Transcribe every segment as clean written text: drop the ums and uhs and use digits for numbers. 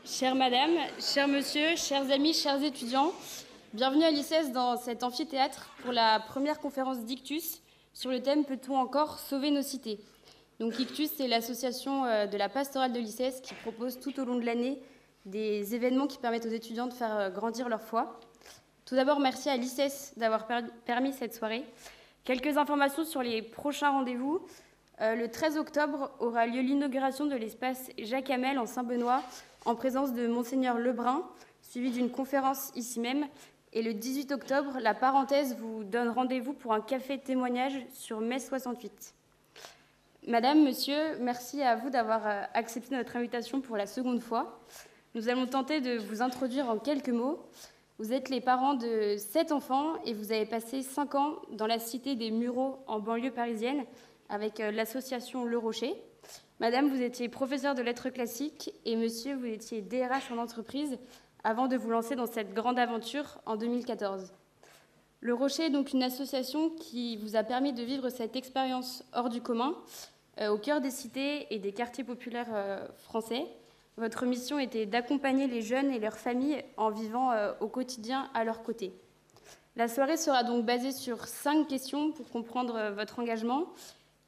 Chère madame, chers monsieur, chers amis, chers étudiants, bienvenue à l'ICES dans cet amphithéâtre pour la première conférence d'Ictus sur le thème « Peut-on encore sauver nos cités ?» Donc Ictus, c'est l'association de la pastorale de l'ICES qui propose tout au long de l'année des événements qui permettent aux étudiants de faire grandir leur foi. Tout d'abord, merci à l'ICES d'avoir permis cette soirée. Quelques informations sur les prochains rendez-vous. Le 13 octobre aura lieu l'inauguration de l'espace Jacques Hamel en Saint-Benoît en présence de Monseigneur Lebrun, suivi d'une conférence ici même. Et le 18 octobre, la parenthèse vous donne rendez-vous pour un café témoignage sur mai 68. Madame, monsieur, merci à vous d'avoir accepté notre invitation pour la seconde fois. Nous allons tenter de vous introduire en quelques mots. Vous êtes les parents de 7 enfants et vous avez passé 5 ans dans la cité des Mureaux en banlieue parisienne avec l'association Le Rocher. Madame, vous étiez professeure de lettres classiques et monsieur, vous étiez DRH en entreprise avant de vous lancer dans cette grande aventure en 2014. Le Rocher est donc une association qui vous a permis de vivre cette expérience hors du commun au cœur des cités et des quartiers populaires français. Votre mission était d'accompagner les jeunes et leurs familles en vivant au quotidien à leur côté. La soirée sera donc basée sur 5 questions pour comprendre votre engagement,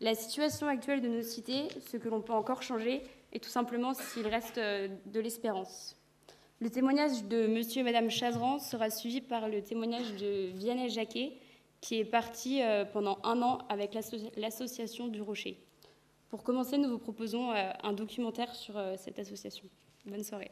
la situation actuelle de nos cités, ce que l'on peut encore changer, et tout simplement s'il reste de l'espérance. Le témoignage de monsieur et madame Chazran sera suivi par le témoignage de Vianney Jacquet, qui est parti pendant 1 an avec l'association du Rocher. Pour commencer, nous vous proposons un documentaire sur cette association. Bonne soirée.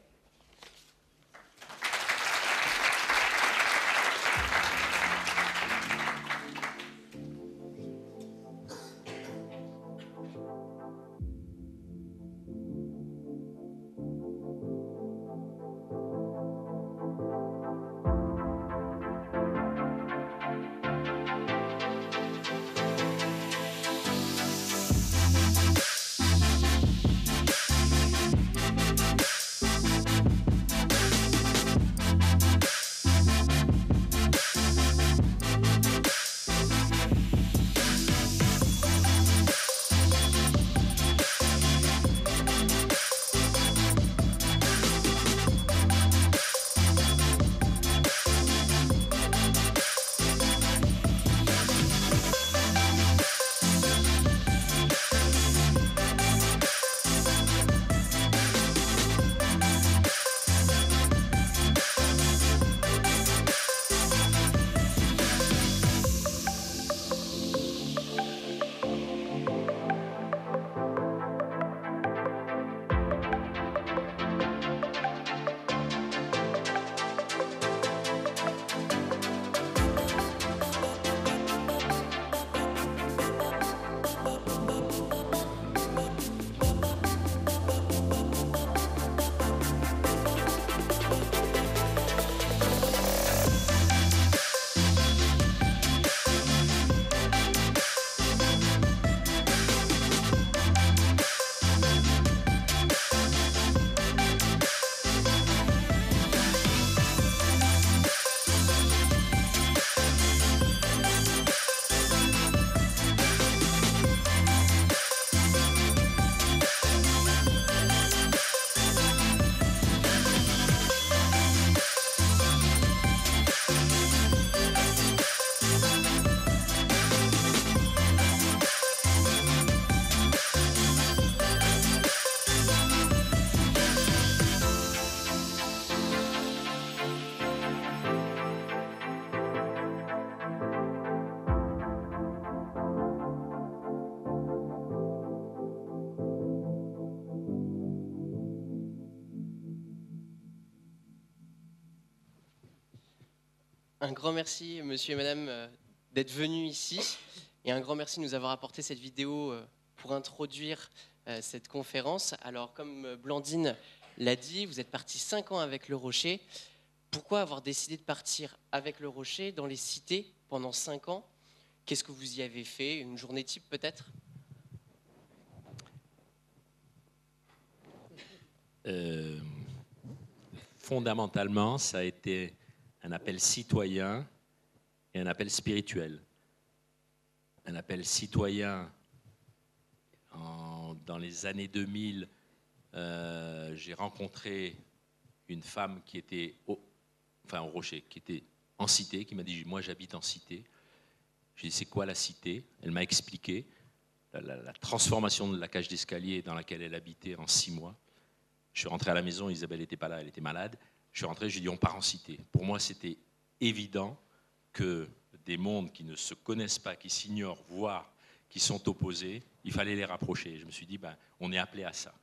Un grand merci, monsieur et madame, d'être venus ici. Et un grand merci de nous avoir apporté cette vidéo pour introduire cette conférence. Alors, comme Blandine l'a dit, vous êtes partis 5 ans avec Le Rocher. Pourquoi avoir décidé de partir avec Le Rocher dans les cités pendant 5 ans? Qu'est-ce que vous y avez fait? Une journée type peut-être? Fondamentalement, ça a été un appel citoyen et un appel spirituel. Un appel citoyen, dans les années 2000, j'ai rencontré une femme qui était au Rocher, qui était en cité, qui m'a dit, moi j'habite en cité. J'ai dit, c'est quoi la cité? Elle m'a expliqué la transformation de la cage d'escalier dans laquelle elle habitait en 6 mois. Je suis rentré à la maison, Isabelle n'était pas là, elle était malade. Je suis rentré, je lui ai dit, on part en cité. Pour moi, c'était évident que des mondes qui ne se connaissent pas, qui s'ignorent, voire qui sont opposés, il fallait les rapprocher. Je me suis dit, on est appelé à ça.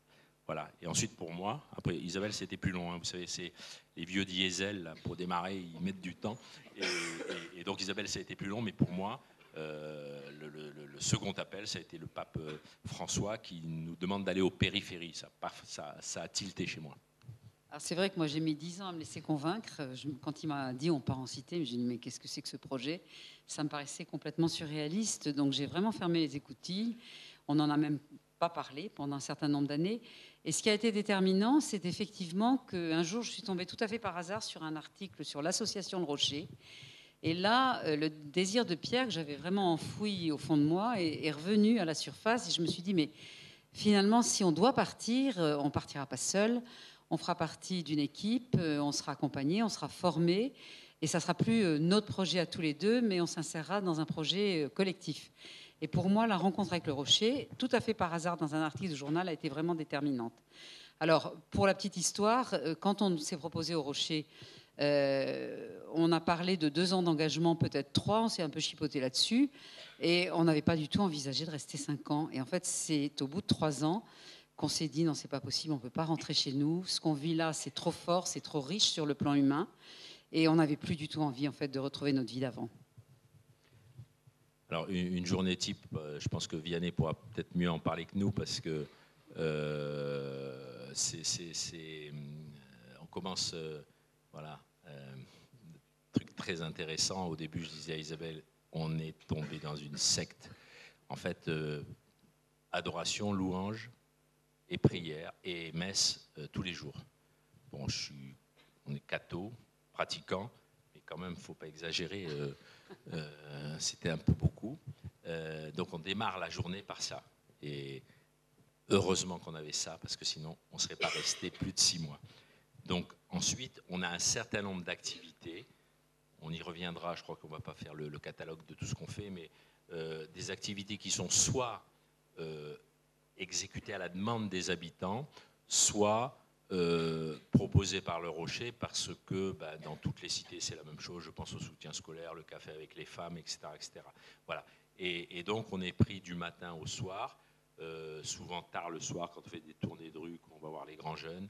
Voilà. Et ensuite, pour moi, après, Isabelle, c'était plus long. Vous savez, c'est les vieux diesel, là, pour démarrer, ils mettent du temps. Et donc, Isabelle, ça a été plus long. Mais pour moi, le second appel, ça a été le pape François qui nous demande d'aller aux périphéries. Ça a tilté chez moi. Alors c'est vrai que moi j'ai mis 10 ans à me laisser convaincre. Quand il m'a dit on part en cité, j'ai dit mais qu'est-ce que c'est que ce projet? Ça me paraissait complètement surréaliste. Donc j'ai vraiment fermé les écoutilles. On n'en a même pas parlé pendant un certain nombre d'années. Et ce qui a été déterminant, c'est effectivement qu'un jour je suis tombée tout à fait par hasard sur un article sur l'association Le Rocher. Et là, le désir de Pierre que j'avais vraiment enfoui au fond de moi est revenu à la surface. Et je me suis dit mais finalement si on doit partir, on ne partira pas seul. On fera partie d'une équipe, on sera accompagné, on sera formé, et ça ne sera plus notre projet à tous les deux, mais on s'insérera dans un projet collectif. Et pour moi, la rencontre avec Le Rocher, tout à fait par hasard dans un article de journal, a été vraiment déterminante. Alors, pour la petite histoire, quand on s'est proposé au Rocher, on a parlé de 2 ans d'engagement, peut-être 3, on s'est un peu chipoté là-dessus, et on n'avait pas du tout envisagé de rester 5 ans. Et en fait, c'est au bout de 3 ans qu'on s'est dit non, c'est pas possible, on ne peut pas rentrer chez nous. Ce qu'on vit là, c'est trop fort, c'est trop riche sur le plan humain. Et on n'avait plus du tout envie en fait, de retrouver notre vie d'avant. Alors, une journée type, je pense que Vianney pourra peut-être mieux en parler que nous, parce que on commence, truc très intéressant. Au début, je disais à Isabelle, on est tombé dans une secte. En fait, adoration, louange, et prière et messe tous les jours. Bon, on est catho, pratiquant, mais quand même, il ne faut pas exagérer, c'était un peu beaucoup. Donc on démarre la journée par ça. Et heureusement qu'on avait ça, parce que sinon, on ne serait pas resté plus de 6 mois. Donc ensuite, on a un certain nombre d'activités. On y reviendra, je crois qu'on ne va pas faire le catalogue de tout ce qu'on fait, mais des activités qui sont soit exécutées à la demande des habitants, soit proposées par Le Rocher, parce que dans toutes les cités, c'est la même chose. Je pense au soutien scolaire, le café avec les femmes, etc. etc. Voilà. Et donc, on est pris du matin au soir, souvent tard le soir, quand on fait des tournées de rue, qu'on va voir les grands jeunes,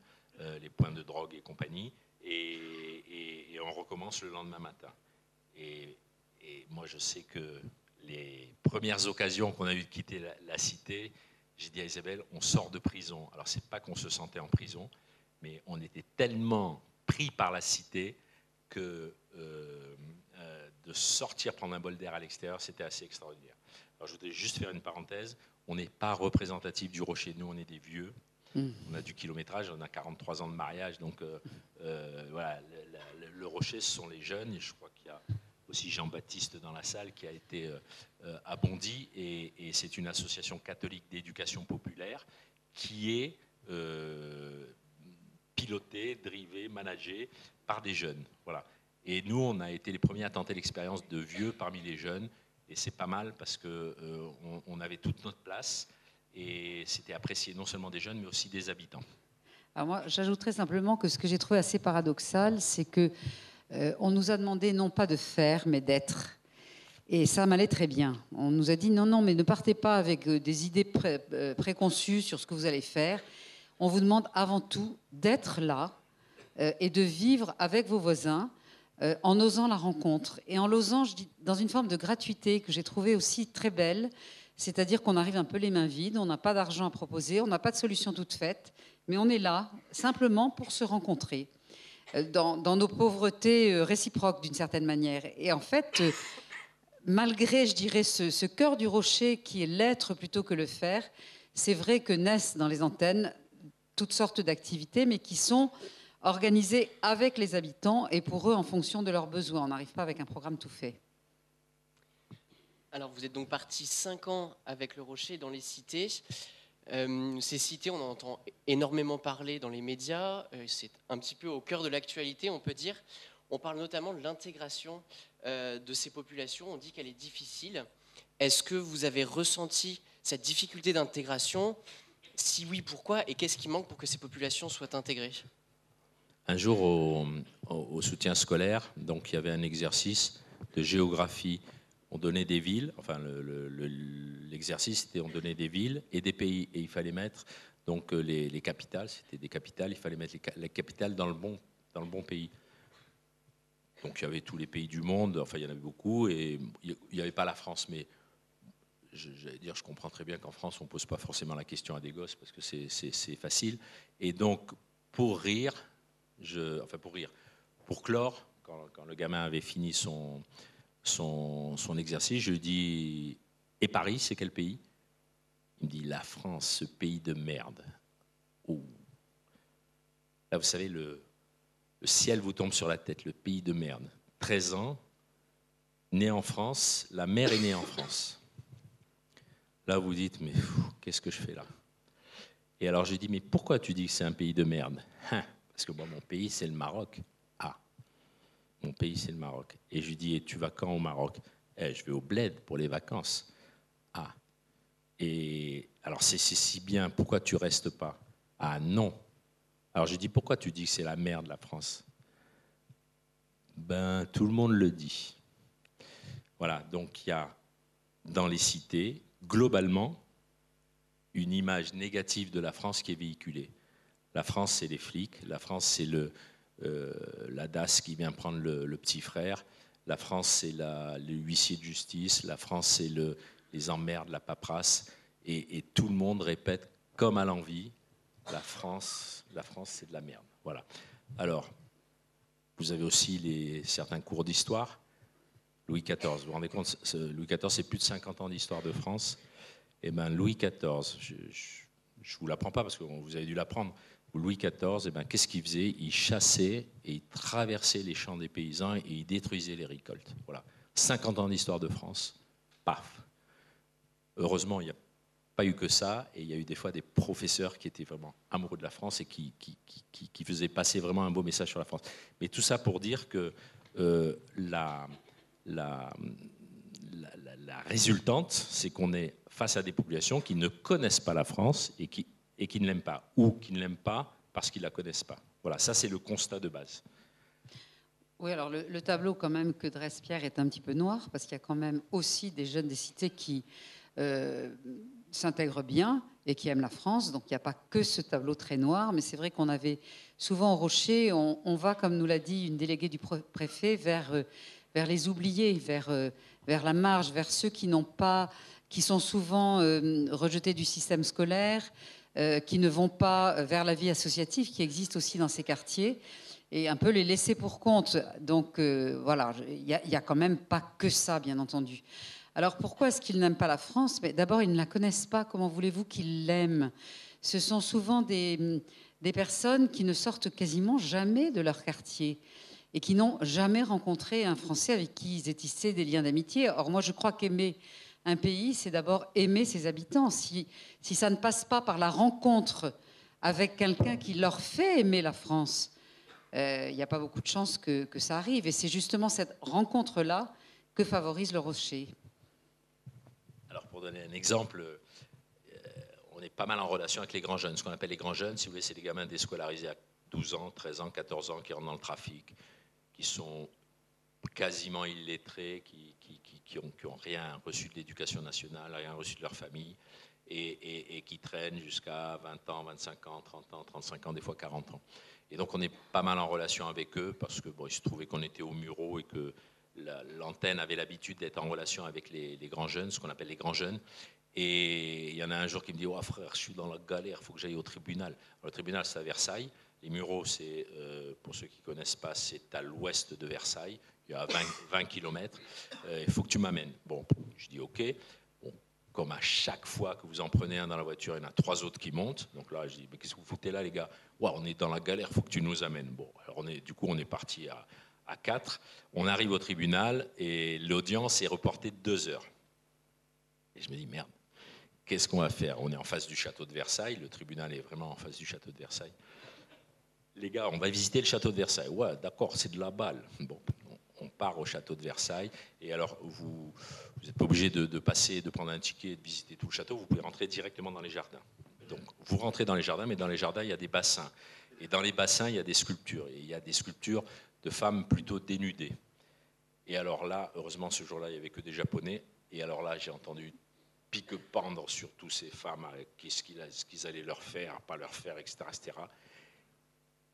les points de drogue et compagnie, et on recommence le lendemain matin. Et moi, je sais que les premières occasions qu'on a eues de quitter la cité, j'ai dit à Isabelle, on sort de prison. Alors, c'est pas qu'on se sentait en prison, mais on était tellement pris par la cité que de sortir prendre un bol d'air à l'extérieur, c'était assez extraordinaire. Alors, je voudrais juste faire une parenthèse. On n'est pas représentatif du Rocher. Nous, on est des vieux. On a du kilométrage, on a 43 ans de mariage. Donc, voilà, le Rocher, ce sont les jeunes. Et je crois qu'il y a aussi Jean-Baptiste dans la salle qui a été à Bondy, et c'est une association catholique d'éducation populaire qui est pilotée, drivée, managée par des jeunes. Voilà. Et nous, on a été les premiers à tenter l'expérience de vieux parmi les jeunes, et c'est pas mal parce qu'on avait toute notre place, et c'était apprécié non seulement des jeunes, mais aussi des habitants. Alors moi, j'ajouterais simplement que ce que j'ai trouvé assez paradoxal, c'est que on nous a demandé non pas de faire, mais d'être. Et ça m'allait très bien. On nous a dit non, mais ne partez pas avec des idées préconçues sur ce que vous allez faire. On vous demande avant tout d'être là et de vivre avec vos voisins en osant la rencontre. Et en l'osant, je dis, dans une forme de gratuité que j'ai trouvée aussi très belle, c'est-à-dire qu'on arrive un peu les mains vides, on n'a pas d'argent à proposer, on n'a pas de solution toute faite, mais on est là simplement pour se rencontrer. Dans nos pauvretés réciproques d'une certaine manière. Et en fait, malgré, je dirais, ce cœur du Rocher qui est l'être plutôt que le faire, c'est vrai que naissent dans les antennes toutes sortes d'activités, mais qui sont organisées avec les habitants et pour eux en fonction de leurs besoins. On n'arrive pas avec un programme tout fait. Alors, vous êtes donc parti 5 ans avec Le Rocher dans les cités. Ces cités, on en entend énormément parler dans les médias, c'est un petit peu au cœur de l'actualité, on peut dire. On parle notamment de l'intégration de ces populations, on dit qu'elle est difficile. Est-ce que vous avez ressenti cette difficulté d'intégration? Si oui, pourquoi? Et qu'est-ce qui manque pour que ces populations soient intégrées? Un jour, au soutien scolaire, donc il y avait un exercice de géographie. On donnait des villes, enfin l'exercice c'était on donnait des villes et des pays. Et il fallait mettre donc les capitales, c'était des capitales, il fallait mettre les capitales dans le bon pays. Donc il y avait tous les pays du monde, enfin il y en avait beaucoup, et il n'y avait pas la France, mais je comprends très bien qu'en France on ne pose pas forcément la question à des gosses parce que c'est facile. Et donc pour rire, pour clore, quand le gamin avait fini son exercice, je lui dis « Et Paris, c'est quel pays ?» Il me dit « La France, ce pays de merde. » Oh. Là, vous savez, le ciel vous tombe sur la tête, le pays de merde. 13 ans, né en France, la mère est née en France. Là, vous dites « Mais qu'est-ce que je fais là ?» Et alors, je lui dis « Mais pourquoi tu dis que c'est un pays de merde ?» Parce que moi, mon pays, c'est le Maroc. Ah, mon pays, c'est le Maroc. Et je lui dis, et tu vas quand au Maroc? Je vais au Bled pour les vacances. Ah, et alors c'est si bien, pourquoi tu restes pas? Ah non. Alors je lui dis, pourquoi tu dis que c'est la merde, la France? Ben, tout le monde le dit. Voilà, donc il y a dans les cités, globalement, une image négative de la France qui est véhiculée. La France, c'est les flics. La France, c'est la DAS qui vient prendre le petit frère. La France, c'est le huissier de justice. La France, c'est les emmerdes, la paperasse. Et tout le monde répète comme à l'envi, la France, c'est de la merde. Voilà. Alors, vous avez aussi certains cours d'histoire. Louis XIV, vous vous rendez compte, Louis XIV, c'est plus de 50 ans d'histoire de France. Eh bien, Louis XIV, je ne vous l'apprends pas parce que vous avez dû l'apprendre. Louis XIV, eh ben, qu'est-ce qu'il faisait? Il chassait et il traversait les champs des paysans et il détruisait les récoltes. Voilà. 50 ans d'histoire de France, paf. Heureusement, il n'y a pas eu que ça, et il y a eu des fois des professeurs qui étaient vraiment amoureux de la France et qui faisaient passer vraiment un beau message sur la France. Mais tout ça pour dire que la résultante, c'est qu'on est face à des populations qui ne connaissent pas la France et qui ne l'aiment pas, ou qui ne l'aiment pas parce qu'ils ne la connaissent pas. Voilà, ça c'est le constat de base. Oui, alors le tableau quand même que dresse Pierre est un petit peu noir, parce qu'il y a quand même aussi des jeunes des cités qui s'intègrent bien et qui aiment la France, donc il n'y a pas que ce tableau très noir, mais c'est vrai qu'on avait souvent au Rocher, on va, comme nous l'a dit une déléguée du préfet, vers les oubliés, vers la marge, vers ceux qui sont souvent rejetés du système scolaire, qui ne vont pas vers la vie associative qui existe aussi dans ces quartiers, et un peu les laisser pour compte. Donc voilà, il n'y a quand même pas que ça, bien entendu. Alors pourquoi est-ce qu'ils n'aiment pas la France? D'abord, ils ne la connaissent pas. Comment voulez-vous qu'ils l'aiment? Ce sont souvent des personnes qui ne sortent quasiment jamais de leur quartier et qui n'ont jamais rencontré un Français avec qui ils aient tissé des liens d'amitié. Or, moi, je crois qu'aimer un pays, c'est d'abord aimer ses habitants. Si ça ne passe pas par la rencontre avec quelqu'un qui leur fait aimer la France, il n'y a pas beaucoup de chances que ça arrive. Et c'est justement cette rencontre-là que favorise le Rocher. Alors, pour donner un exemple, on est pas mal en relation avec les grands jeunes. Ce qu'on appelle les grands jeunes, si vous voulez, c'est des gamins déscolarisés à 12 ans, 13 ans, 14 ans, qui rentrent dans le trafic, qui sont quasiment illettrés, qui ont rien reçu de l'éducation nationale, rien reçu de leur famille, et qui traînent jusqu'à 20 ans, 25 ans, 30 ans, 35 ans, des fois 40 ans. Et donc on est pas mal en relation avec eux, parce que il se trouvait qu'on était au Murau et que l'antenne avait l'habitude d'être en relation avec les grands jeunes, ce qu'on appelle les grands jeunes. Et il y en a un jour qui me dit « Oh frère, je suis dans la galère, il faut que j'aille au tribunal ». Le tribunal, c'est à Versailles. Les Mureaux, c'est, pour ceux qui ne connaissent pas, c'est à l'ouest de Versailles. Il y a 20 km. Il faut que tu m'amènes. Bon, je dis OK. Bon, comme à chaque fois que vous en prenez un dans la voiture, il y en a 3 autres qui montent. Donc là, je dis, mais qu'est-ce que vous foutez là, les gars? Ouais, on est dans la galère, il faut que tu nous amènes. Bon, alors du coup, on est parti à 4. On arrive au tribunal et l'audience est reportée de 2 heures. Et je me dis, merde, qu'est-ce qu'on va faire? On est en face du château de Versailles, le tribunal est vraiment en face du château de Versailles. Les gars, on va visiter le château de Versailles. Ouais, d'accord, c'est de la balle. Bon, on part au château de Versailles. Et alors, vous n'êtes pas obligé de passer, de prendre un ticket et de visiter tout le château. Vous pouvez rentrer directement dans les jardins. Donc, vous rentrez dans les jardins, mais dans les jardins, il y a des bassins. Et dans les bassins, il y a des sculptures. Et il y a des sculptures de femmes plutôt dénudées. Et alors là, heureusement, ce jour-là, il n'y avait que des Japonais. Et alors là, j'ai entendu pique-pendre sur toutes ces femmes, qu'est-ce qu'ils allaient leur faire, pas leur faire, etc., etc.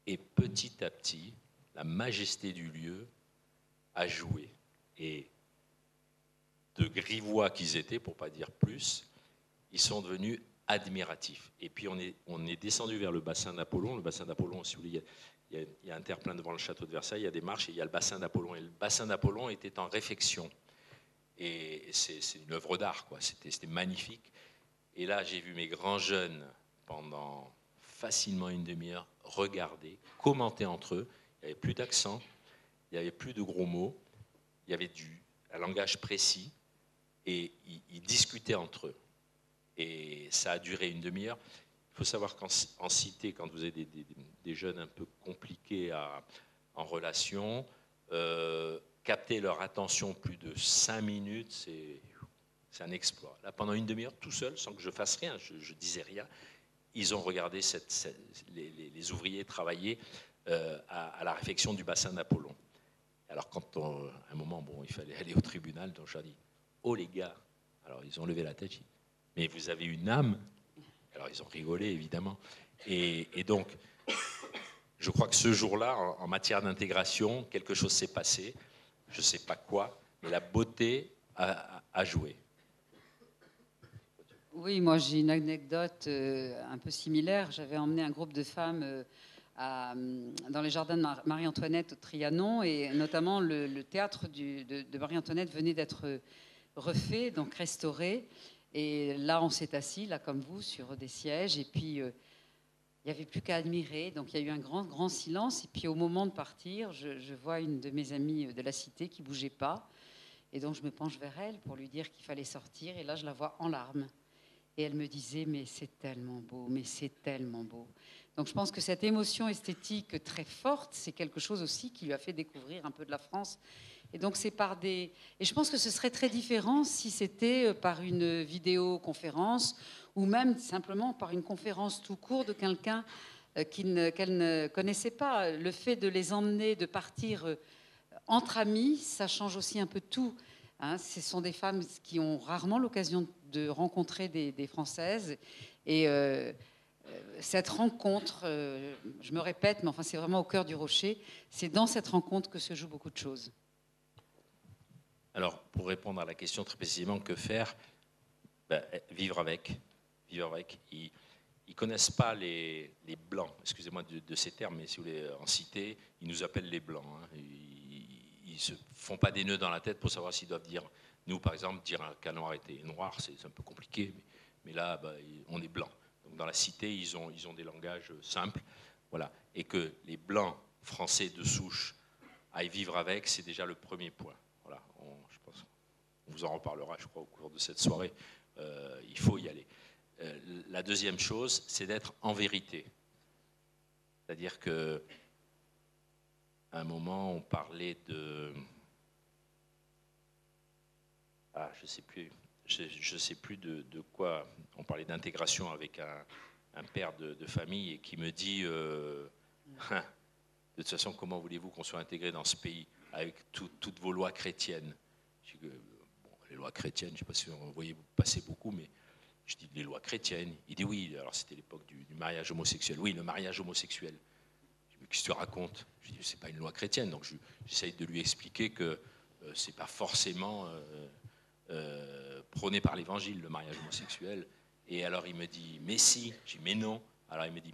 Et petit à petit, la majesté du lieu a joué. Et de grivois qu'ils étaient, pour ne pas dire plus, ils sont devenus admiratifs. Et puis on est descendu vers le bassin d'Apollon. Le bassin d'Apollon, si vous voulez, il y a un terre-plein devant le château de Versailles, il y a des marches et il y a le bassin d'Apollon. Et le bassin d'Apollon était en réfection. Et c'est une œuvre d'art, quoi. C'était magnifique. Et là, j'ai vu mes grands jeunes pendant facilement une demi-heure regarder, commenter entre eux. Il n'y avait plus d'accent, il n'y avait plus de gros mots, il y avait un langage précis et ils discutaient entre eux. Et ça a duré une demi-heure. Il faut savoir qu'en cité, quand vous avez des jeunes un peu compliqués en relation, capter leur attention plus de 5 minutes, c'est un exploit. Là, pendant une demi-heure, tout seul, sans que je fasse rien, je disais rien, ils ont regardé les ouvriers travailler à la réfection du bassin d'Apollon. Alors, à un moment, bon, il fallait aller au tribunal, donc je leur ai dit, oh les gars, alors ils ont levé la tête, mais vous avez une âme. Alors ils ont rigolé, évidemment. Et donc, je crois que ce jour-là, en matière d'intégration, quelque chose s'est passé, je ne sais pas quoi, mais la beauté a joué. Oui, moi j'ai une anecdote un peu similaire. J'avais emmené un groupe de femmes dans les jardins de Marie-Antoinette au Trianon, et notamment le théâtre de Marie-Antoinette venait d'être refait, donc restauré. Et là, on s'est assis, là comme vous, sur des sièges, et puis il n'y avait plus qu'à admirer. Donc il y a eu un grand, grand silence. Et puis au moment de partir, je vois une de mes amies de la cité qui ne bougeait pas. Et donc je me penche vers elle pour lui dire qu'il fallait sortir. Et là, je la vois en larmes. Et elle me disait, mais c'est tellement beau, mais c'est tellement beau. Donc je pense que cette émotion esthétique très forte, c'est quelque chose aussi qui lui a fait découvrir un peu de la France. Et donc c'est par des... Et je pense que ce serait très différent si c'était par une vidéoconférence ou même simplement par une conférence tout court de quelqu'un qu'elle ne connaissait pas. Le fait de les emmener, de partir entre amis, ça change aussi un peu tout. Hein, ce sont des femmes qui ont rarement l'occasion de rencontrer des Françaises. Et cette rencontre, je me répète, mais enfin c'est vraiment au cœur du rocher, c'est dans cette rencontre que se jouent beaucoup de choses. Alors, pour répondre à la question très précisément, que faire? Vivre avec. Vivre avec. Ils ne connaissent pas les Blancs, excusez-moi de ces termes, mais si vous voulez, en cité, ils nous appellent les Blancs. Hein. Ils ne se font pas des nœuds dans la tête pour savoir s'ils doivent dire, nous par exemple, dire qu'un noir était noir, c'est un peu compliqué, mais là, on est blanc. Donc dans la cité, ils ont des langages simples, voilà. Et que les Blancs français de souche aillent vivre avec, c'est déjà le premier point. Voilà. Je pense qu'on vous en reparlera, je crois, au cours de cette soirée. Il faut y aller. La deuxième chose, c'est d'être en vérité. C'est-à-dire que à un moment, on parlait de... je ne sais plus de quoi. On parlait d'intégration avec un père de famille et qui me dit de toute façon, comment voulez-vous qu'on soit intégré dans ce pays avec toutes vos lois chrétiennes? Je dis, les lois chrétiennes, je ne sais pas si vous voyez passer beaucoup, mais je dis les lois chrétiennes. Il dit oui, alors c'était l'époque du mariage homosexuel. Oui, le mariage homosexuel. Qu'est-ce que tu racontes? Je dis, c'est pas une loi chrétienne. Donc j'essaye de lui expliquer que c'est pas forcément prôné par l'évangile, le mariage homosexuel. Et alors il me dit, mais si. Je dis, mais non. Alors il me dit,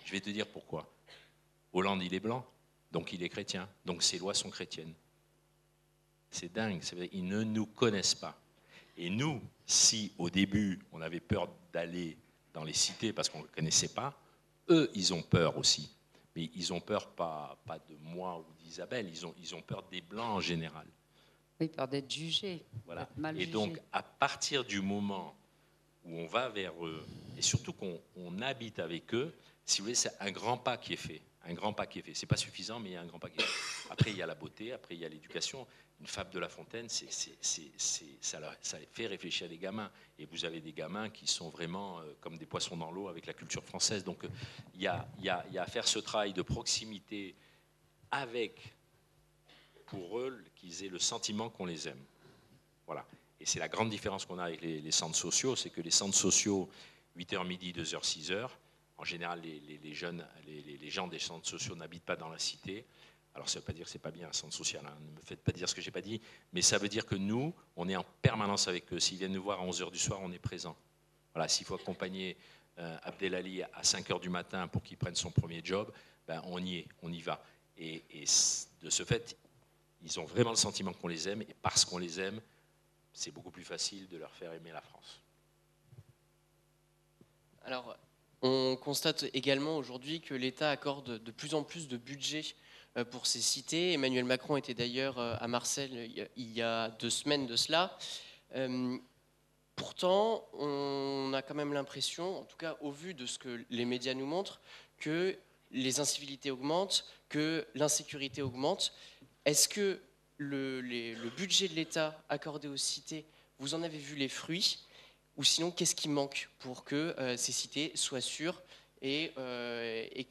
je vais te dire pourquoi. Hollande, il est blanc, donc il est chrétien. Donc ses lois sont chrétiennes. C'est dingue. Ils ne nous connaissent pas. Et nous, si au début on avait peur d'aller dans les cités parce qu'on ne le connaissait pas, eux, ils ont peur aussi. Mais ils ont peur pas de moi ou d'Isabelle, ils ont peur des Blancs en général. Oui, peur d'être jugés. Voilà. Mal et jugés. Donc, à partir du moment où on va vers eux, et surtout qu'on habite avec eux, si vous voulez, c'est un grand pas qui est fait. Un grand pas qui est fait. C'est pas suffisant, mais il y a un grand pas qui est fait. Après, il y a la beauté, après, il y a l'éducation. Une fable de La Fontaine, ça fait réfléchir les gamins. Et vous avez des gamins qui sont vraiment comme des poissons dans l'eau avec la culture française. Donc, il y a à faire ce travail de proximité avec, pour eux, qu'ils aient le sentiment qu'on les aime. Voilà. Et c'est la grande différence qu'on a avec les centres sociaux, c'est que les centres sociaux, 8h midi, 2h, 6h, en général, les gens des centres sociaux n'habitent pas dans la cité. Alors, ça ne veut pas dire que ce n'est pas bien un centre social, hein. Ne me faites pas dire ce que je n'ai pas dit, mais ça veut dire que nous, on est en permanence avec eux. S'ils viennent nous voir à 11h du soir, on est présent. Voilà, s'il faut accompagner Abdelali à 5h du matin pour qu'il prenne son premier job, ben, on y est, on y va. Et de ce fait, ils ont vraiment le sentiment qu'on les aime, et parce qu'on les aime, c'est beaucoup plus facile de leur faire aimer la France. Alors, on constate également aujourd'hui que l'État accorde de plus en plus de budget pour ces cités. Emmanuel Macron était d'ailleurs à Marseille il y a 2 semaines de cela. Pourtant, on a quand même l'impression, en tout cas au vu de ce que les médias nous montrent, que les incivilités augmentent, que l'insécurité augmente. Est-ce que le budget de l'État accordé aux cités, vous en avez vu les fruits? Ou sinon, qu'est-ce qui manque pour que ces cités soient sûres et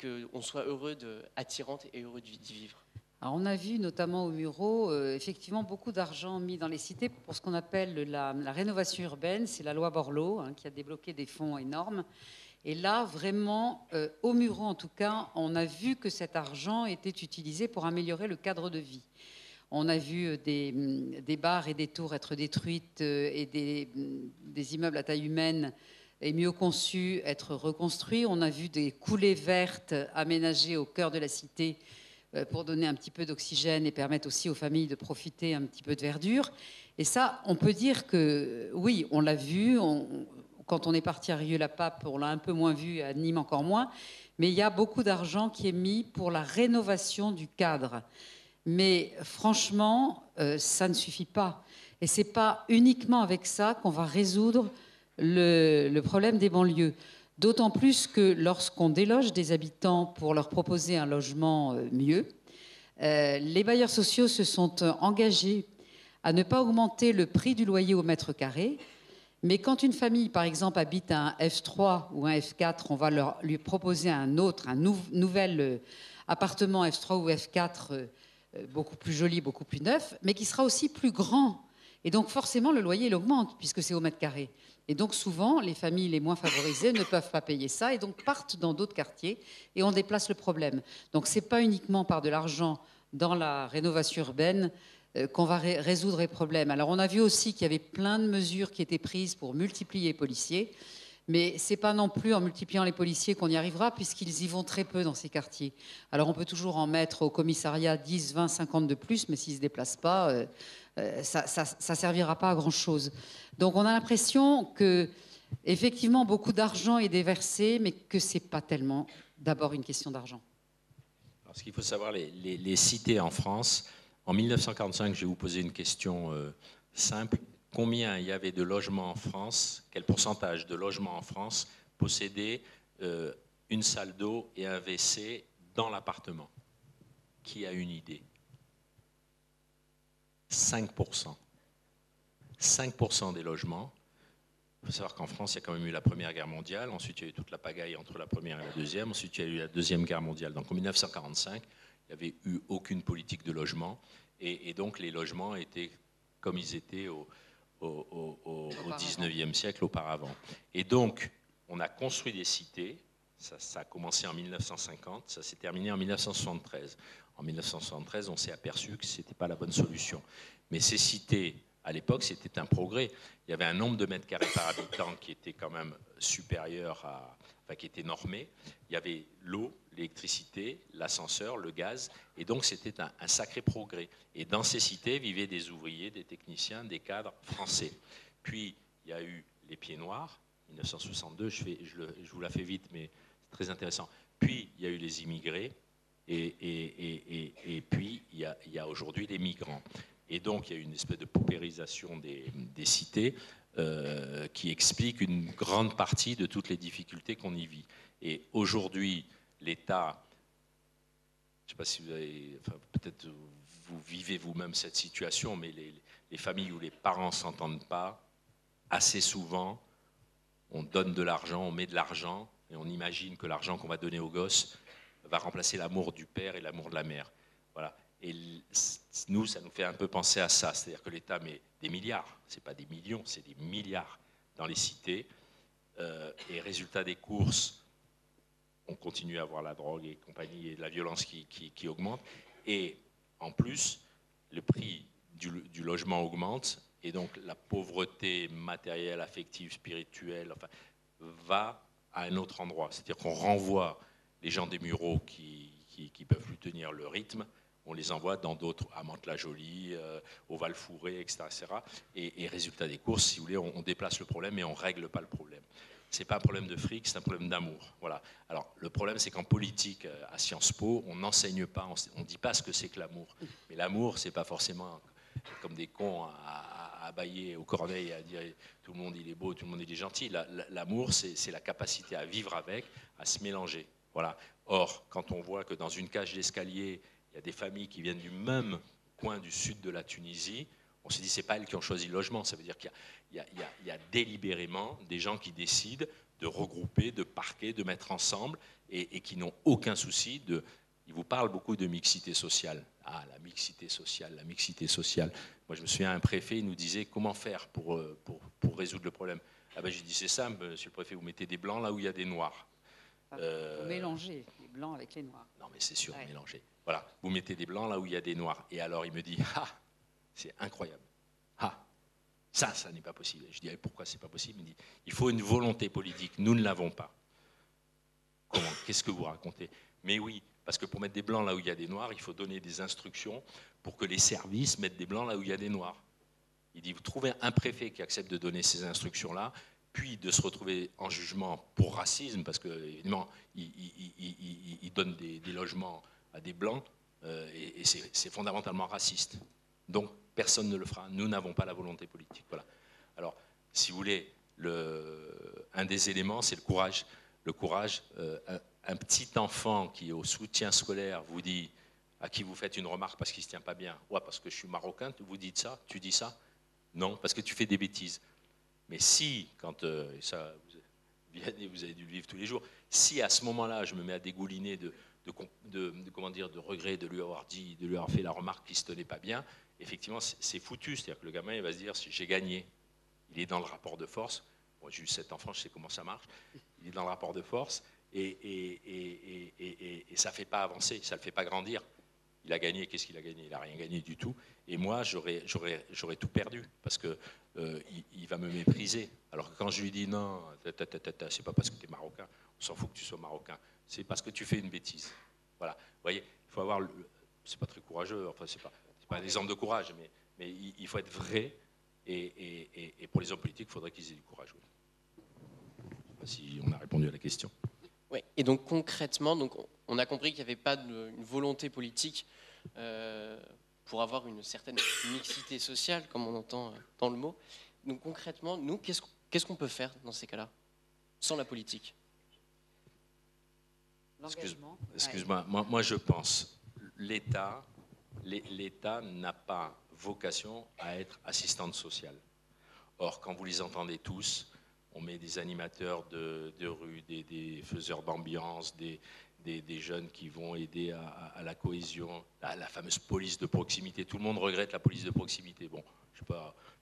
qu'on soit heureux, attirantes et heureux d'y vivre? Alors on a vu notamment au Mureau, effectivement, beaucoup d'argent mis dans les cités pour ce qu'on appelle la rénovation urbaine. C'est la loi Borloo qui a débloqué des fonds énormes. Et là, vraiment, au Mureau en tout cas, on a vu que cet argent était utilisé pour améliorer le cadre de vie. On a vu des bars et des tours être détruites et des immeubles à taille humaine et mieux conçus être reconstruits. On a vu des coulées vertes aménagées au cœur de la cité pour donner un petit peu d'oxygène et permettre aussi aux familles de profiter un petit peu de verdure. Et ça, on peut dire que oui, on l'a vu. Quand on est parti à Rieux-la-Pape, on l'a un peu moins vu, à Nîmes encore moins. Mais il y a beaucoup d'argent qui est mis pour la rénovation du cadre. Mais franchement, ça ne suffit pas. Et ce n'est pas uniquement avec ça qu'on va résoudre le problème des banlieues. D'autant plus que lorsqu'on déloge des habitants pour leur proposer un logement mieux, les bailleurs sociaux se sont engagés à ne pas augmenter le prix du loyer au mètre carré. Mais quand une famille, par exemple, habite un F3 ou un F4, on va lui proposer un nouvel appartement F3 ou F4 beaucoup plus joli, beaucoup plus neuf, mais qui sera aussi plus grand. Et donc forcément, le loyer, il augmente, puisque c'est au mètre carré. Et donc souvent, les familles les moins favorisées ne peuvent pas payer ça, et donc partent dans d'autres quartiers, et on déplace le problème. Donc ce n'est pas uniquement par de l'argent dans la rénovation urbaine qu'on va résoudre les problèmes. Alors on a vu aussi qu'il y avait plein de mesures qui étaient prises pour multiplier les policiers, mais ce n'est pas non plus en multipliant les policiers qu'on y arrivera, puisqu'ils y vont très peu dans ces quartiers. Alors on peut toujours en mettre au commissariat 10, 20, 50 de plus, mais s'ils ne se déplacent pas, ça ne servira pas à grand-chose. Donc on a l'impression que, effectivement, beaucoup d'argent est déversé, mais que ce n'est pas tellement d'abord une question d'argent. Alors, ce qu'il faut savoir, les cités en France, en 1945, je vais vous poser une question simple. Combien il y avait de logements en France, quel pourcentage de logements en France possédaient une salle d'eau et un WC dans l'appartement? Qui a une idée? 5%. 5% des logements. Il faut savoir qu'en France, il y a quand même eu la Première Guerre mondiale, ensuite il y a eu toute la pagaille entre la Première et la Deuxième, ensuite il y a eu la Deuxième Guerre mondiale. Donc en 1945, il n'y avait eu aucune politique de logement, et donc les logements étaient comme ils étaient au 19e siècle auparavant. Et donc, on a construit des cités, ça a commencé en 1950, ça s'est terminé en 1973. En 1973, on s'est aperçu que ce n'était pas la bonne solution. Mais ces cités, à l'époque, c'était un progrès. Il y avait un nombre de mètres carrés par habitant qui était quand même supérieur enfin qui était normé. Il y avait l'eau, l'électricité, l'ascenseur, le gaz, et donc c'était un sacré progrès. Et dans ces cités vivaient des ouvriers, des techniciens, des cadres français. Puis il y a eu les Pieds Noirs, 1962, je vous la fais vite, mais c'est très intéressant. Puis il y a eu les immigrés, et puis il y a aujourd'hui les migrants. Et donc il y a eu une espèce de paupérisation des cités. qui explique une grande partie de toutes les difficultés qu'on y vit. Et aujourd'hui, l'État, je ne sais pas si vous avez, enfin, peut-être vous vivez vous-même cette situation, mais les familles où les parents ne s'entendent pas, assez souvent, on donne de l'argent, on met de l'argent, et on imagine que l'argent qu'on va donner aux gosses va remplacer l'amour du père et l'amour de la mère. Voilà. Et nous, ça nous fait un peu penser à ça. C'est-à-dire que l'État met des milliards, ce n'est pas des millions, c'est des milliards dans les cités. Et résultat des courses, on continue à avoir la drogue et compagnie et de la violence qui augmente. Et en plus, le prix du logement augmente. Et donc la pauvreté matérielle, affective, spirituelle, enfin, va à un autre endroit. C'est-à-dire qu'on renvoie les gens des Mureaux qui ne peuvent plus tenir le rythme, on les envoie dans d'autres, à Mantes-la-Jolie, au Val-Fouré, etc. Et résultat des courses, si vous voulez, on déplace le problème et on ne règle pas le problème. Ce n'est pas un problème de fric, c'est un problème d'amour. Voilà. Alors, le problème, c'est qu'en politique, à Sciences Po, on n'enseigne pas, on ne dit pas ce que c'est que l'amour. Mais l'amour, ce n'est pas forcément comme des cons à bailler aux corneilles et à dire tout le monde il est beau, tout le monde il est gentil. L'amour, c'est la capacité à vivre avec, à se mélanger. Voilà. Or, quand on voit que dans une cage d'escalier, il y a des familles qui viennent du même coin du sud de la Tunisie, on se dit c'est pas elles qui ont choisi le logement. Ça veut dire qu'il y a délibérément des gens qui décident de regrouper, de parquer, de mettre ensemble et qui n'ont aucun souci de... Il vous parle beaucoup de mixité sociale. Ah, la mixité sociale, la mixité sociale. Moi, je me souviens, un préfet il nous disait comment faire pour résoudre le problème. Ah ben, je lui dis c'est simple, monsieur le préfet, vous mettez des blancs là où il y a des noirs. Mélanger les blancs avec les noirs. Non, mais c'est sûr, ouais. Mélanger. Voilà, vous mettez des blancs là où il y a des noirs. Et alors, il me dit, ah, c'est incroyable. Ah, ça n'est pas possible. Je dis, pourquoi c'est pas possible? Il me dit, il faut une volonté politique. Nous ne l'avons pas. Comment? Qu'est-ce que vous racontez? Mais oui, parce que pour mettre des blancs là où il y a des noirs, il faut donner des instructions pour que les services mettent des blancs là où il y a des noirs. Il dit, vous trouvez un préfet qui accepte de donner ces instructions-là, puis de se retrouver en jugement pour racisme, parce que évidemment, il donne des logements à des blancs, et c'est fondamentalement raciste. Donc, personne ne le fera. Nous n'avons pas la volonté politique. Voilà. Alors, si vous voulez, un des éléments, c'est le courage. Le courage, un petit enfant qui, au soutien scolaire, vous dit, à qui vous faites une remarque parce qu'il ne se tient pas bien, ouais, parce que je suis marocain, vous dites ça, tu dis ça? Non, parce que tu fais des bêtises. Mais si, quand ça, vous avez dû le vivre tous les jours, si à ce moment-là, je me mets à dégouliner comment dire, de regret de lui avoir dit, de lui avoir fait la remarque qui ne se tenait pas bien, effectivement, c'est foutu. C'est-à-dire que le gamin, il va se dire, j'ai gagné. Il est dans le rapport de force. Moi, j'ai eu 7 enfants, je sais comment ça marche. Il est dans le rapport de force et ça ne fait pas avancer, ça ne le fait pas grandir. Il a gagné, qu'est-ce qu'il a gagné? Il n'a rien gagné du tout. Et moi, j'aurais tout perdu parce que il va me mépriser. Alors que quand je lui dis non, c'est pas parce que tu es marocain, on s'en fout que tu sois marocain, c'est parce que tu fais une bêtise. Voilà. Vous voyez, il faut avoir. C'est pas très courageux, enfin, c'est pas un exemple de courage, mais il faut être vrai. Et pour les hommes politiques, il faudrait qu'ils aient du courage. Oui. Je ne sais pas si on a répondu à la question. Oui, et donc concrètement, donc, on a compris qu'il n'y avait pas une volonté politique pour avoir une certaine mixité sociale, comme on entend dans le mot. Donc concrètement, nous, qu'est-ce qu'on peut faire dans ces cas-là, sans la politique? Excuse-moi, moi je pense, l'État n'a pas vocation à être assistante sociale. Or, quand vous les entendez tous, on met des animateurs de rue, des faiseurs d'ambiance, des jeunes qui vont aider à la cohésion, à la fameuse police de proximité. Tout le monde regrette la police de proximité. Bon, je ne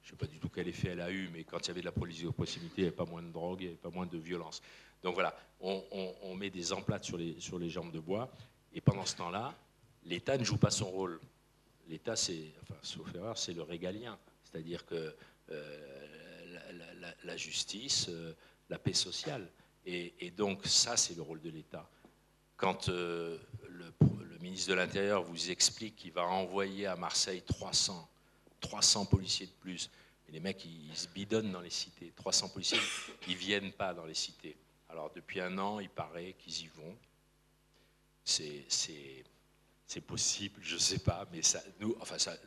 sais pas du tout quel effet elle a eu, mais quand il y avait de la police de proximité, il n'y avait pas moins de drogue, il n'y avait pas moins de violence. Donc voilà, on met des emplâtres sur les jambes de bois, et pendant ce temps-là, l'État ne joue pas son rôle. L'État, sauf erreur, c'est le régalien. C'est-à-dire que la justice, la paix sociale. Et donc, ça, c'est le rôle de l'État. Quand le ministre de l'Intérieur vous explique qu'il va envoyer à Marseille 300 policiers de plus, mais les mecs, ils se bidonnent dans les cités. 300 policiers, ils ne viennent pas dans les cités. Alors, depuis 1 an, il paraît qu'ils y vont. C'est possible, je ne sais pas, mais ça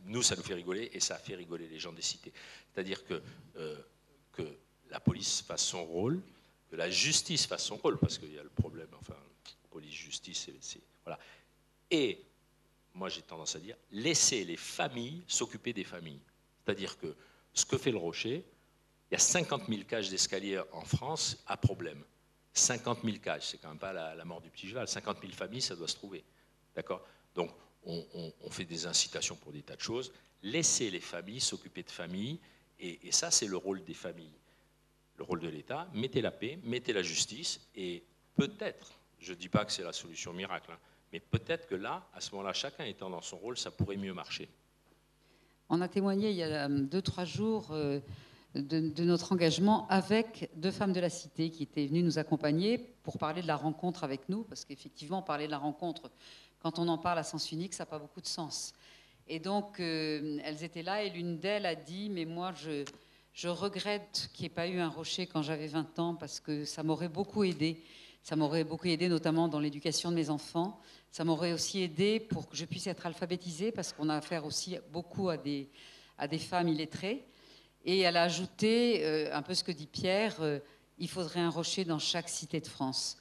nous fait rigoler et ça fait rigoler les gens des cités. C'est-à-dire que police fasse son rôle, que la justice fasse son rôle, parce qu'il y a le problème, enfin, police-justice, voilà. Et moi j'ai tendance à dire, laissez les familles s'occuper des familles. C'est-à-dire que ce que fait le Rocher, il y a 50 000 cages d'escalier en France à problème. 50 000 cages, c'est quand même pas la mort du petit cheval. 50 000 familles, ça doit se trouver. D'accord? Donc, on fait des incitations pour des tas de choses. Laissez les familles s'occuper de familles. Et ça, c'est le rôle des familles. Le rôle de l'État, mettez la paix, mettez la justice. Et peut-être, je ne dis pas que c'est la solution miracle, hein, mais peut-être que là, à ce moment-là, chacun étant dans son rôle, ça pourrait mieux marcher. On a témoigné il y a 2-3 jours de notre engagement avec 2 femmes de la cité qui étaient venues nous accompagner pour parler de la rencontre avec nous, parce qu'effectivement, parler de la rencontre, quand on en parle à sens unique, ça n'a pas beaucoup de sens. Et donc, elles étaient là et l'une d'elles a dit « Mais moi, je regrette qu'il n'y ait pas eu un Rocher quand j'avais 20 ans parce que ça m'aurait beaucoup aidé. Ça m'aurait beaucoup aidé notamment dans l'éducation de mes enfants. Ça m'aurait aussi aidé pour que je puisse être alphabétisée parce qu'on a affaire aussi beaucoup à des femmes illettrées. » Et elle a ajouté, un peu ce que dit Pierre, il faudrait un Rocher dans chaque cité de France.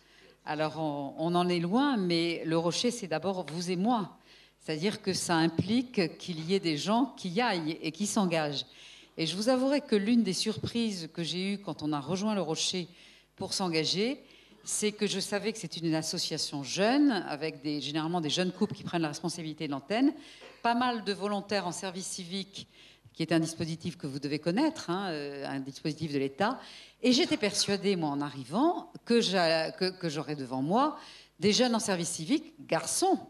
Alors, on en est loin, mais le Rocher, c'est d'abord vous et moi. C'est-à-dire que ça implique qu'il y ait des gens qui y aillent et qui s'engagent. Et je vous avouerai que l'une des surprises que j'ai eues quand on a rejoint le Rocher pour s'engager, c'est que je savais que c'était une association jeune, avec généralement des jeunes couples qui prennent la responsabilité de l'antenne, pas mal de volontaires en service civique, qui est un dispositif que vous devez connaître, hein, un dispositif de l'État. Et j'étais persuadée, moi, en arrivant, que j'aurais devant moi des jeunes en service civique, garçons.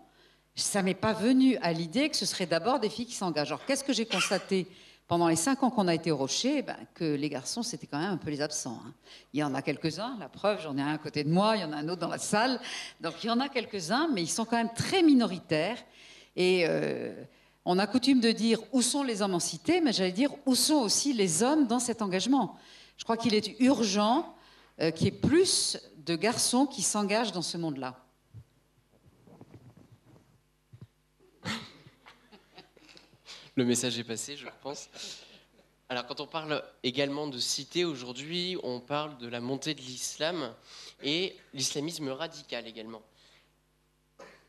Ça ne m'est pas venu à l'idée que ce serait d'abord des filles qui s'engagent. Alors, qu'est-ce que j'ai constaté pendant les 5 ans qu'on a été au Rocher? Que les garçons, c'était quand même un peu les absents. Hein. Il y en a quelques-uns, la preuve, j'en ai un à côté de moi, il y en a un autre dans la salle. Donc, il y en a quelques-uns, mais ils sont quand même très minoritaires. Et on a coutume de dire où sont les hommes en cité, mais j'allais dire où sont aussi les hommes dans cet engagement. Je crois qu'il est urgent qu'il y ait plus de garçons qui s'engagent dans ce monde-là. Le message est passé, je pense. Alors, quand on parle également de cité aujourd'hui, on parle de la montée de l'islam et l'islamisme radical également.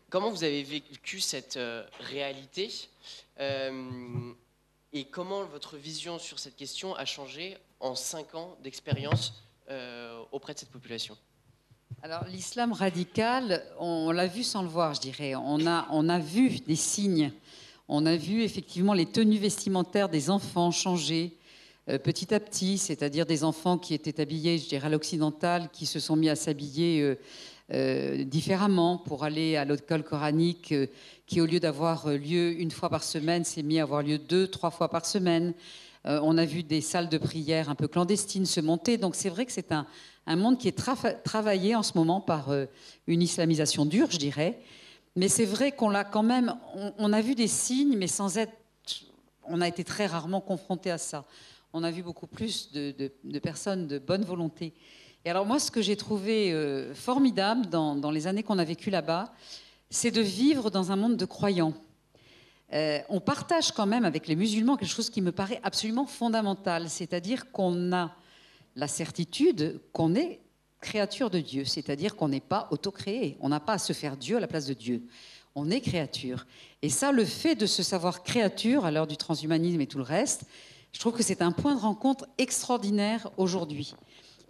Comment vous avez vécu cette réalité et comment votre vision sur cette question a changé en 5 ans d'expérience auprès de cette population? Alors, l'islam radical, on l'a vu sans le voir, je dirais. On a vu des signes. On a vu effectivement les tenues vestimentaires des enfants changer petit à petit, c'est-à-dire des enfants qui étaient habillés, je dirais, à l'occidental, qui se sont mis à s'habiller différemment pour aller à l'école coranique, qui au lieu d'avoir lieu 1 fois par semaine, s'est mis à avoir lieu 2-3 fois par semaine. On a vu des salles de prière un peu clandestines se monter. Donc c'est vrai que c'est un monde qui est travaillé en ce moment par une islamisation dure, je dirais. Mais c'est vrai qu'on l'a quand même, on a vu des signes, mais sans être, on a été très rarement confrontés à ça. On a vu beaucoup plus de personnes de bonne volonté. Et alors moi, ce que j'ai trouvé formidable dans les années qu'on a vécues là-bas, c'est de vivre dans un monde de croyants. On partage quand même avec les musulmans quelque chose qui me paraît absolument fondamental, c'est-à-dire qu'on a la certitude qu'on est créature de Dieu, c'est-à-dire qu'on n'est pas autocréé, on n'a pas à se faire Dieu à la place de Dieu, on est créature. Et ça, le fait de se savoir créature à l'heure du transhumanisme et tout le reste, je trouve que c'est un point de rencontre extraordinaire aujourd'hui.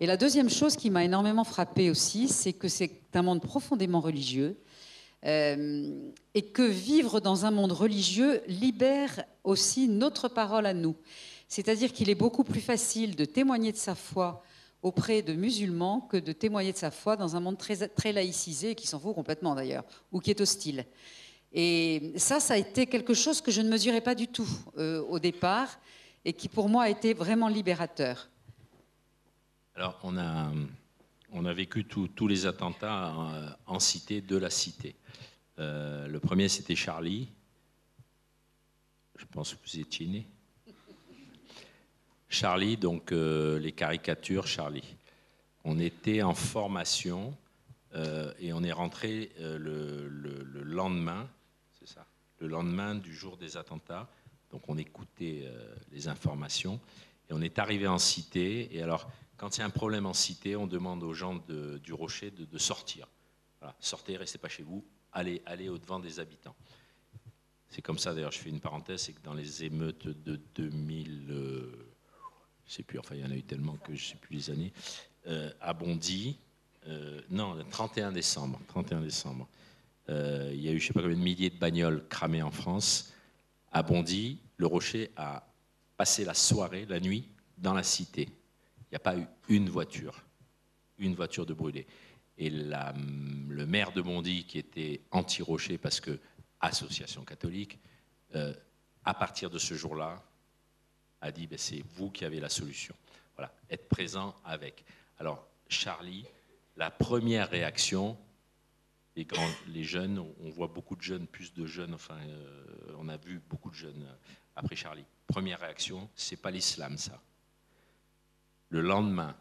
Et la deuxième chose qui m'a énormément frappée aussi, c'est que c'est un monde profondément religieux et que vivre dans un monde religieux libère aussi notre parole à nous. C'est-à-dire qu'il est beaucoup plus facile de témoigner de sa foi auprès de musulmans que de témoigner de sa foi dans un monde très, très laïcisé, qui s'en fout complètement d'ailleurs, ou qui est hostile. Et ça a été quelque chose que je ne mesurais pas du tout au départ, et qui pour moi a été vraiment libérateur. Alors on a vécu tous les attentats en cité, de la cité. Le premier c'était Charlie, je pense que vous étiez né. Charlie, donc les caricatures Charlie. On était en formation et on est rentré le lendemain, c'est ça, le lendemain du jour des attentats. Donc on écoutait les informations et on est arrivé en cité. Et alors quand il y a un problème en cité, on demande aux gens du Rocher de sortir. Voilà, sortez, restez pas chez vous, allez au-devant des habitants. C'est comme ça, d'ailleurs, je fais une parenthèse, c'est que dans les émeutes de 2000, je sais plus, enfin il y en a eu tellement que je sais plus les années, à Bondy, non, le 31 décembre, il y a eu je sais pas combien de milliers de bagnoles cramées en France. À Bondy, le Rocher a passé la soirée, la nuit, dans la cité. Il n'y a pas eu une voiture de brûlée. Et le maire de Bondy, qui était anti-Rocher parce que association catholique, à partir de ce jour-là, a dit ben, c'est vous qui avez la solution. Voilà, être présent avec. Alors, Charlie, la première réaction, les jeunes, on voit beaucoup de jeunes, plus de jeunes, enfin, on a vu beaucoup de jeunes après Charlie. Première réaction, c'est pas l'islam, ça. Le lendemain,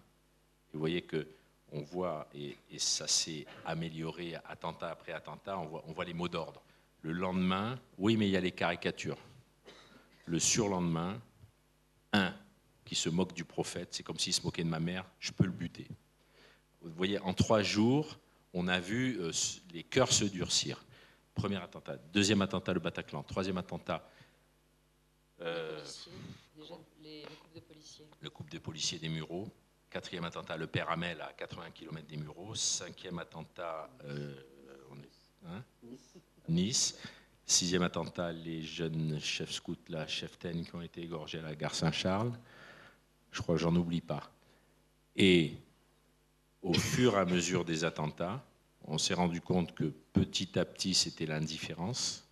vous voyez que on voit, et ça s'est amélioré attentat après attentat, on voit les mots d'ordre. Le lendemain, oui, mais il y a les caricatures. Le surlendemain, un qui se moque du prophète, c'est comme s'il se moquait de ma mère, je peux le buter. Vous voyez, en 3 jours, on a vu les cœurs se durcir. Premier attentat, deuxième attentat, le Bataclan, troisième attentat, le couple de policiers. Le couple de policiers des Mureaux. Quatrième attentat, le père Hamel à 80 km des Mureaux. Cinquième attentat, Nice. Sixième attentat, les jeunes chefs scouts, la cheftaine qui ont été égorgés à la gare Saint-Charles. Je crois que j'en oublie pas. Et au fur et à mesure des attentats, on s'est rendu compte que petit à petit, c'était l'indifférence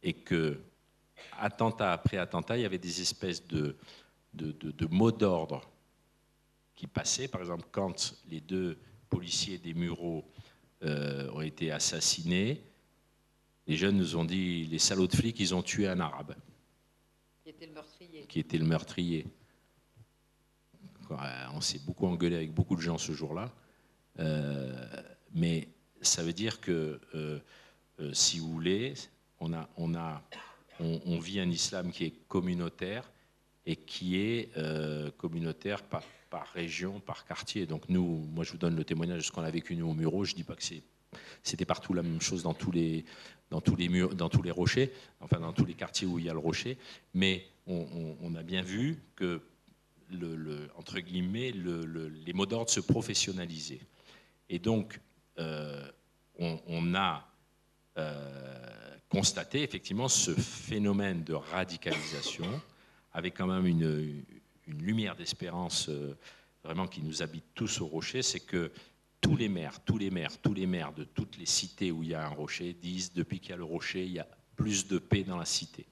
et que, attentat après attentat, il y avait des espèces de mots d'ordre qui passaient. Par exemple, quand les 2 policiers des Mureaux ont été assassinés, les jeunes nous ont dit les salauds de flics, ils ont tué un arabe. Qui était le meurtrier. On s'est beaucoup engueulé avec beaucoup de gens ce jour-là. Mais ça veut dire que, si vous voulez, on vit un islam qui est communautaire et qui est communautaire par région, par quartier. Donc nous, moi je vous donne le témoignage de ce qu'on a vécu nous au Mureaux. Je ne dis pas que c'était partout la même chose dans tous les rochers, enfin dans tous les quartiers où il y a le rocher, mais on a bien vu que entre guillemets les mots d'ordre se professionnalisaient. Et donc on a constaté effectivement ce phénomène de radicalisation avec quand même une lumière d'espérance vraiment qui nous habite tous au rocher, c'est que tous les maires de toutes les cités où il y a un rocher disent depuis qu'il y a le rocher, il y a plus de paix dans la cité.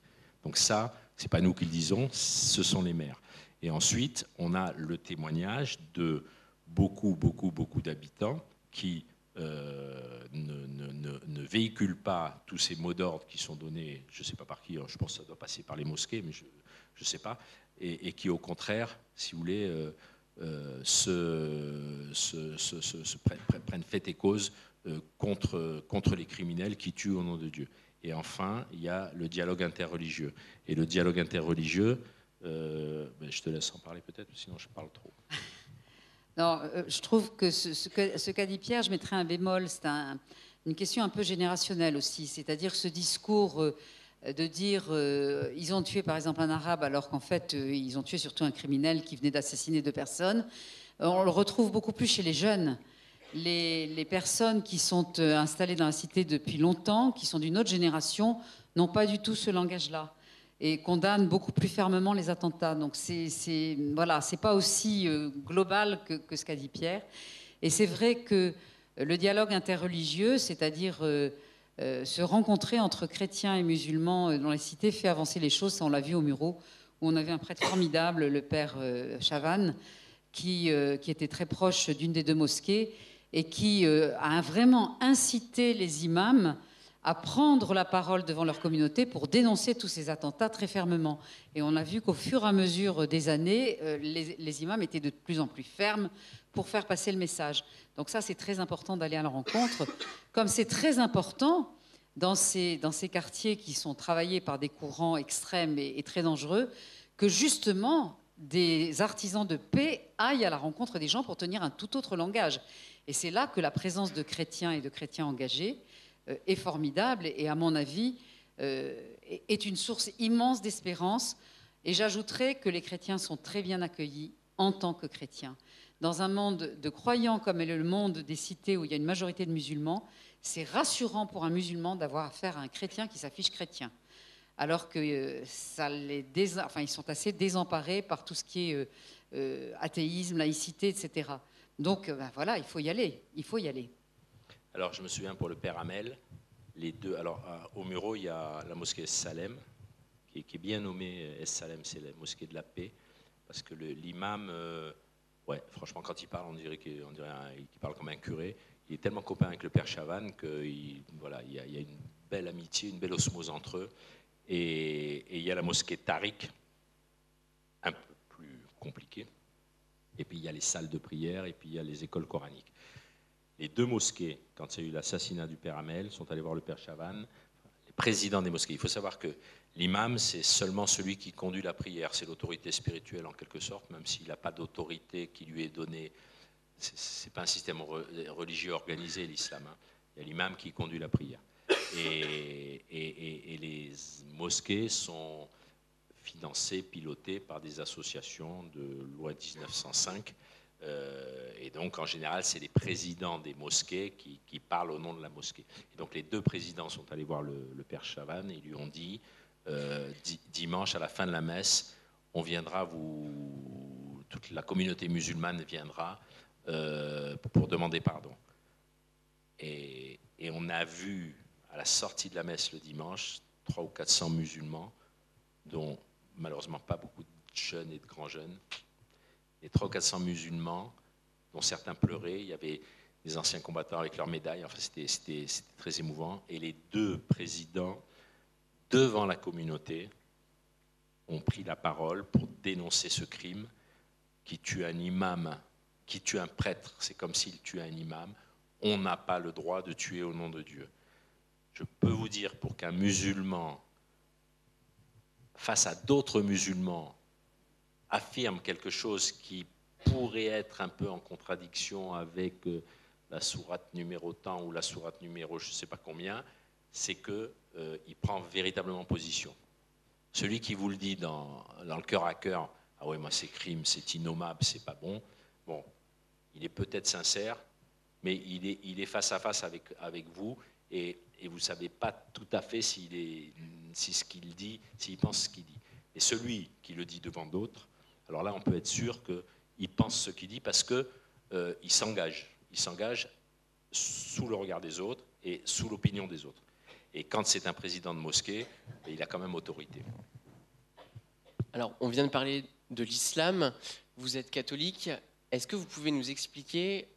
Donc ça, c'est pas nous qui le disons, ce sont les maires. Et ensuite, on a le témoignage de beaucoup d'habitants qui ne véhiculent pas tous ces mots d'ordre qui sont donnés, je ne sais pas par qui, je pense que ça doit passer par les mosquées, mais je ne sais pas, et qui au contraire, si vous voulez, prennent fait et cause contre les criminels qui tuent au nom de Dieu. Et enfin, il y a le dialogue interreligieux. Et le dialogue interreligieux, je te laisse en parler peut-être, sinon je parle trop. Non, je trouve que ce qu'a dit Pierre, je mettrais un bémol, c'est une question un peu générationnelle aussi, c'est-à-dire ce discours de dire ils ont tué par exemple un arabe alors qu'en fait ils ont tué surtout un criminel qui venait d'assassiner 2 personnes. On le retrouve beaucoup plus chez les jeunes. Les personnes qui sont installées dans la cité depuis longtemps, qui sont d'une autre génération, n'ont pas du tout ce langage-là et condamnent beaucoup plus fermement les attentats. Donc voilà, c'est pas aussi global que ce qu'a dit Pierre. Et c'est vrai que le dialogue interreligieux, c'est-à-dire se rencontrer entre chrétiens et musulmans dans les cités, fait avancer les choses. Ça, on l'a vu au Mureaux, où on avait un prêtre formidable, le père Chavannes, qui était très proche d'une des 2 mosquées et qui a vraiment incité les imams à prendre la parole devant leur communauté pour dénoncer tous ces attentats très fermement. Et on a vu qu'au fur et à mesure des années, les imams étaient de plus en plus fermes pour faire passer le message. Donc ça, c'est très important d'aller à la rencontre. Comme c'est très important dans ces quartiers qui sont travaillés par des courants extrêmes et très dangereux, que justement, des artisans de paix aillent à la rencontre des gens pour tenir un tout autre langage. Et c'est là que la présence de chrétiens et de chrétiens engagés est formidable et, à mon avis, est une source immense d'espérance. Et j'ajouterais que les chrétiens sont très bien accueillis en tant que chrétiens. Dans un monde de croyants comme est le monde des cités où il y a une majorité de musulmans, c'est rassurant pour un musulman d'avoir affaire à un chrétien qui s'affiche chrétien. Alors que ils sont assez désemparés par tout ce qui est athéisme, laïcité, etc. Donc voilà, il faut y aller. Alors je me souviens pour le Père Hamel, les deux. Alors au Muro, il y a la mosquée Es-Salem, qui est bien nommée Es-Salem, c'est la mosquée de la paix, parce que l'imam, ouais, franchement, quand il parle, on dirait qu'il parle comme un curé. Il est tellement copain avec le Père Chavannes qu'il voilà, il y a une belle amitié, une belle osmose entre eux. Et il y a la mosquée Tariq, un peu plus compliquée. Et puis il y a les salles de prière, et puis il y a les écoles coraniques. Les deux mosquées, quand il y a eu l'assassinat du Père Hamel, sont allés voir le Père Chavannes, les présidents des mosquées. Il faut savoir que l'imam, c'est seulement celui qui conduit la prière. C'est l'autorité spirituelle en quelque sorte, même s'il n'a pas d'autorité qui lui est donnée. Ce n'est pas un système religieux organisé, l'islam. Hein. Il y a l'imam qui conduit la prière. Et les mosquées sont financées, pilotées par des associations de loi 1905. Et donc, en général, c'est les présidents des mosquées qui parlent au nom de la mosquée. Et donc, les deux présidents sont allés voir le Père Chavannes et lui ont dit dimanche, à la fin de la messe, on viendra toute la communauté musulmane viendra pour demander pardon. Et on a vu, à la sortie de la messe le dimanche, 300 ou 400 musulmans, dont malheureusement pas beaucoup de jeunes et de grands jeunes, et 300 ou 400 musulmans, dont certains pleuraient. Il y avait des anciens combattants avec leurs médailles. Enfin, c'était très émouvant. Et les deux présidents, devant la communauté, ont pris la parole pour dénoncer ce crime. Qui tue un imam, qui tue un prêtre, c'est comme s'il tuait un imam. On n'a pas le droit de tuer au nom de Dieu. Je peux vous dire, pour qu'un musulman, face à d'autres musulmans, affirme quelque chose qui pourrait être un peu en contradiction avec la sourate numéro tant ou la sourate numéro je ne sais pas combien, c'est qu'il prend véritablement position. Celui qui vous le dit dans le cœur à cœur, ah ouais, moi c'est crime, c'est innommable, c'est pas bon, bon, il est peut-être sincère, mais il est face à face avec vous et vous ne savez pas tout à fait si ce qu'il dit, s'il pense ce qu'il dit. Et celui qui le dit devant d'autres, alors là on peut être sûr qu'il pense ce qu'il dit parce qu'il s'engage. Il s'engage sous le regard des autres et sous l'opinion des autres. Et quand c'est un président de mosquée, il a quand même autorité. Alors, on vient de parler de l'islam. Vous êtes catholique. Est-ce que vous pouvez nous expliquer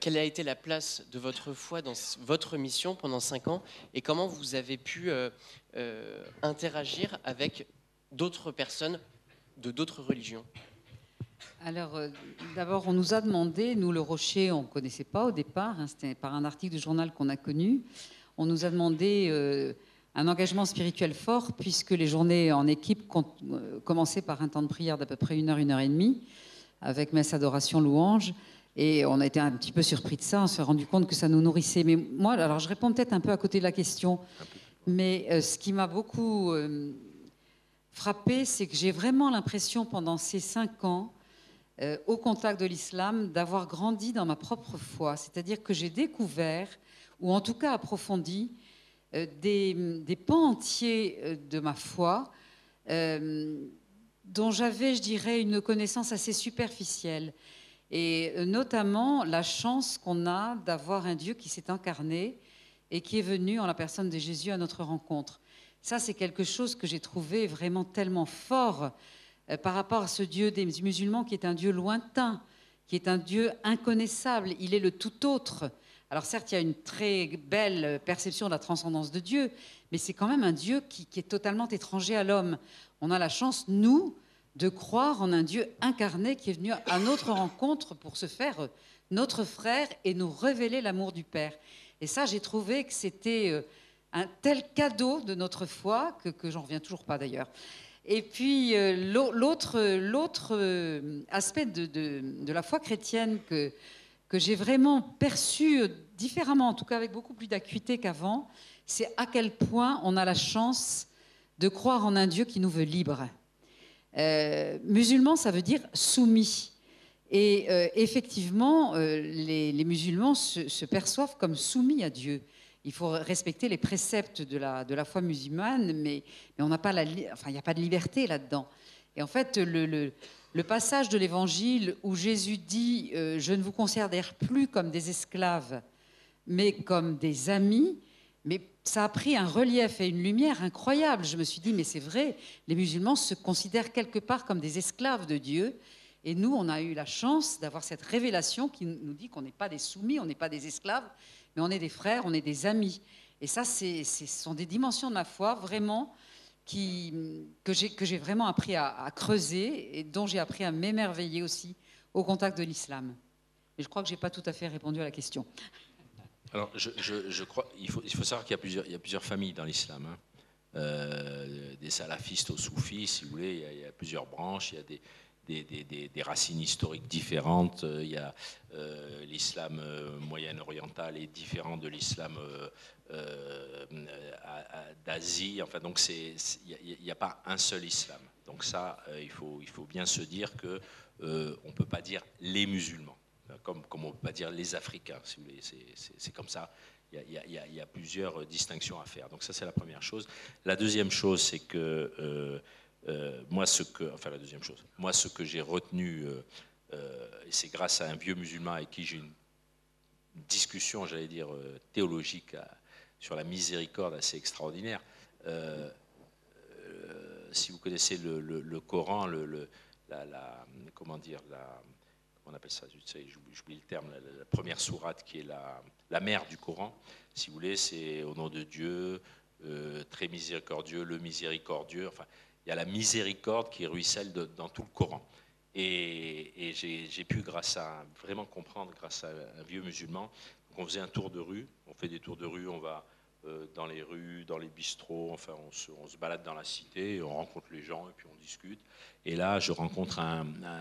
quelle a été la place de votre foi dans votre mission pendant 5 ans et comment vous avez pu interagir avec d'autres personnes de d'autres religions? Alors, d'abord, on nous a demandé, nous, le Rocher, on ne connaissait pas au départ, hein, c'était par un article de journal qu'on a connu, on nous a demandé un engagement spirituel fort, puisque les journées en équipe commençaient par un temps de prière d'à peu près 1 heure, 1 heure et demie, avec messe, adoration, louange, et on a été un petit peu surpris de ça, on s'est rendu compte que ça nous nourrissait. Mais moi, alors je réponds peut-être un peu à côté de la question, mais ce qui m'a beaucoup frappée, c'est que j'ai vraiment l'impression, pendant ces 5 ans, au contact de l'islam, d'avoir grandi dans ma propre foi. C'est-à-dire que j'ai découvert, ou en tout cas approfondi, des pans entiers de ma foi dont j'avais, je dirais, une connaissance assez superficielle. Et notamment la chance qu'on a d'avoir un Dieu qui s'est incarné et qui est venu en la personne de Jésus à notre rencontre. Ça, c'est quelque chose que j'ai trouvé vraiment tellement fort par rapport à ce Dieu des musulmans qui est un Dieu lointain, qui est un Dieu inconnaissable. Il est le tout autre. Alors certes, il y a une très belle perception de la transcendance de Dieu, mais c'est quand même un Dieu qui est totalement étranger à l'homme. On a la chance, nous, de croire en un Dieu incarné qui est venu à notre rencontre pour se faire notre frère et nous révéler l'amour du Père. Et ça, j'ai trouvé que c'était un tel cadeau de notre foi que j'en reviens toujours pas d'ailleurs. Et puis l'autre aspect de la foi chrétienne que j'ai vraiment perçu différemment, en tout cas avec beaucoup plus d'acuité qu'avant, c'est à quel point on a la chance de croire en un Dieu qui nous veut libres. Musulman, ça veut dire soumis. Et effectivement, les musulmans se perçoivent comme soumis à Dieu. Il faut respecter les préceptes de la foi musulmane, mais on n'a pas il n'y a pas de liberté là-dedans. Et en fait, le passage de l'Évangile où Jésus dit je ne vous considère plus comme des esclaves, mais comme des amis, mais ça a pris un relief et une lumière incroyable. Je me suis dit, mais c'est vrai, les musulmans se considèrent quelque part comme des esclaves de Dieu. Et nous, on a eu la chance d'avoir cette révélation qui nous dit qu'on n'est pas des soumis, on n'est pas des esclaves, mais on est des frères, on est des amis. Et ça, ce sont des dimensions de ma foi vraiment que j'ai vraiment appris à creuser et dont j'ai appris à m'émerveiller aussi au contact de l'islam. Et je crois que je n'ai pas tout à fait répondu à la question. Alors, je crois, il faut savoir qu'il y a plusieurs familles dans l'islam. Hein. Des salafistes aux soufis, si vous voulez, il y a plusieurs branches, il y a des racines historiques différentes. Il y a l'islam moyen-oriental est différent de l'islam d'Asie. Enfin, donc il n'y a pas un seul islam. Donc ça, il faut bien se dire que on ne peut pas dire les musulmans, comme on ne peut pas dire les Africains. Si vous voulez, c'est comme ça. Il y a plusieurs distinctions à faire. Donc ça, c'est la première chose. La deuxième chose, c'est que moi, ce que j'ai retenu, et c'est grâce à un vieux musulman avec qui j'ai une discussion, j'allais dire, théologique sur la miséricorde assez extraordinaire. Si vous connaissez le Coran, comment on appelle ça, j'oublie le terme, la première sourate qui est la mère du Coran, si vous voulez, c'est au nom de Dieu, très miséricordieux, le miséricordieux, enfin, il y a la miséricorde qui ruisselle dans tout le Coran. Et j'ai pu, vraiment comprendre, grâce à un vieux musulman, qu'on faisait un tour de rue, on fait des tours de rue, on va dans les rues, dans les bistrots, enfin on se balade dans la cité, on rencontre les gens et puis on discute. Et là, je rencontre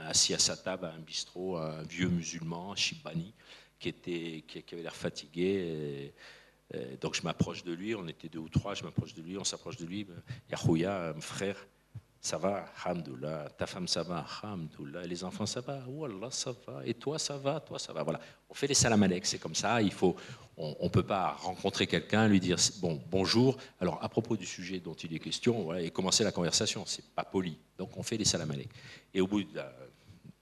assis à sa table à un bistrot, un vieux musulman, Shibani, qui avait l'air fatigué. Donc je m'approche de lui, on était 2 ou 3, je m'approche de lui, on s'approche de lui. Yahouya, frère, ça va, alhamdoulilah, ta femme ça va, alhamdoulilah, les enfants ça va, wallah ça va, et toi ça va, voilà. On fait les salam alek, c'est comme ça, on ne peut pas rencontrer quelqu'un, lui dire bonjour, alors à propos du sujet dont il est question, voilà, et commencer la conversation, c'est pas poli, donc on fait les salam alek. Et au bout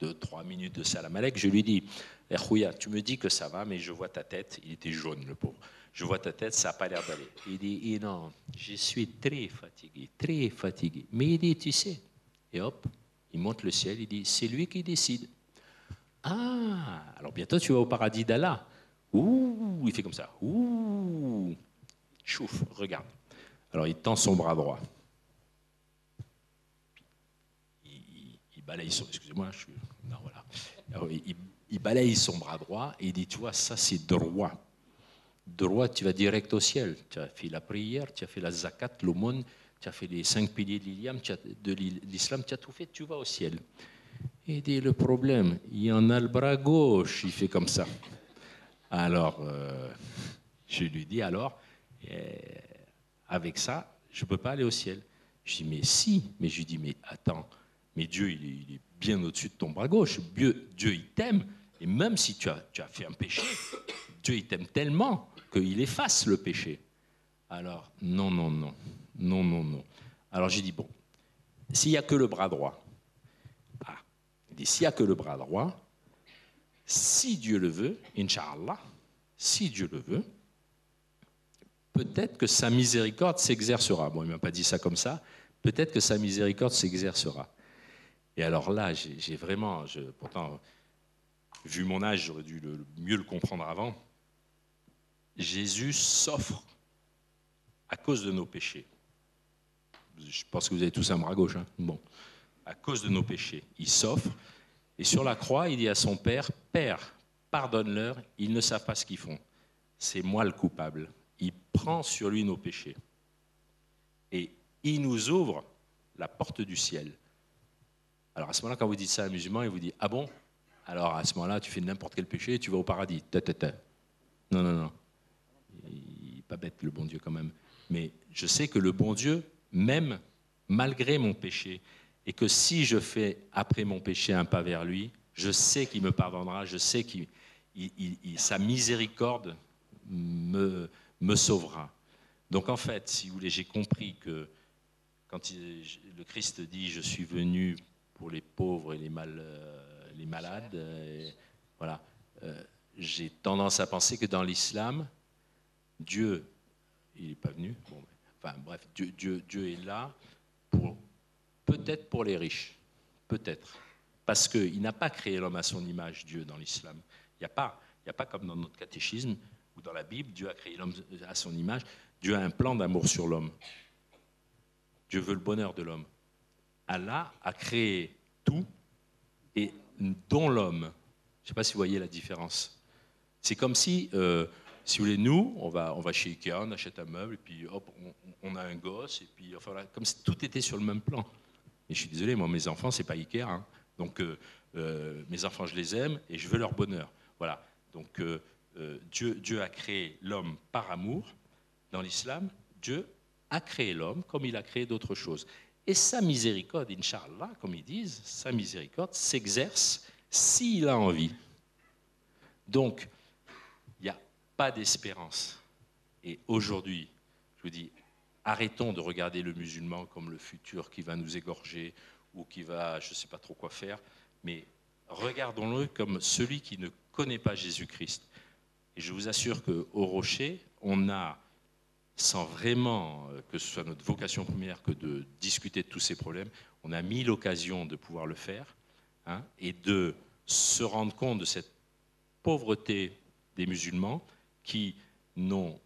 de 3 minutes de salam alek, je lui dis, Yahouya, tu me dis que ça va, mais je vois ta tête, il était jaune le pauvre. Je vois ta tête, ça n'a pas l'air d'aller. Il dit, non, je suis très fatigué, très fatigué. Mais il dit, tu sais, et hop, il monte le ciel, il dit, c'est lui qui décide. Ah, alors bientôt tu vas au paradis d'Allah. Ouh, il fait comme ça. Ouh, chouf, regarde. Alors il tend son bras droit. Il balaye son, excusez-moi, non, voilà. Alors, il balaye son bras droit et il dit, tu vois, ça c'est droit. Droit, tu vas direct au ciel. Tu as fait la prière, tu as fait la zakat, l'aumône, tu as fait les 5 piliers de l'islam, tu as tout fait, tu vas au ciel. Et il dit, le problème, il y en a le bras gauche, il fait comme ça. Alors, je lui dis, alors, avec ça, je ne peux pas aller au ciel. Je dis, mais si. Mais je lui dis, mais attends, mais Dieu, il est bien au-dessus de ton bras gauche. Dieu, il t'aime. Et même si tu as fait un péché, Dieu, il t'aime tellement qu'il efface le péché. Alors, non. Alors j'ai dit, bon, s'il n'y a que le bras droit, il dit, s'il n'y a que le bras droit, si Dieu le veut, Inch'Allah, si Dieu le veut, peut-être que sa miséricorde s'exercera. Bon, il ne m'a pas dit ça comme ça, peut-être que sa miséricorde s'exercera. Et alors là, j'ai vraiment, pourtant, vu mon âge, j'aurais dû mieux le comprendre avant. Jésus s'offre à cause de nos péchés. Je pense que vous avez tous un bras gauche. Hein, bon, à cause de nos péchés, il s'offre. Et sur la croix, il dit à son Père, Père, pardonne-leur, ils ne savent pas ce qu'ils font. C'est moi le coupable. Il prend sur lui nos péchés. Et il nous ouvre la porte du ciel. Alors à ce moment-là, quand vous dites ça à un musulman, il vous dit « Ah bon ? Alors à ce moment-là, tu fais n'importe quel péché et tu vas au paradis. » Non, non, non. Il n'est pas bête, le bon Dieu, quand même. Mais je sais que le bon Dieu m'aime malgré mon péché. Et que si je fais, après mon péché, un pas vers lui, je sais qu'il me pardonnera, je sais que sa miséricorde me sauvera. Donc en fait, si vous voulez, j'ai compris que quand le Christ dit « Je suis venu pour les pauvres et les malades », voilà, j'ai tendance à penser que dans l'islam, Dieu, il n'est pas venu, bon, enfin bref, Dieu est là peut-être pour les riches, peut-être, parce qu'il n'a pas créé l'homme à son image, Dieu, dans l'islam. Il n'y a pas comme dans notre catéchisme ou dans la Bible, Dieu a créé l'homme à son image. Dieu a un plan d'amour sur l'homme. Dieu veut le bonheur de l'homme. Allah a créé tout, et dont l'homme. Je ne sais pas si vous voyez la différence. C'est comme si vous voulez, nous, on va chez Ikea, on achète un meuble, et puis hop, on a un gosse, et puis enfin, comme si tout était sur le même plan. Et je suis désolé, moi, mes enfants, c'est pas Ikea, hein. Donc mes enfants, je les aime, et je veux leur bonheur. Voilà. Donc Dieu a créé l'homme par amour. Dans l'islam, Dieu a créé l'homme comme il a créé d'autres choses. Et sa miséricorde, Inch'Allah, comme ils disent, sa miséricorde s'exerce s'il a envie. Donc, il n'y a pas d'espérance. Et aujourd'hui, je vous dis, arrêtons de regarder le musulman comme le futur qui va nous égorger ou qui va, je ne sais pas trop quoi faire, mais regardons-le comme celui qui ne connaît pas Jésus-Christ. Et je vous assure qu'au Rocher, on a, sans vraiment que ce soit notre vocation première que de discuter de tous ces problèmes, on a 1000 occasions de pouvoir le faire, hein, et de se rendre compte de cette pauvreté des musulmans qui n'ont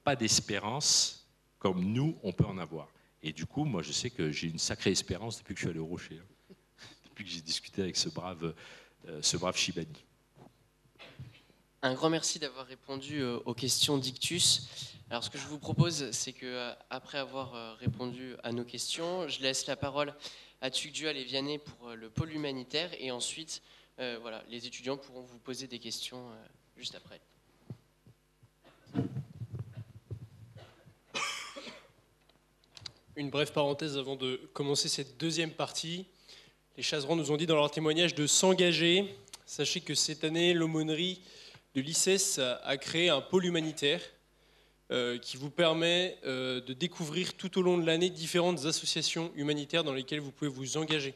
pas d'espérance comme nous, on peut en avoir. Et du coup, moi, je sais que j'ai une sacrée espérance depuis que je suis allé au Rocher, hein, depuis que j'ai discuté avec ce brave Chibani. Un grand merci d'avoir répondu aux questions d'Ictus. Alors, ce que je vous propose, c'est que après avoir répondu à nos questions, je laisse la parole à Tugdual et Vianney pour le pôle humanitaire, et ensuite, voilà, les étudiants pourront vous poser des questions juste après. Une brève parenthèse avant de commencer cette deuxième partie. Les Chaserons nous ont dit dans leur témoignage de s'engager. Sachez que cette année, l'aumônerie de l'ICES a créé un pôle humanitaire qui vous permet de découvrir tout au long de l'année différentes associations humanitaires dans lesquelles vous pouvez vous engager.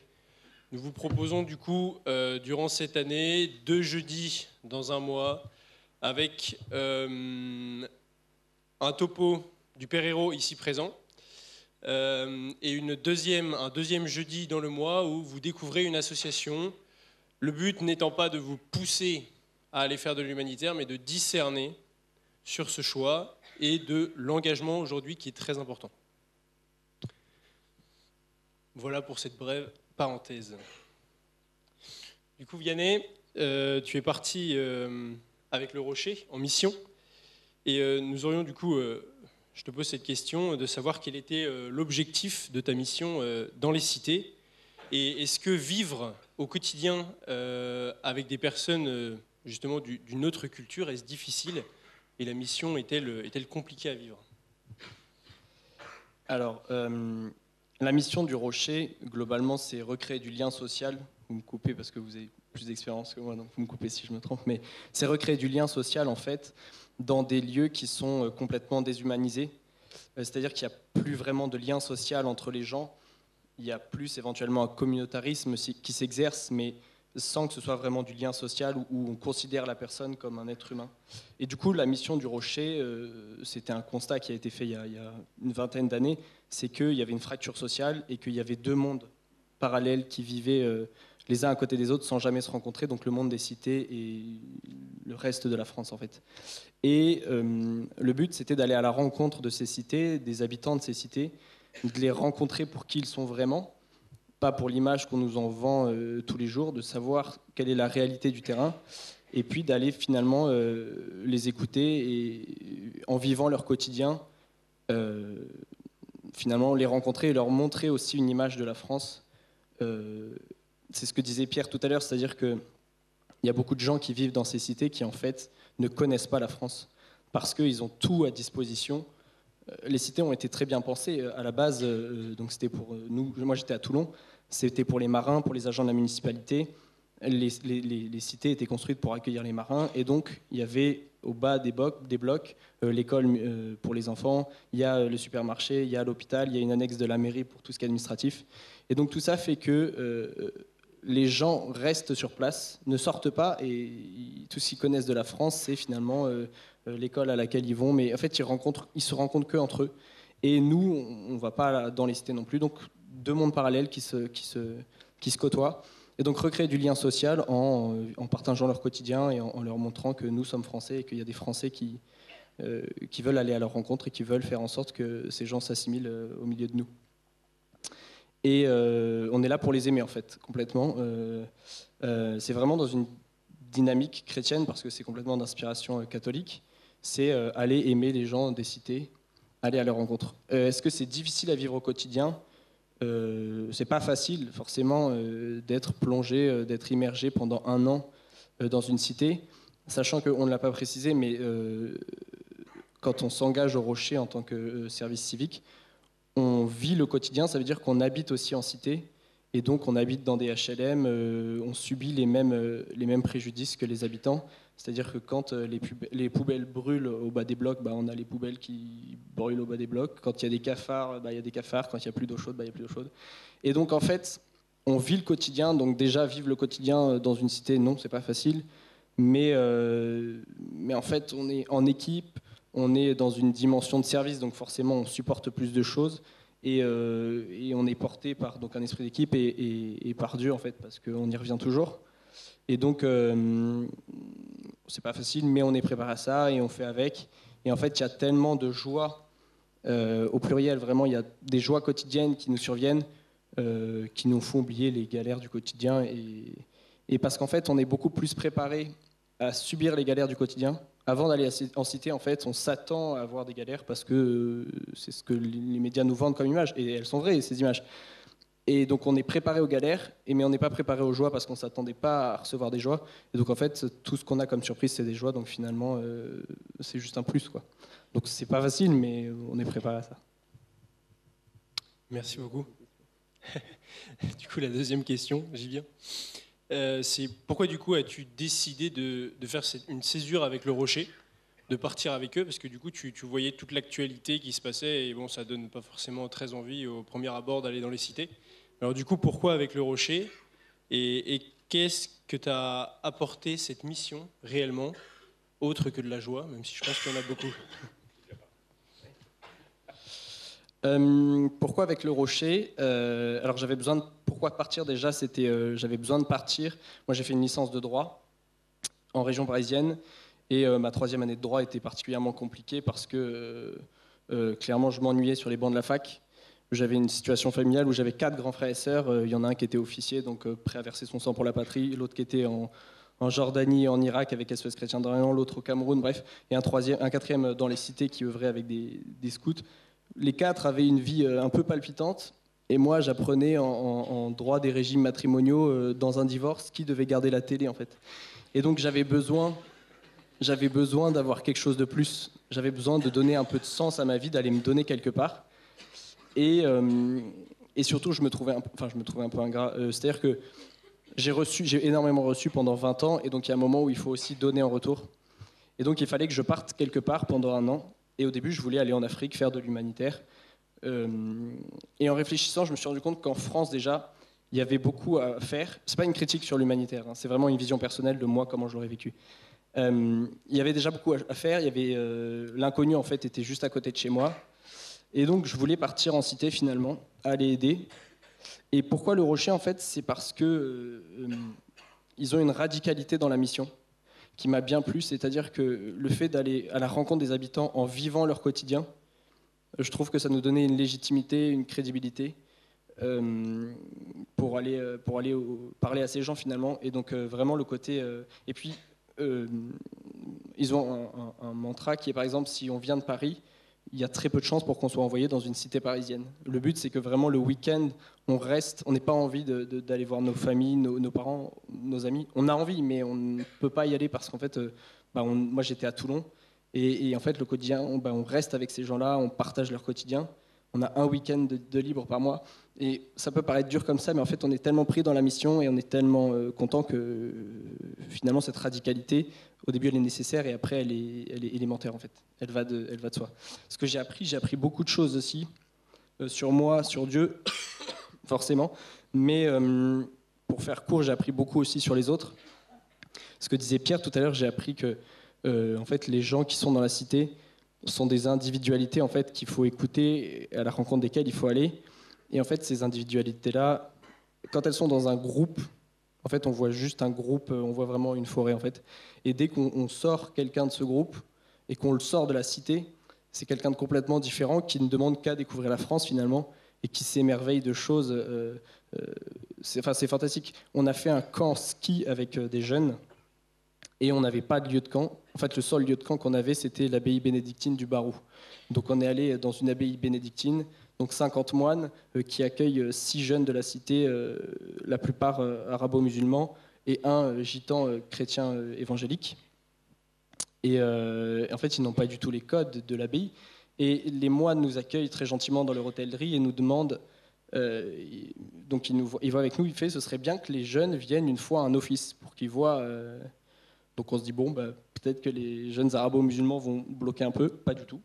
Nous vous proposons du coup, durant cette année, 2 jeudis dans un mois, avec un topo du Père Héros ici présent, et un deuxième jeudi dans le mois où vous découvrez une association. Le but n'étant pas de vous pousser à aller faire de l'humanitaire, mais de discerner sur ce choix et de l'engagement aujourd'hui qui est très important. Voilà pour cette brève parenthèse. Du coup, Vianney, tu es parti avec le Rocher en mission, et nous aurions du coup, je te pose cette question, de savoir quel était l'objectif de ta mission dans les cités, et est-ce que vivre au quotidien avec des personnes justement d'une autre culture, est-ce difficile, et la mission est-elle compliquée à vivre? Alors, la mission du Rocher, globalement, c'est recréer du lien social. Vous me coupez parce que vous avez plus d'expérience que moi, donc vous me coupez si je me trompe, mais c'est recréer du lien social, en fait, dans des lieux qui sont complètement déshumanisés. C'est-à-dire qu'il n'y a plus vraiment de lien social entre les gens. Il y a plus éventuellement un communautarisme qui s'exerce, mais sans que ce soit vraiment du lien social où on considère la personne comme un être humain. Et du coup, la mission du Rocher, c'était un constat qui a été fait il y a une vingtaine d'années, c'est qu'il y avait une fracture sociale et qu'il y avait 2 mondes parallèles qui vivaient les uns à côté des autres sans jamais se rencontrer, donc le monde des cités et le reste de la France en fait. Et le but, c'était d'aller à la rencontre de ces cités, des habitants de ces cités, de les rencontrer pour qui ils sont vraiment, pas pour l'image qu'on nous en vend tous les jours, de savoir quelle est la réalité du terrain, et puis d'aller finalement les écouter et en vivant leur quotidien, finalement les rencontrer et leur montrer aussi une image de la France. C'est ce que disait Pierre tout à l'heure, c'est-à-dire qu'il y a beaucoup de gens qui vivent dans ces cités qui en fait ne connaissent pas la France parce qu'ils ont tout à disposition. Les cités ont été très bien pensées à la base, donc c'était pour nous. Moi j'étais à Toulon, c'était pour les marins, pour les agents de la municipalité. Les cités étaient construites pour accueillir les marins et donc il y avait au bas des blocs l'école pour les enfants, il y a le supermarché, il y a l'hôpital, il y a une annexe de la mairie pour tout ce qui est administratif. Et donc tout ça fait que les gens restent sur place, ne sortent pas et tout ce qu'ils connaissent de la France, c'est finalement l'école à laquelle ils vont. Mais en fait, ils se rencontrent que entre eux. Et nous, on ne va pas dans les cités non plus. Donc deux mondes parallèles qui se côtoient. Et donc recréer du lien social en partageant leur quotidien et en leur montrant que nous sommes français et qu'il y a des Français qui veulent aller à leur rencontre et qui veulent faire en sorte que ces gens s'assimilent au milieu de nous. Et on est là pour les aimer en fait, complètement. C'est vraiment dans une dynamique chrétienne parce que c'est complètement d'inspiration catholique. C'est aller aimer les gens des cités, aller à leur rencontre. Est-ce que c'est difficile à vivre au quotidien ? C'est pas facile forcément d'être plongé, d'être immergé pendant 1 an dans une cité, sachant qu'on ne l'a pas précisé, mais quand on s'engage au Rocher en tant que service civique, on vit le quotidien, ça veut dire qu'on habite aussi en cité, et donc on habite dans des HLM, on subit les mêmes préjudices que les habitants. C'est-à-dire que quand les poubelles brûlent au bas des blocs, on a les poubelles qui brûlent au bas des blocs. Quand il y a des cafards, il y a des cafards. Quand il n'y a plus d'eau chaude, il n'y a plus d'eau chaude. Et donc en fait, on vit le quotidien. Donc déjà, vivre le quotidien dans une cité, non, c'est pas facile. Mais en fait, on est en équipe, on est dans une dimension de service, donc forcément, on supporte plus de choses. Et on est porté par donc, un esprit d'équipe et par Dieu, en fait, parce qu'on y revient toujours. Et donc, c'est pas facile, mais on est préparé à ça et on fait avec. Et en fait, il y a tellement de joie, au pluriel, vraiment, il y a des joies quotidiennes qui nous surviennent, qui nous font oublier les galères du quotidien. Et parce qu'en fait, on est beaucoup plus préparé à subir les galères du quotidien. Avant d'aller en cité, en fait, on s'attend à avoir des galères parce que c'est ce que les médias nous vendent comme image. Et elles sont vraies, ces images. Et donc on est préparé aux galères, mais on n'est pas préparé aux joies parce qu'on ne s'attendait pas à recevoir des joies. Et donc en fait, tout ce qu'on a comme surprise, c'est des joies. Donc finalement, c'est juste un plus, quoi. Donc c'est pas facile, mais on est préparé à ça. Merci beaucoup. Du coup, la deuxième question, j'y viens. C'est pourquoi du coup as-tu décidé de faire une césure avec le Rocher, de partir avec eux, parce que du coup tu voyais toute l'actualité qui se passait et bon, ça donne pas forcément très envie au premier abord d'aller dans les cités. Alors du coup, pourquoi avec le Rocher et qu'est-ce que t'as apporté cette mission réellement, autre que de la joie, même si je pense qu'il y en a beaucoup. Pourquoi avec le Rocher Alors j'avais besoin de... Pourquoi partir déjà j'avais besoin de partir. Moi j'ai fait une licence de droit en région parisienne et ma 3e année de droit était particulièrement compliquée parce que clairement je m'ennuyais sur les bancs de la fac. J'avais une situation familiale où j'avais 4 grands frères et sœurs. Il y en a un qui était officier, donc prêt à verser son sang pour la patrie, l'autre qui était en Jordanie et en Irak avec SOS Chrétien d'Orient, l'autre au Cameroun, bref, et un 4e dans les cités qui œuvrait avec des scouts. Les 4 avaient une vie un peu palpitante, et moi j'apprenais en droit des régimes matrimoniaux dans un divorce qui devait garder la télé en fait. Et donc j'avais besoin d'avoir quelque chose de plus. J'avais besoin de donner un peu de sens à ma vie, d'aller me donner quelque part. Et surtout je me trouvais un peu ingrat. C'est-à-dire que j'ai énormément reçu pendant 20 ans, et donc il y a un moment où il faut aussi donner en retour. Et donc il fallait que je parte quelque part pendant 1 an. Et au début, je voulais aller en Afrique, faire de l'humanitaire. Et en réfléchissant, je me suis rendu compte qu'en France, déjà, il y avait beaucoup à faire. Ce n'est pas une critique sur l'humanitaire, hein, c'est vraiment une vision personnelle de moi, comment je l'aurais vécu. Il y avait déjà beaucoup à faire. Il y avait, l'inconnu, en fait, était juste à côté de chez moi. Et donc, je voulais partir en cité, finalement, aller aider. Et pourquoi le Rocher, en fait, c'est parce que ils ont une radicalité dans la mission qui m'a bien plu, c'est-à-dire que le fait d'aller à la rencontre des habitants en vivant leur quotidien, je trouve que ça nous donnait une légitimité, une crédibilité pour aller parler à ces gens finalement. Et donc vraiment le côté... et puis, ils ont un mantra qui est par exemple, si on vient de Paris, il y a très peu de chances pour qu'on soit envoyé dans une cité parisienne. Le but, c'est que vraiment le week-end, on reste, on n'ait pas envie d'aller voir nos familles, nos parents, nos amis. On a envie, mais on ne peut pas y aller parce qu'en fait, moi j'étais à Toulon, et en fait le quotidien, on reste avec ces gens-là, on partage leur quotidien. On a un week-end de libre par mois. Et ça peut paraître dur comme ça, mais en fait, on est tellement pris dans la mission et on est tellement content que finalement, cette radicalité, au début, elle est nécessaire et après, elle est élémentaire, en fait. Elle va de soi. Ce que j'ai appris beaucoup de choses aussi sur moi, sur Dieu, forcément. Mais pour faire court, j'ai appris beaucoup aussi sur les autres. Ce que disait Pierre tout à l'heure, j'ai appris que en fait, les gens qui sont dans la cité sont des individualités en fait, qu'il faut écouter, à la rencontre desquelles il faut aller. Et en fait, ces individualités-là, quand elles sont dans un groupe, en fait, on voit juste un groupe, on voit vraiment une forêt, en fait. Et dès qu'on sort quelqu'un de ce groupe et qu'on le sort de la cité, c'est quelqu'un de complètement différent qui ne demande qu'à découvrir la France, finalement, et qui s'émerveille de choses. C'est fantastique. On a fait un camp ski avec des jeunes et on n'avait pas de lieu de camp. En fait, le seul lieu de camp qu'on avait, c'était l'abbaye bénédictine du Barou. Donc, on est allé dans une abbaye bénédictine, donc 50 moines qui accueillent 6 jeunes de la cité, la plupart arabo-musulmans, et un gitan chrétien évangélique. Et en fait, ils n'ont pas du tout les codes de l'abbaye. Et les moines nous accueillent très gentiment dans leur hôtellerie et nous demandent, donc ils voient avec nous, ce serait bien que les jeunes viennent une fois à un office pour qu'ils voient. Donc on se dit, peut-être que les jeunes arabo-musulmans vont bloquer un peu, pas du tout.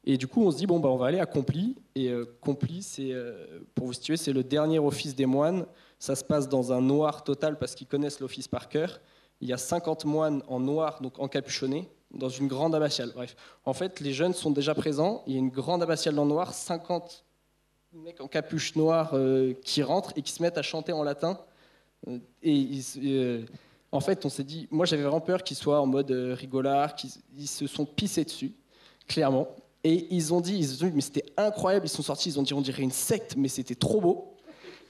Et du coup, on se dit, on va aller à Comply. Et Comply, c'est, pour vous situer, c'est le dernier office des moines. Ça se passe dans un noir total parce qu'ils connaissent l'office par cœur. Il y a 50 moines en noir, donc encapuchonnés, dans une grande abbatiale. Bref, en fait, les jeunes sont déjà présents. Il y a une grande abbatiale dans le noir, 50 mecs en capuche noire qui rentrent et qui se mettent à chanter en latin. En fait, on s'est dit, moi j'avais vraiment peur qu'ils soient en mode rigolard, qu'ils se sont pissés dessus, clairement. Et ils ont dit, mais c'était incroyable, ils sont sortis, ils ont dit, on dirait une secte, mais c'était trop beau.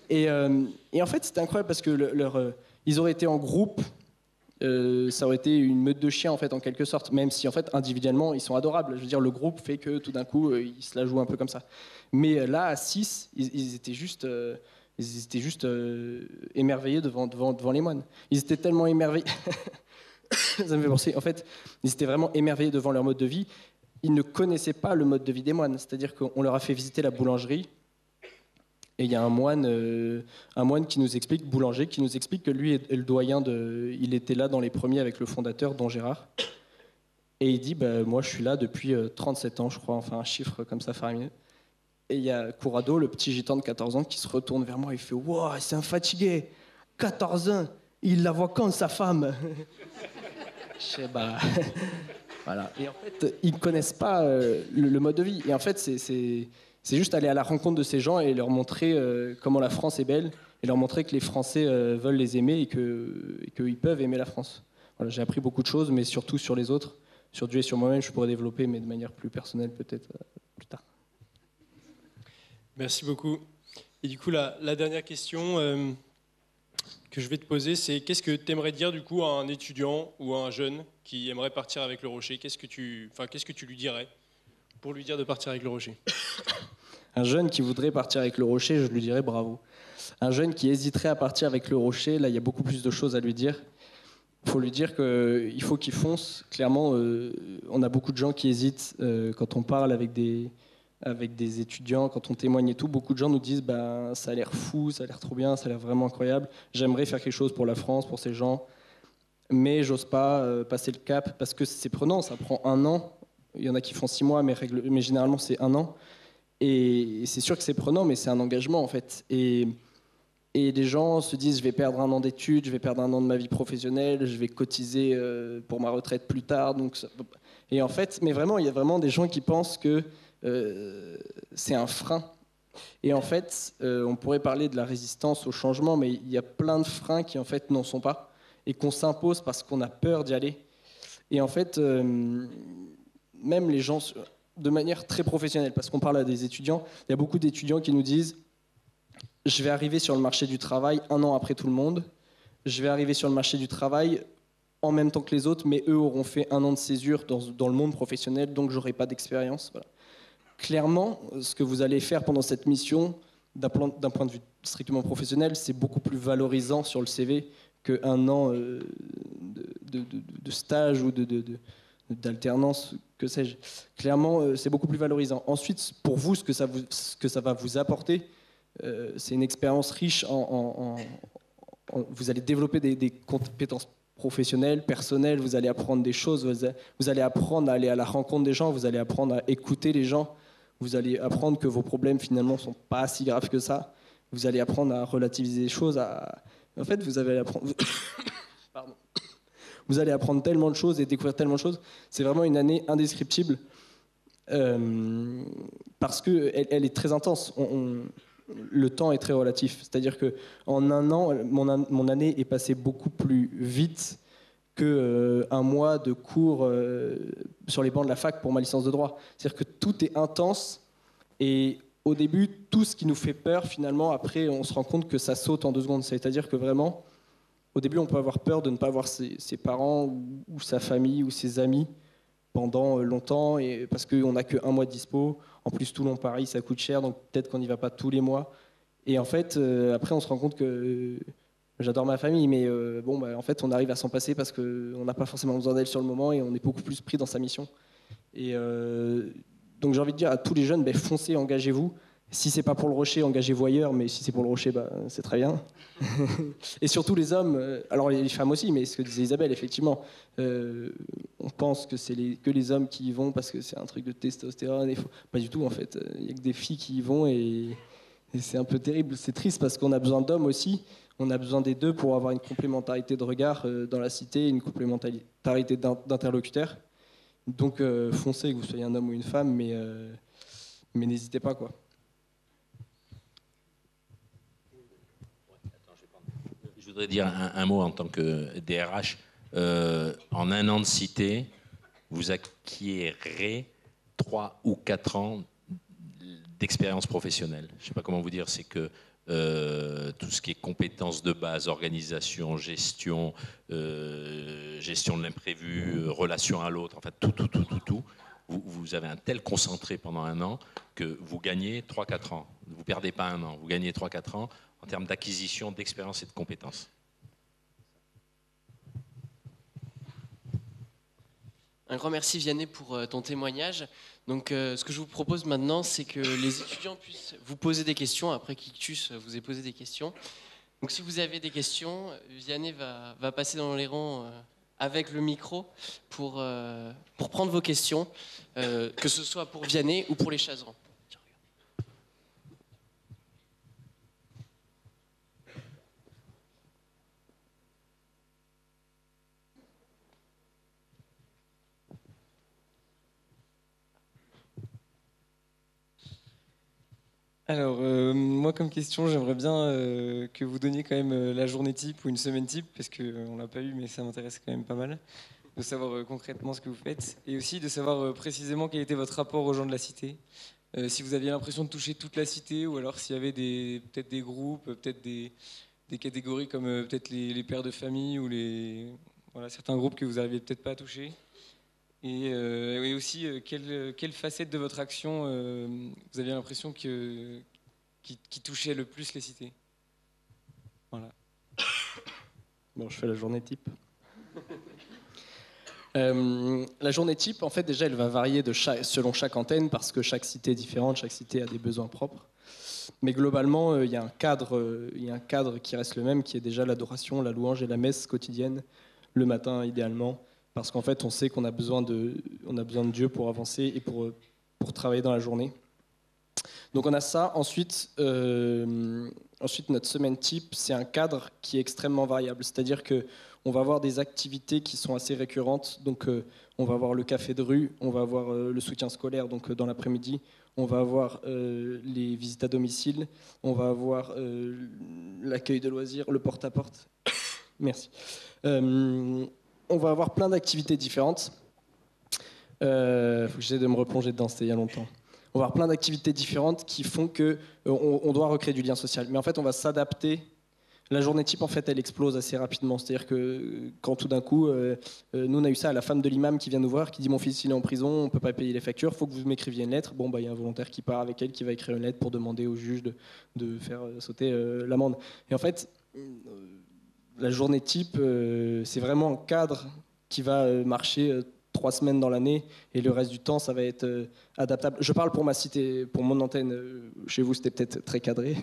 Et en fait, c'était incroyable parce que ils auraient été en groupe, ça aurait été une meute de chiens en fait, en quelque sorte, même si en fait, individuellement, ils sont adorables. Je veux dire, le groupe fait que tout d'un coup, ils se la jouent un peu comme ça. Mais là, à 6, ils étaient juste... émerveillés devant les moines. Ils étaient tellement émerveillés. Ça me fait penser. En fait, ils étaient vraiment émerveillés devant leur mode de vie. Ils ne connaissaient pas le mode de vie des moines. C'est-à-dire qu'on leur a fait visiter la boulangerie. Et il y a un moine qui nous explique, boulanger, qui nous explique que lui est le doyen il était là dans les premiers avec le fondateur, Don Gérard. Et il dit, moi je suis là depuis 37 ans, je crois, enfin un chiffre comme ça faramineux. Et il y a Courado, le petit gitan de 14 ans, qui se retourne vers moi et il fait « Wow, c'est un fatigué, 14 ans, il la voit quand sa femme ?» Je sais, voilà. Et en fait, ils ne connaissent pas le mode de vie. Et en fait, c'est juste aller à la rencontre de ces gens et leur montrer comment la France est belle et leur montrer que les Français veulent les aimer et qu'ils peuvent aimer la France. Voilà, j'ai appris beaucoup de choses, mais surtout sur les autres. Sur Dieu et sur moi-même, je pourrais développer, mais de manière plus personnelle peut-être plus tard. Merci beaucoup. Et du coup, la dernière question que je vais te poser, c'est qu'est-ce que tu aimerais dire du coup à un étudiant ou à un jeune qui aimerait partir avec le Rocher ? Qu'est-ce que tu lui dirais pour lui dire de partir avec le Rocher ? Un jeune qui voudrait partir avec le Rocher, je lui dirais bravo. Un jeune qui hésiterait à partir avec le Rocher, là, il y a beaucoup plus de choses à lui dire. Il faut lui dire qu'il faut qu'il fonce. Clairement, on a beaucoup de gens qui hésitent quand on parle avec des étudiants, quand on témoigne et tout. Beaucoup de gens nous disent ça a l'air fou, ça a l'air trop bien, ça a l'air vraiment incroyable. J'aimerais faire quelque chose pour la France, pour ces gens, mais j'ose pas passer le cap parce que c'est prenant, ça prend 1 an. Il y en a qui font 6 mois, mais généralement c'est 1 an. Et c'est sûr que c'est prenant, mais c'est un engagement en fait. Et les gens se disent, je vais perdre 1 an d'études, je vais perdre 1 an de ma vie professionnelle, je vais cotiser pour ma retraite plus tard. Et en fait, mais vraiment, il y a vraiment des gens qui pensent que c'est un frein. Et en fait, on pourrait parler de la résistance au changement, mais il y a plein de freins qui en fait n'en sont pas et qu'on s'impose parce qu'on a peur d'y aller. Et en fait, même les gens, de manière très professionnelle, parce qu'on parle à des étudiants, il y a beaucoup d'étudiants qui nous disent « Je vais arriver sur le marché du travail 1 an après tout le monde, je vais arriver sur le marché du travail en même temps que les autres, mais eux auront fait 1 an de césure dans le monde professionnel, donc j'aurai pas d'expérience. » Voilà. clairement, ce que vous allez faire pendant cette mission, d'un point de vue strictement professionnel, c'est beaucoup plus valorisant sur le CV qu'un an de stage ou d'alternance, que sais-je. Clairement, c'est beaucoup plus valorisant. Ensuite, pour vous, ce que ça va vous apporter, c'est une expérience riche vous allez développer des compétences professionnelles, personnelles, vous allez apprendre des choses, vous allez apprendre à aller à la rencontre des gens, vous allez apprendre à écouter les gens, vous allez apprendre que vos problèmes finalement ne sont pas si graves que ça, vous allez apprendre à relativiser les choses, en fait vous allez apprendre... Pardon. Vous allez apprendre tellement de choses et découvrir tellement de choses, c'est vraiment une année indescriptible, parce qu'elle est très intense. Le temps est très relatif. C'est-à-dire qu'en un an, mon année est passée beaucoup plus vite qu'un mois de cours sur les bancs de la fac pour ma licence de droit. C'est-à-dire que tout est intense et au début, tout ce qui nous fait peur, finalement, après, on se rend compte que ça saute en 2 secondes. C'est-à-dire que vraiment, au début, on peut avoir peur de ne pas voir ses parents ou sa famille ou ses amis pendant longtemps, et parce qu'on n'a qu'un mois de dispo. En plus, Toulon-Paris, ça coûte cher, donc peut-être qu'on n'y va pas tous les mois. Et en fait, après, on se rend compte que j'adore ma famille, mais en fait, on arrive à s'en passer parce qu'on n'a pas forcément besoin d'elle sur le moment et on est beaucoup plus pris dans sa mission. Et donc, j'ai envie de dire à tous les jeunes, foncez, engagez-vous. Si c'est pas pour le Rocher, engagez-vous ailleurs, mais si c'est pour le Rocher, c'est très bien. Et surtout les hommes, alors les femmes aussi, mais ce que disait Isabelle, effectivement, on pense que c'est que les hommes qui y vont parce que c'est un truc de testostérone. Pas du tout, en fait. Il n'y a que des filles qui y vont et c'est un peu terrible. C'est triste parce qu'on a besoin d'hommes aussi. On a besoin des deux pour avoir une complémentarité de regard dans la cité, une complémentarité d'interlocuteurs. Donc foncez, que vous soyez un homme ou une femme, mais n'hésitez pas, quoi. Je voudrais dire un mot en tant que DRH. En un an de cité, vous acquérez 3 ou 4 ans d'expérience professionnelle. Je ne sais pas comment vous dire, c'est que tout ce qui est compétences de base, organisation, gestion de l'imprévu, relation à l'autre, enfin tout. Vous avez un tel concentré pendant un an que vous gagnez 3-4 ans. Vous ne perdez pas un an, vous gagnez 3-4 ans en termes d'acquisition, d'expérience et de compétences. Un grand merci Vianney pour ton témoignage. Donc ce que je vous propose maintenant, c'est que les étudiants puissent vous poser des questions après qu'Ictus vous ait posé des questions. Donc si vous avez des questions, Vianney va passer dans les rangs avec le micro pour prendre vos questions, que ce soit pour Vianney ou pour les Chaserans. Alors, moi, comme question, j'aimerais bien que vous donniez quand même la journée type ou une semaine type, parce qu'on ne l'a pas eu, mais ça m'intéresse quand même pas mal, de savoir concrètement ce que vous faites, et aussi de savoir précisément quel était votre rapport aux gens de la cité, si vous aviez l'impression de toucher toute la cité, ou alors s'il y avait peut-être des groupes, peut-être des catégories comme peut-être les pères de famille, ou certains groupes que vous n'arriviez peut-être pas à toucher. Et aussi, quelle facette de votre action vous aviez l'impression qui touchait le plus les cités? Voilà. Bon, je fais la journée type. La journée type, en fait, déjà, elle va varier selon chaque antenne parce que chaque cité est différente, chaque cité a des besoins propres. Mais globalement, il y a un cadre qui reste le même, qui est déjà l'adoration, la louange et la messe quotidienne, le matin idéalement. Parce qu'en fait, on sait qu'on a besoin de Dieu pour avancer et pour travailler dans la journée. Donc on a ça. Ensuite, notre semaine type, c'est un cadre qui est extrêmement variable. C'est-à-dire qu'on va avoir des activités qui sont assez récurrentes. Donc on va avoir le café de rue, on va avoir le soutien scolaire donc dans l'après-midi, on va avoir les visites à domicile, on va avoir l'accueil de loisirs, le porte-à-porte. Merci. On va avoir plein d'activités différentes. Faut que j'essaie de me replonger dedans, c'était il y a longtemps. On va avoir plein d'activités différentes qui font qu'on doit recréer du lien social. Mais en fait, on va s'adapter La journée type, en fait, elle explose assez rapidement. C'est-à-dire que quand tout d'un coup, nous, on a eu ça à la femme de l'imam qui vient nous voir, qui dit « Mon fils, il est en prison, on ne peut pas payer les factures, il faut que vous m'écriviez une lettre. » Bon, il y a un volontaire qui part avec elle, qui va écrire une lettre pour demander au juge de faire sauter l'amende. Et en fait, la journée type, c'est vraiment un cadre qui va marcher 3 semaines dans l'année, et le reste du temps, ça va être adaptable. Je parle pour ma cité, pour mon antenne. Chez vous, c'était peut-être très cadré.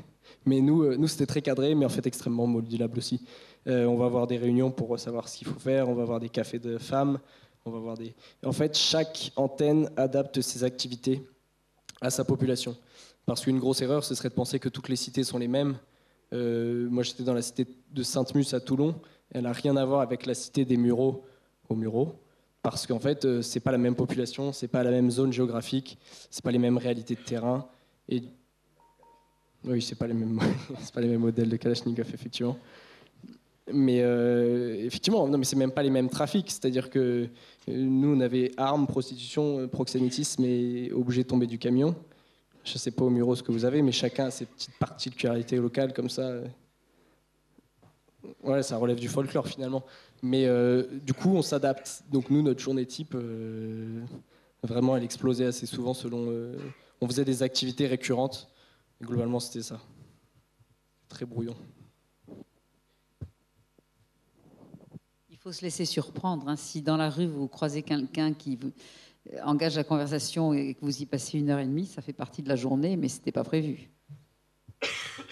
Mais nous c'était très cadré, mais en fait extrêmement modulable aussi. On va avoir des réunions pour savoir ce qu'il faut faire, on va avoir des cafés de femmes, on va avoir des... En fait, chaque antenne adapte ses activités à sa population. Parce qu'une grosse erreur, ce serait de penser que toutes les cités sont les mêmes. Moi, j'étais dans la cité de Sainte-Mus à Toulon. Elle n'a rien à voir avec la cité des Mureaux aux Mureaux. Parce qu'en fait, c'est pas la même population, c'est pas la même zone géographique, c'est pas les mêmes réalités de terrain. Et oui, c'est pas les mêmes modèles de Kalachnikov, effectivement. Mais effectivement, non, mais c'est même pas les mêmes trafics. C'est-à-dire que nous, on avait armes, prostitution, proxénétisme, et obligé de tomber du camion. Je sais pas au Mureaux ce que vous avez, mais chacun a ses petites particularités locales comme ça. Ouais, ça relève du folklore finalement. Mais du coup, on s'adapte. Donc nous, notre journée type, vraiment, elle explosait assez souvent selon... on faisait des activités récurrentes. Et globalement, c'était ça. Très brouillon. Il faut se laisser surprendre. Hein. Si dans la rue, vous croisez quelqu'un qui vous engage la conversation et que vous y passez 1h30, ça fait partie de la journée, mais ce n'était pas prévu.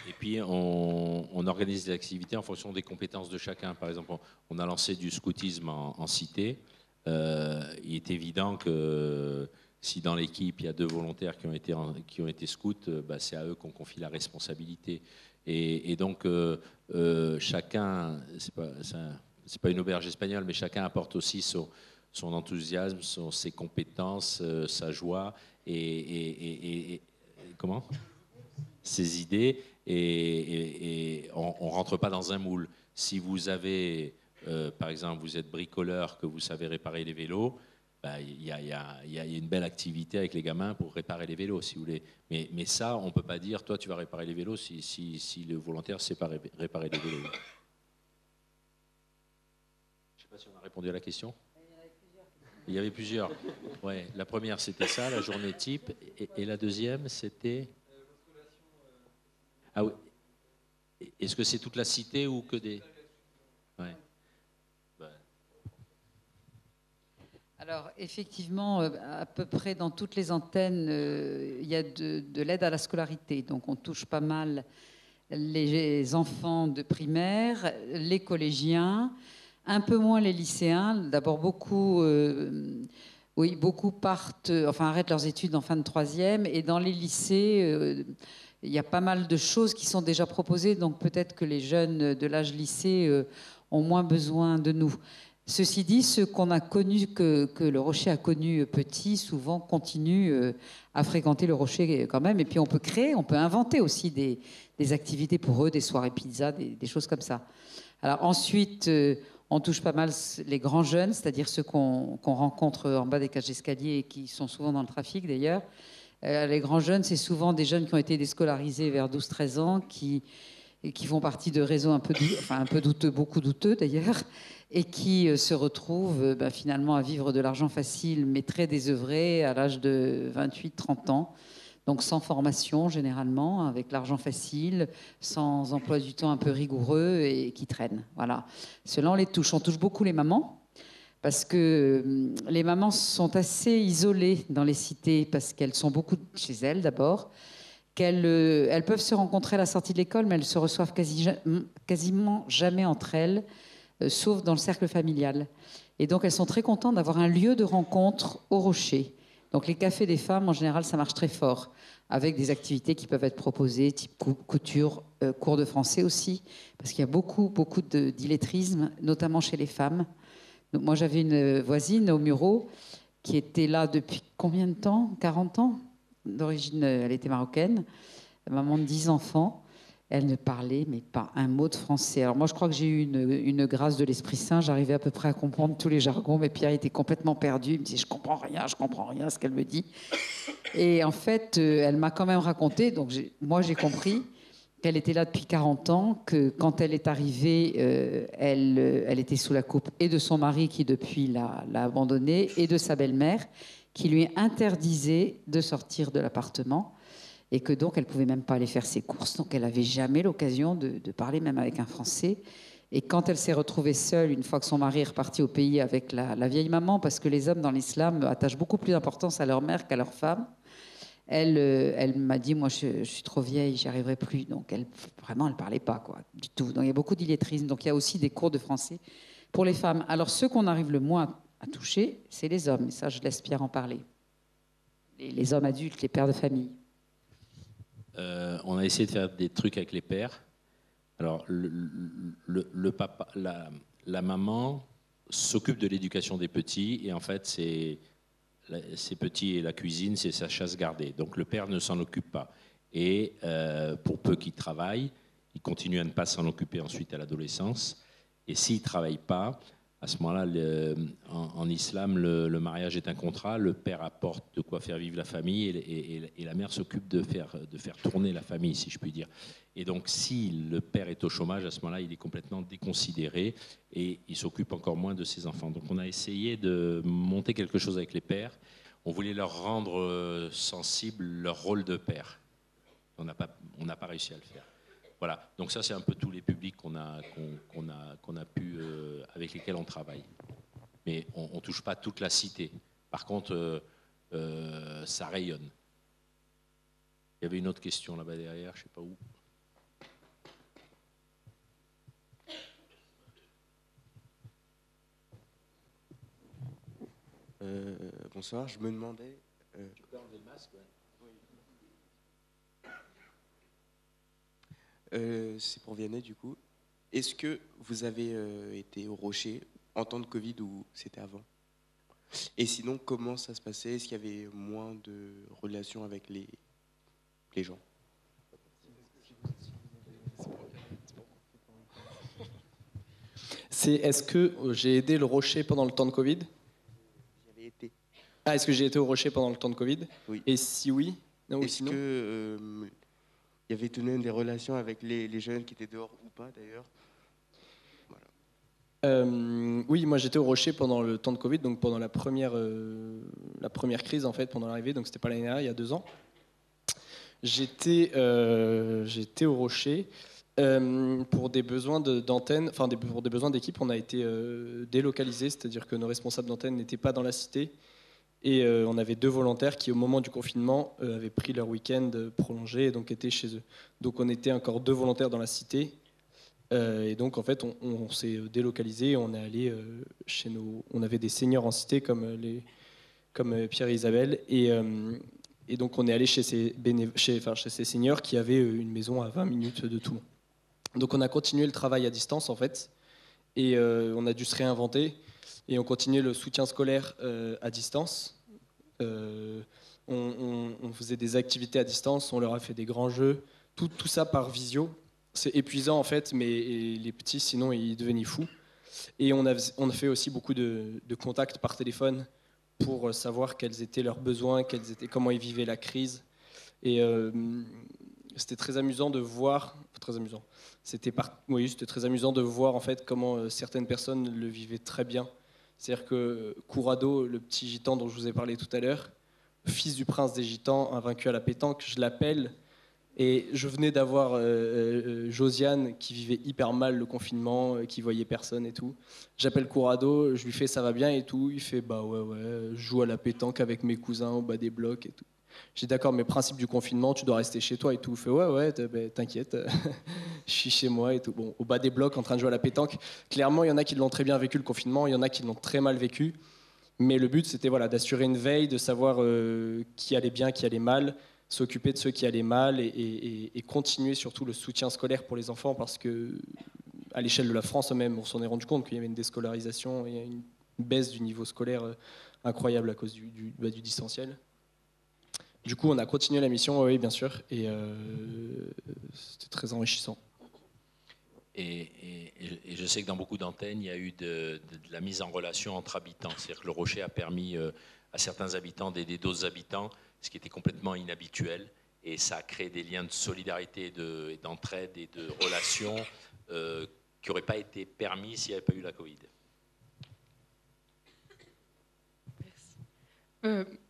Et puis, on organise des activités en fonction des compétences de chacun. Par exemple, on a lancé du scoutisme en cité. Il est évident que si dans l'équipe, il y a 2 volontaires qui ont été scouts, c'est à eux qu'on confie la responsabilité. Et donc, chacun, c'est pas une auberge espagnole, mais chacun apporte aussi son enthousiasme, ses compétences, sa joie et comment ? Ses idées, et on ne rentre pas dans un moule. Si vous avez, par exemple, vous êtes bricoleur, que vous savez réparer les vélos, il y a une belle activité avec les gamins pour réparer les vélos, si vous voulez. Mais ça, on ne peut pas dire, toi, tu vas réparer les vélos si le volontaire ne sait pas réparer les vélos. Je ne sais pas si on a répondu à la question. Il y avait plusieurs. Ouais, la première, c'était ça, la journée type. Et la deuxième, c'était... Ah oui. Est-ce que c'est toute la cité ou que des... Ouais. Alors, effectivement, à peu près dans toutes les antennes, il y a de l'aide à la scolarité. Donc, on touche pas mal les enfants de primaire, les collégiens, un peu moins les lycéens. D'abord, beaucoup arrêtent leurs études en fin de 3e. Et dans les lycées... il y a pas mal de choses qui sont déjà proposées, donc peut-être que les jeunes de l'âge lycée ont moins besoin de nous. Ceci dit, ceux qu'on a connus, que le Rocher a connus petits, souvent continuent à fréquenter le Rocher quand même. Et puis on peut inventer aussi des activités pour eux, des soirées pizza, des choses comme ça. Alors ensuite, on touche pas mal les grands jeunes, c'est-à-dire ceux qu'on rencontre en bas des cages d'escalier et qui sont souvent dans le trafic d'ailleurs. Les grands jeunes, c'est souvent des jeunes qui ont été déscolarisés vers 12-13 ans, qui font partie de réseaux un peu douteux, beaucoup douteux d'ailleurs, et qui se retrouvent finalement à vivre de l'argent facile, mais très désœuvrés à l'âge de 28-30 ans. Donc sans formation généralement, avec l'argent facile, sans emploi du temps un peu rigoureux et qui traînent. Voilà. Cela, on les touche. On touche beaucoup les mamans. Parce que les mamans sont assez isolées dans les cités, parce qu'elles sont beaucoup chez elles d'abord, qu'elles peuvent se rencontrer à la sortie de l'école, mais elles se reçoivent quasiment jamais entre elles, sauf dans le cercle familial. Et donc elles sont très contentes d'avoir un lieu de rencontre au Rocher. Donc les cafés des femmes, en général, ça marche très fort, avec des activités qui peuvent être proposées, type couture, cours de français aussi, parce qu'il y a beaucoup d'illettrisme, notamment chez les femmes. Donc moi, j'avais une voisine aux Mureaux qui était là depuis combien de temps ? 40 ans. D'origine, elle était marocaine, maman de 10 enfants. Elle ne parlait mais pas un mot de français. Alors moi, je crois que j'ai eu une grâce de l'Esprit Saint. J'arrivais à peu près à comprendre tous les jargons, mais Pierre était complètement perdu. Il me disait, je comprends rien ce qu'elle me dit. Et en fait, elle m'a quand même raconté, donc moi j'ai compris, qu'elle était là depuis 40 ans, que quand elle est arrivée, elle était sous la coupe et de son mari qui depuis l'a abandonnée et de sa belle-mère qui lui interdisait de sortir de l'appartement et que donc elle ne pouvait même pas aller faire ses courses, donc elle n'avait jamais l'occasion de parler même avec un Français. Et quand elle s'est retrouvée seule, une fois que son mari est reparti au pays avec la vieille maman, parce que les hommes dans l'islam attachent beaucoup plus d'importance à leur mère qu'à leur femme, elle m'a dit, moi je suis trop vieille, j'y arriverai plus. Donc vraiment, elle ne parlait pas quoi, du tout. Donc il y a beaucoup d'illettrisme. Donc il y a aussi des cours de français pour les femmes. Alors ceux qu'on arrive le moins à toucher, c'est les hommes. Et ça, je laisse Pierre en parler. Les hommes adultes, les pères de famille. On a essayé de faire des trucs avec les pères. Alors, le papa, la maman s'occupe de l'éducation des petits et en fait, ces petits et la cuisine, c'est sa chasse gardée. Donc, le père ne s'en occupe pas. Et pour peu qu'il travaille, il continue à ne pas s'en occuper ensuite à l'adolescence. Et s'il ne travaille pas, à ce moment-là, en islam, le mariage est un contrat. Le père apporte de quoi faire vivre la famille et la mère s'occupe de faire tourner la famille, si je puis dire. Et donc, si le père est au chômage, à ce moment-là, il est complètement déconsidéré et il s'occupe encore moins de ses enfants. Donc, on a essayé de monter quelque chose avec les pères. On voulait leur rendre sensible leur rôle de père. On n'a pas réussi à le faire. Voilà, donc ça c'est un peu tous les publics qu'on a pu, avec lesquels on travaille. Mais on ne touche pas toute la cité. Par contre, ça rayonne. Il y avait une autre question là-bas derrière, je ne sais pas où. Bonsoir, je me demandais... Tu peux enlever le masque, ouais. C'est pour Vianney du coup. Est-ce que vous avez été au Rocher en temps de Covid ou c'était avant? Et sinon, comment ça se passait? Est-ce qu'il y avait moins de relations avec les gens? Est-ce que j'ai aidé le Rocher pendant le temps de Covid? J'avais été. Ah, est-ce que j'ai été au Rocher pendant le temps de Covid? Oui. Et si oui? Non, est-ce que il y avait tout de même des relations avec les jeunes qui étaient dehors ou pas d'ailleurs? Voilà. Oui, moi j'étais au Rocher pendant le temps de Covid, donc pendant la première crise en fait, pendant l'arrivée, donc c'était pas l'année dernière, il y a 2 ans. J'étais au Rocher pour des besoins d'antenne, enfin pour des besoins d'équipe, on a été délocalisés, c'est-à-dire que nos responsables d'antenne n'étaient pas dans la cité. Et on avait 2 volontaires qui, au moment du confinement, avaient pris leur week-end prolongé et donc étaient chez eux. Donc on était encore 2 volontaires dans la cité. Et donc en fait, on s'est délocalisé. On est allé chez nos. On avait des seniors en cité comme Pierre et Isabelle. Et donc on est allé chez ces seniors qui avaient une maison à 20 minutes de Toulon. Donc on a continué le travail à distance en fait. Et on a dû se réinventer. Et on continuait le soutien scolaire à distance. On faisait des activités à distance, on leur a fait des grands jeux, tout ça par visio. C'est épuisant en fait, mais les petits sinon ils devenaient fous. Et on a fait aussi beaucoup de contacts par téléphone pour savoir quels étaient leurs besoins, comment ils vivaient la crise. Et c'était très amusant de voir, c'était très amusant de voir en fait comment certaines personnes le vivaient très bien. C'est-à-dire que Courado, le petit gitan dont je vous ai parlé tout à l'heure, fils du prince des gitans, invaincu à la pétanque, je l'appelle. Et je venais d'avoir Josiane qui vivait hyper mal le confinement, qui voyait personne et tout. J'appelle Courado, je lui fais ça va bien et tout. Il fait bah ouais, je joue à la pétanque avec mes cousins au bas des blocs et tout. J'ai dit d'accord, mais principe du confinement, tu dois rester chez toi et tout. Il fait ouais, t'inquiète, je suis chez moi et tout. Bon, au bas des blocs, en train de jouer à la pétanque. Clairement, il y en a qui l'ont très bien vécu le confinement, il y en a qui l'ont très mal vécu. Mais le but, c'était voilà, d'assurer une veille, de savoir qui allait bien, qui allait mal, s'occuper de ceux qui allaient mal et continuer surtout le soutien scolaire pour les enfants parce que à l'échelle de la France même, on s'en est rendu compte qu'il y avait une déscolarisation et une baisse du niveau scolaire incroyable à cause du distanciel. Du coup, on a continué la mission, oui, bien sûr, et c'était très enrichissant. Et je sais que dans beaucoup d'antennes, il y a eu de la mise en relation entre habitants. C'est-à-dire que le Rocher a permis à certains habitants d'aider d'autres habitants, ce qui était complètement inhabituel. et ça a créé des liens de solidarité et d'entraide et de relations qui n'auraient pas été permis s'il n'y avait pas eu la Covid.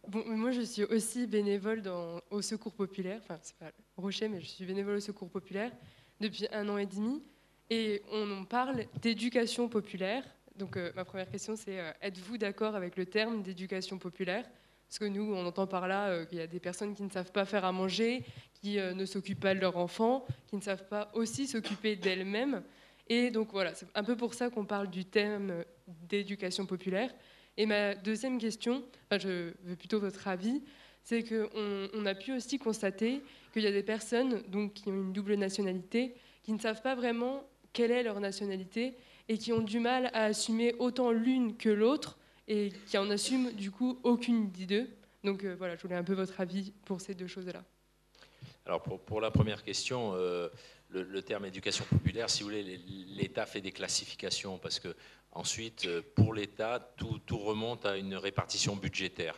Bon, moi, je suis aussi bénévole au Secours populaire. Enfin, c'est pas Rocher, mais je suis bénévole au Secours populaire depuis 1 an et demi. Et on parle d'éducation populaire. Donc, ma première question, c'est êtes-vous d'accord avec le terme d'éducation populaire? Parce que nous, on entend par là qu'il y a des personnes qui ne savent pas faire à manger, qui ne s'occupent pas de leurs enfants, qui ne savent pas aussi s'occuper d'elles-mêmes. Et donc, voilà, c'est un peu pour ça qu'on parle du terme d'éducation populaire. Et ma deuxième question, je veux plutôt votre avis, c'est qu'on a pu aussi constater qu'il y a des personnes donc, qui ont une double nationalité, qui ne savent pas vraiment quelle est leur nationalité et qui ont du mal à assumer autant l'une que l'autre et qui en assument du coup aucune des deux. Donc voilà, je voulais un peu votre avis pour ces deux choses-là. Alors pour la première question, le terme éducation populaire, si vous voulez, l'État fait des classifications parce que ensuite, pour l'État, tout remonte à une répartition budgétaire.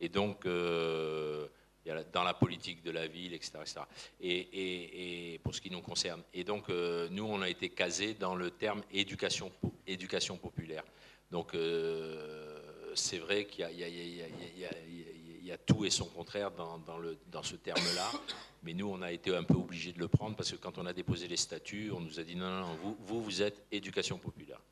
Et donc, il y a dans la politique de la ville, etc. etc. Et pour ce qui nous concerne. Et donc, nous, on a été casés dans le terme éducation populaire. Donc, c'est vrai qu'il y a tout et son contraire dans ce terme-là. Mais nous, on a été un peu obligés de le prendre parce que quand on a déposé les statuts, on nous a dit non, vous êtes éducation populaire.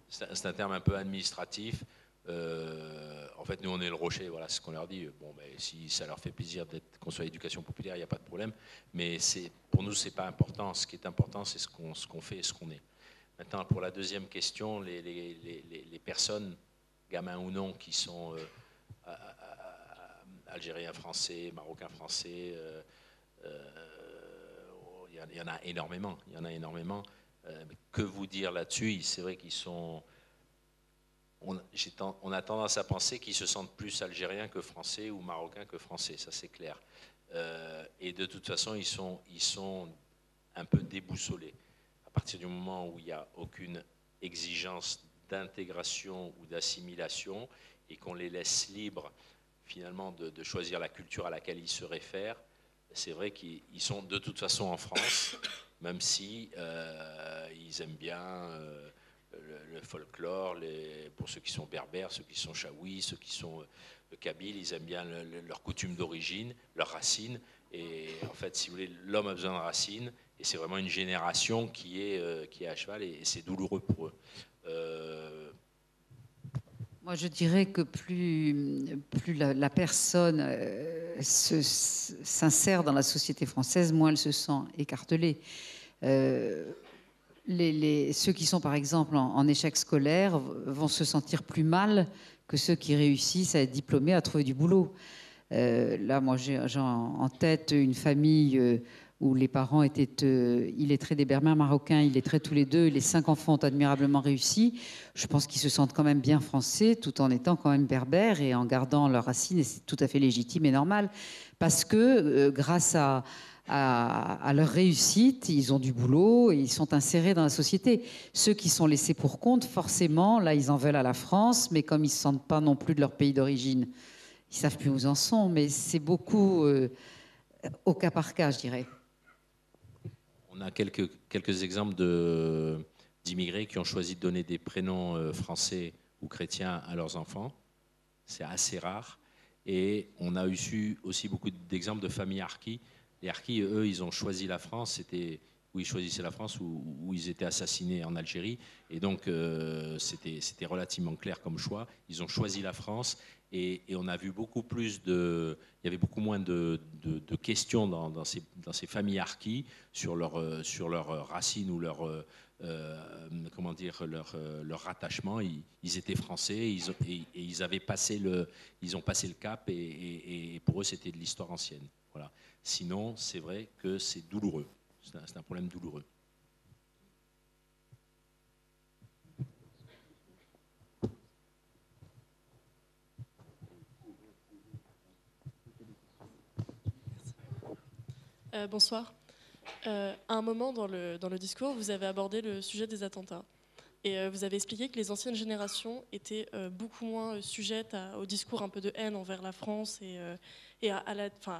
C'est un terme un peu administratif. En fait, nous, on est le Rocher, voilà, c'est ce qu'on leur dit. Bon, ben, si ça leur fait plaisir qu'on soit éducation populaire, il n'y a pas de problème. Mais pour nous, ce n'est pas important. Ce qui est important, c'est ce qu'on fait et ce qu'on est. Maintenant, pour la deuxième question, les personnes, gamins ou non, qui sont algériens français, marocains français, il y en a énormément. Il y en a énormément. Que vous dire là-dessus? C'est vrai qu'ils sont... On a tendance à penser qu'ils se sentent plus algériens que français ou marocains que français, ça c'est clair. Et de toute façon, ils sont un peu déboussolés. À partir du moment où il n'y a aucune exigence d'intégration ou d'assimilation et qu'on les laisse libres finalement de choisir la culture à laquelle ils se réfèrent, c'est vrai qu'ils sont de toute façon en France, même si ils aiment bien le folklore, pour ceux qui sont berbères, ceux qui sont chaouis, ceux qui sont kabyles, ils aiment bien leurs coutumes d'origine, leurs racines. Et en fait, si vous voulez, l'homme a besoin de racines, et c'est vraiment une génération qui est à cheval, et c'est douloureux pour eux. Moi, je dirais que plus la personne s'insère dans la société française, moins elle se sent écartelée. Ceux qui sont, par exemple, en échec scolaire vont se sentir plus mal que ceux qui réussissent à être diplômés, à trouver du boulot. Là, moi, j'ai en tête une famille où les parents étaient illettrés des Berbères marocains, illettrés tous les deux, et les 5 enfants ont admirablement réussi. Je pense qu'ils se sentent quand même bien français, tout en étant quand même berbères et en gardant leurs racines, et c'est tout à fait légitime et normal, parce que grâce à leur réussite, ils ont du boulot et ils sont insérés dans la société. Ceux qui sont laissés pour compte, forcément, là, ils en veulent à la France, mais comme ils ne se sentent pas non plus de leur pays d'origine, ils ne savent plus où ils en sont, mais c'est beaucoup au cas par cas, je dirais. On a quelques exemples d'immigrés qui ont choisi de donner des prénoms français ou chrétiens à leurs enfants. C'est assez rare. Et on a eu aussi beaucoup d'exemples de familles harkis. Les harkis, eux, ils ont choisi la France. C'était où ils choisissaient la France, où ils étaient assassinés en Algérie. Et donc, c'était relativement clair comme choix. Ils ont choisi la France. Et on a vu beaucoup plus il y avait beaucoup moins de questions dans ces familles harkis sur leur racines ou leur rattachement. Ils étaient français et ils ont passé le cap et pour eux c'était de l'histoire ancienne. Voilà. Sinon, c'est vrai que c'est douloureux. C'est un problème douloureux. Bonsoir. À un moment dans le discours, vous avez abordé le sujet des attentats. Et vous avez expliqué que les anciennes générations étaient beaucoup moins sujettes au discours un peu de haine envers la France et à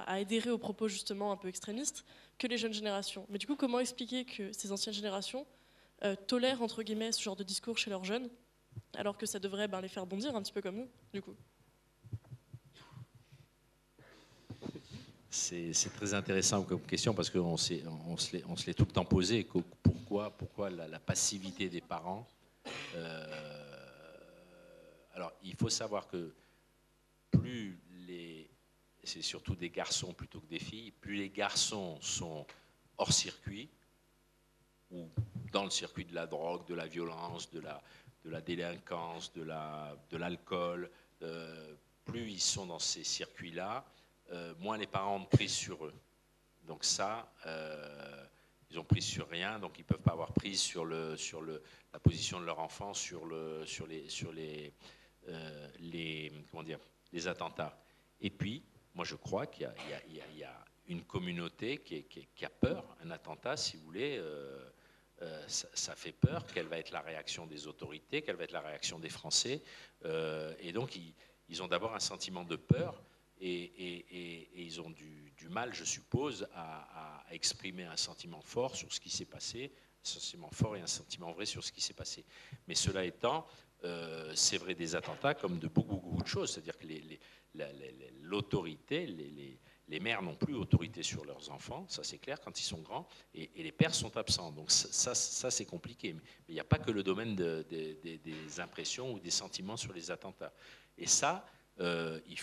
adhérer aux propos justement un peu extrémistes que les jeunes générations. Mais du coup, comment expliquer que ces anciennes générations tolèrent entre guillemets ce genre de discours chez leurs jeunes, alors que ça devrait les faire bondir un petit peu comme nous, du coup? C'est très intéressant comme question parce qu'on se l'est tout le temps posé. Pourquoi la passivité des parents? Alors, il faut savoir que c'est surtout des garçons plutôt que des filles, plus les garçons sont hors circuit, ou dans le circuit de la drogue, de la violence, de la délinquance, de l'alcool, plus ils sont dans ces circuits-là, moins les parents ont prise sur eux. Donc ça, ils ont prise sur rien, donc ils ne peuvent pas avoir prise sur la position de leur enfant, sur les attentats. Et puis, moi je crois qu'il y a une communauté qui a peur. Un attentat, si vous voulez, ça fait peur. Quelle va être la réaction des autorités? Quelle va être la réaction des Français? Et donc, ils ont d'abord un sentiment de peur. Et ils ont du mal, je suppose, à exprimer un sentiment fort sur ce qui s'est passé, un sentiment fort et un sentiment vrai sur ce qui s'est passé. Mais cela étant, c'est vrai des attentats comme de beaucoup de choses. C'est-à-dire que l'autorité, les mères n'ont plus autorité sur leurs enfants, ça c'est clair, quand ils sont grands, et les pères sont absents. Donc ça c'est compliqué. Mais il n'y a pas que le domaine des impressions ou des sentiments sur les attentats. Et ça... il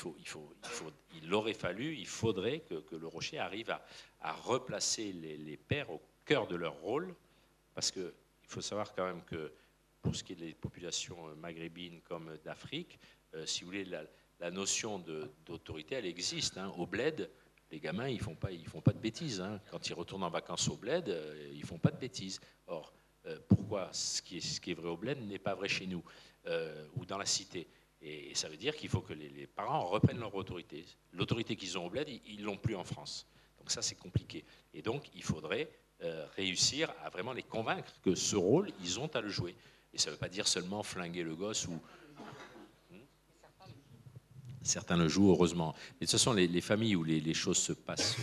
faudrait que le Rocher arrive à replacer les pères au cœur de leur rôle, parce qu'il faut savoir quand même que pour ce qui est des populations maghrébines comme d'Afrique, si vous voulez, la notion d'autorité, elle existe. Hein. Au bled, les gamins, ils font pas de bêtises. Hein. Quand ils retournent en vacances au bled, ils font pas de bêtises. Or, pourquoi ce qui est vrai au bled n'est pas vrai chez nous ou dans la cité? Et ça veut dire qu'il faut que les parents reprennent leur autorité. L'autorité qu'ils ont au bled, ils ne l'ont plus en France. Donc ça, c'est compliqué. Et donc, il faudrait réussir à vraiment les convaincre que ce rôle, ils ont à le jouer. Et ça ne veut pas dire seulement flinguer le gosse ou... Certains le jouent, heureusement. Mais de toute façon, les familles où les choses se passent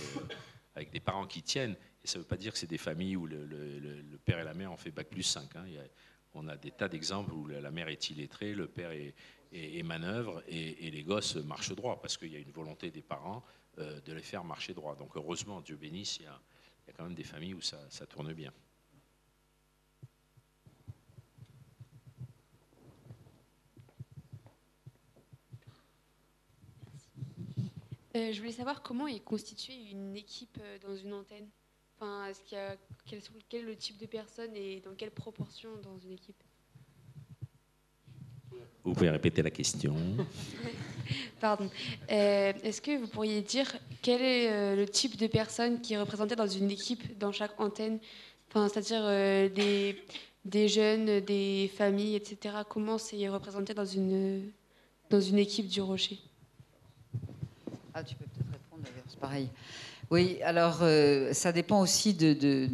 avec des parents qui tiennent, et ça ne veut pas dire que c'est des familles où le père et la mère ont fait bac+5. Hein. On a des tas d'exemples où la mère est illettrée, le père est manœuvre et les gosses marchent droit parce qu'il y a une volonté des parents de les faire marcher droit. Donc heureusement, Dieu bénisse, il y a quand même des familles où ça tourne bien. Je voulais savoir comment est constituée une équipe dans une antenne. Enfin, quel est le type de personnes et dans quelle proportion dans une équipe? Vous pouvez répéter la question. Pardon. Est-ce que vous pourriez dire quel est le type de personnes qui est représenté dans une équipe, dans chaque antenne? Enfin, c'est-à-dire des jeunes, des familles, etc. Comment c'est représenté dans une équipe du Rocher? Ah, tu peux peut-être répondre d'ailleurs, c'est pareil. Oui, alors ça dépend aussi de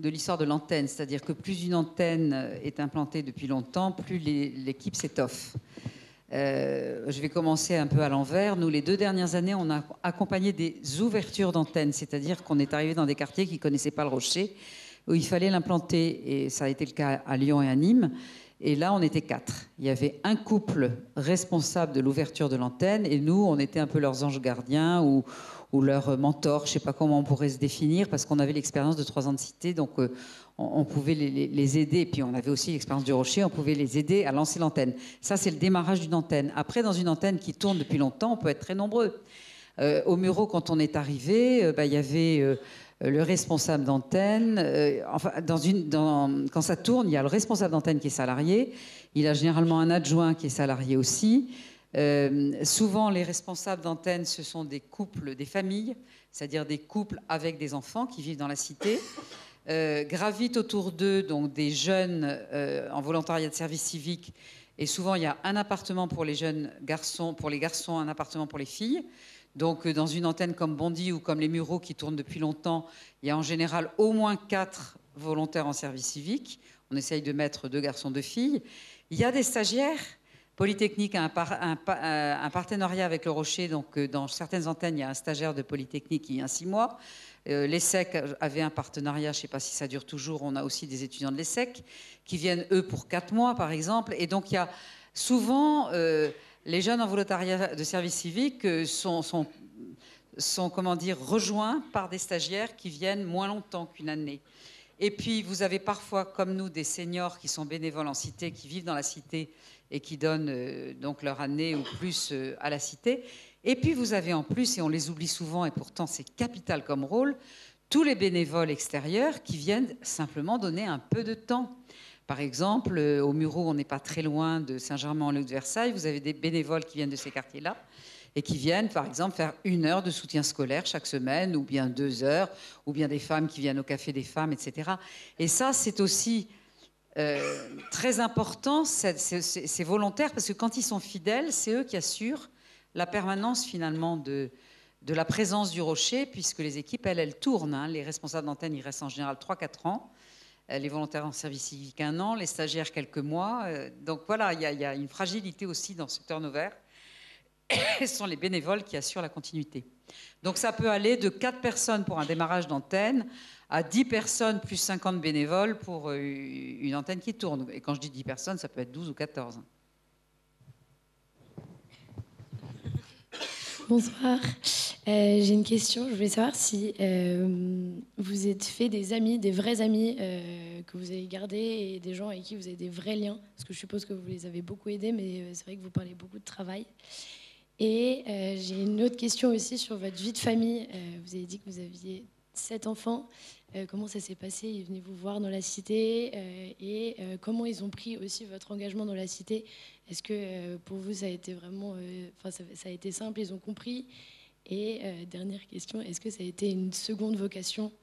l'histoire de l'antenne, c'est-à-dire que plus une antenne est implantée depuis longtemps, plus l'équipe s'étoffe. Je vais commencer un peu à l'envers. Nous, les 2 dernières années, on a accompagné des ouvertures d'antennes, c'est-à-dire qu'on est arrivé dans des quartiers qui ne connaissaient pas le Rocher, où il fallait l'implanter, et ça a été le cas à Lyon et à Nîmes. Et là, on était 4. Il y avait un couple responsable de l'ouverture de l'antenne, et nous, on était un peu leurs anges gardiens ou leurs mentors, je ne sais pas comment on pourrait se définir, parce qu'on avait l'expérience de 3 ans de cité, donc on pouvait les aider. Et puis on avait aussi l'expérience du Rocher, on pouvait les aider à lancer l'antenne. Ça, c'est le démarrage d'une antenne. Après, dans une antenne qui tourne depuis longtemps, on peut être très nombreux. Au Muro, quand on est arrivé, il y avait... le responsable d'antenne, quand ça tourne, il y a le responsable d'antenne qui est salarié, il a généralement un adjoint qui est salarié aussi. Souvent, les responsables d'antenne, ce sont des couples, des familles, c'est-à-dire des couples avec des enfants qui vivent dans la cité. Gravitent autour d'eux donc des jeunes en volontariat de service civique, et souvent il y a un appartement pour les jeunes garçons, pour les garçons, un appartement pour les filles. Donc, dans une antenne comme Bondy ou comme les Mureaux qui tournent depuis longtemps, il y a en général au moins 4 volontaires en service civique, On essaye de mettre 2 garçons, 2 filles. Il y a des stagiaires. Polytechnique a un partenariat avec le Rocher. Donc, dans certaines antennes, il y a un stagiaire de Polytechnique qui vient 6 mois. L'ESSEC avait un partenariat, je ne sais pas si ça dure toujours. On a aussi des étudiants de l'ESSEC qui viennent, eux, pour 4 mois, par exemple. Et donc, il y a souvent, les jeunes en volontariat de service civique sont comment dire, rejoints par des stagiaires qui viennent moins longtemps qu'une année. Et puis, vous avez parfois, comme nous, des seniors qui sont bénévoles en cité, qui vivent dans la cité et qui donnent donc leur année ou plus à la cité. Et puis, vous avez en plus, et on les oublie souvent, et pourtant c'est capital comme rôle, tous les bénévoles extérieurs qui viennent simplement donner un peu de temps. Par exemple, au Mureau, on n'est pas très loin de Saint-Germain-en-Laye de Versailles, vous avez des bénévoles qui viennent de ces quartiers-là, et qui viennent, par exemple, faire 1 heure de soutien scolaire chaque semaine, ou bien 2 heures, ou bien des femmes qui viennent au café des femmes, etc. Et ça, c'est aussi très important, c'est volontaire, parce que quand ils sont fidèles, c'est eux qui assurent la permanence, finalement, de la présence du Rocher, puisque les équipes, elles tournent. Hein. Les responsables d'antenne, ils restent en général 3-4 ans. Les volontaires en service civique 1 an, les stagiaires quelques mois. Donc voilà, il y a une fragilité aussi dans ce turnover. Ce sont les bénévoles qui assurent la continuité. Donc ça peut aller de 4 personnes pour un démarrage d'antenne à 10 personnes plus 50 bénévoles pour une antenne qui tourne. Et quand je dis 10 personnes, ça peut être 12 ou 14. Bonsoir. J'ai une question. Je voulais savoir si vous êtes fait des amis, des vrais amis que vous avez gardés et des gens avec qui vous avez des vrais liens. Parce que je suppose que vous les avez beaucoup aidés, mais c'est vrai que vous parlez beaucoup de travail. Et j'ai une autre question aussi sur votre vie de famille. Vous avez dit que vous aviez 7 enfants. Comment ça s'est passé? Ils venaient vous voir dans la cité et comment ils ont pris aussi votre engagement dans la cité? Est-ce que pour vous ça a été vraiment, ça a été simple, ils ont compris? Et dernière question, est-ce que ça a été une seconde vocation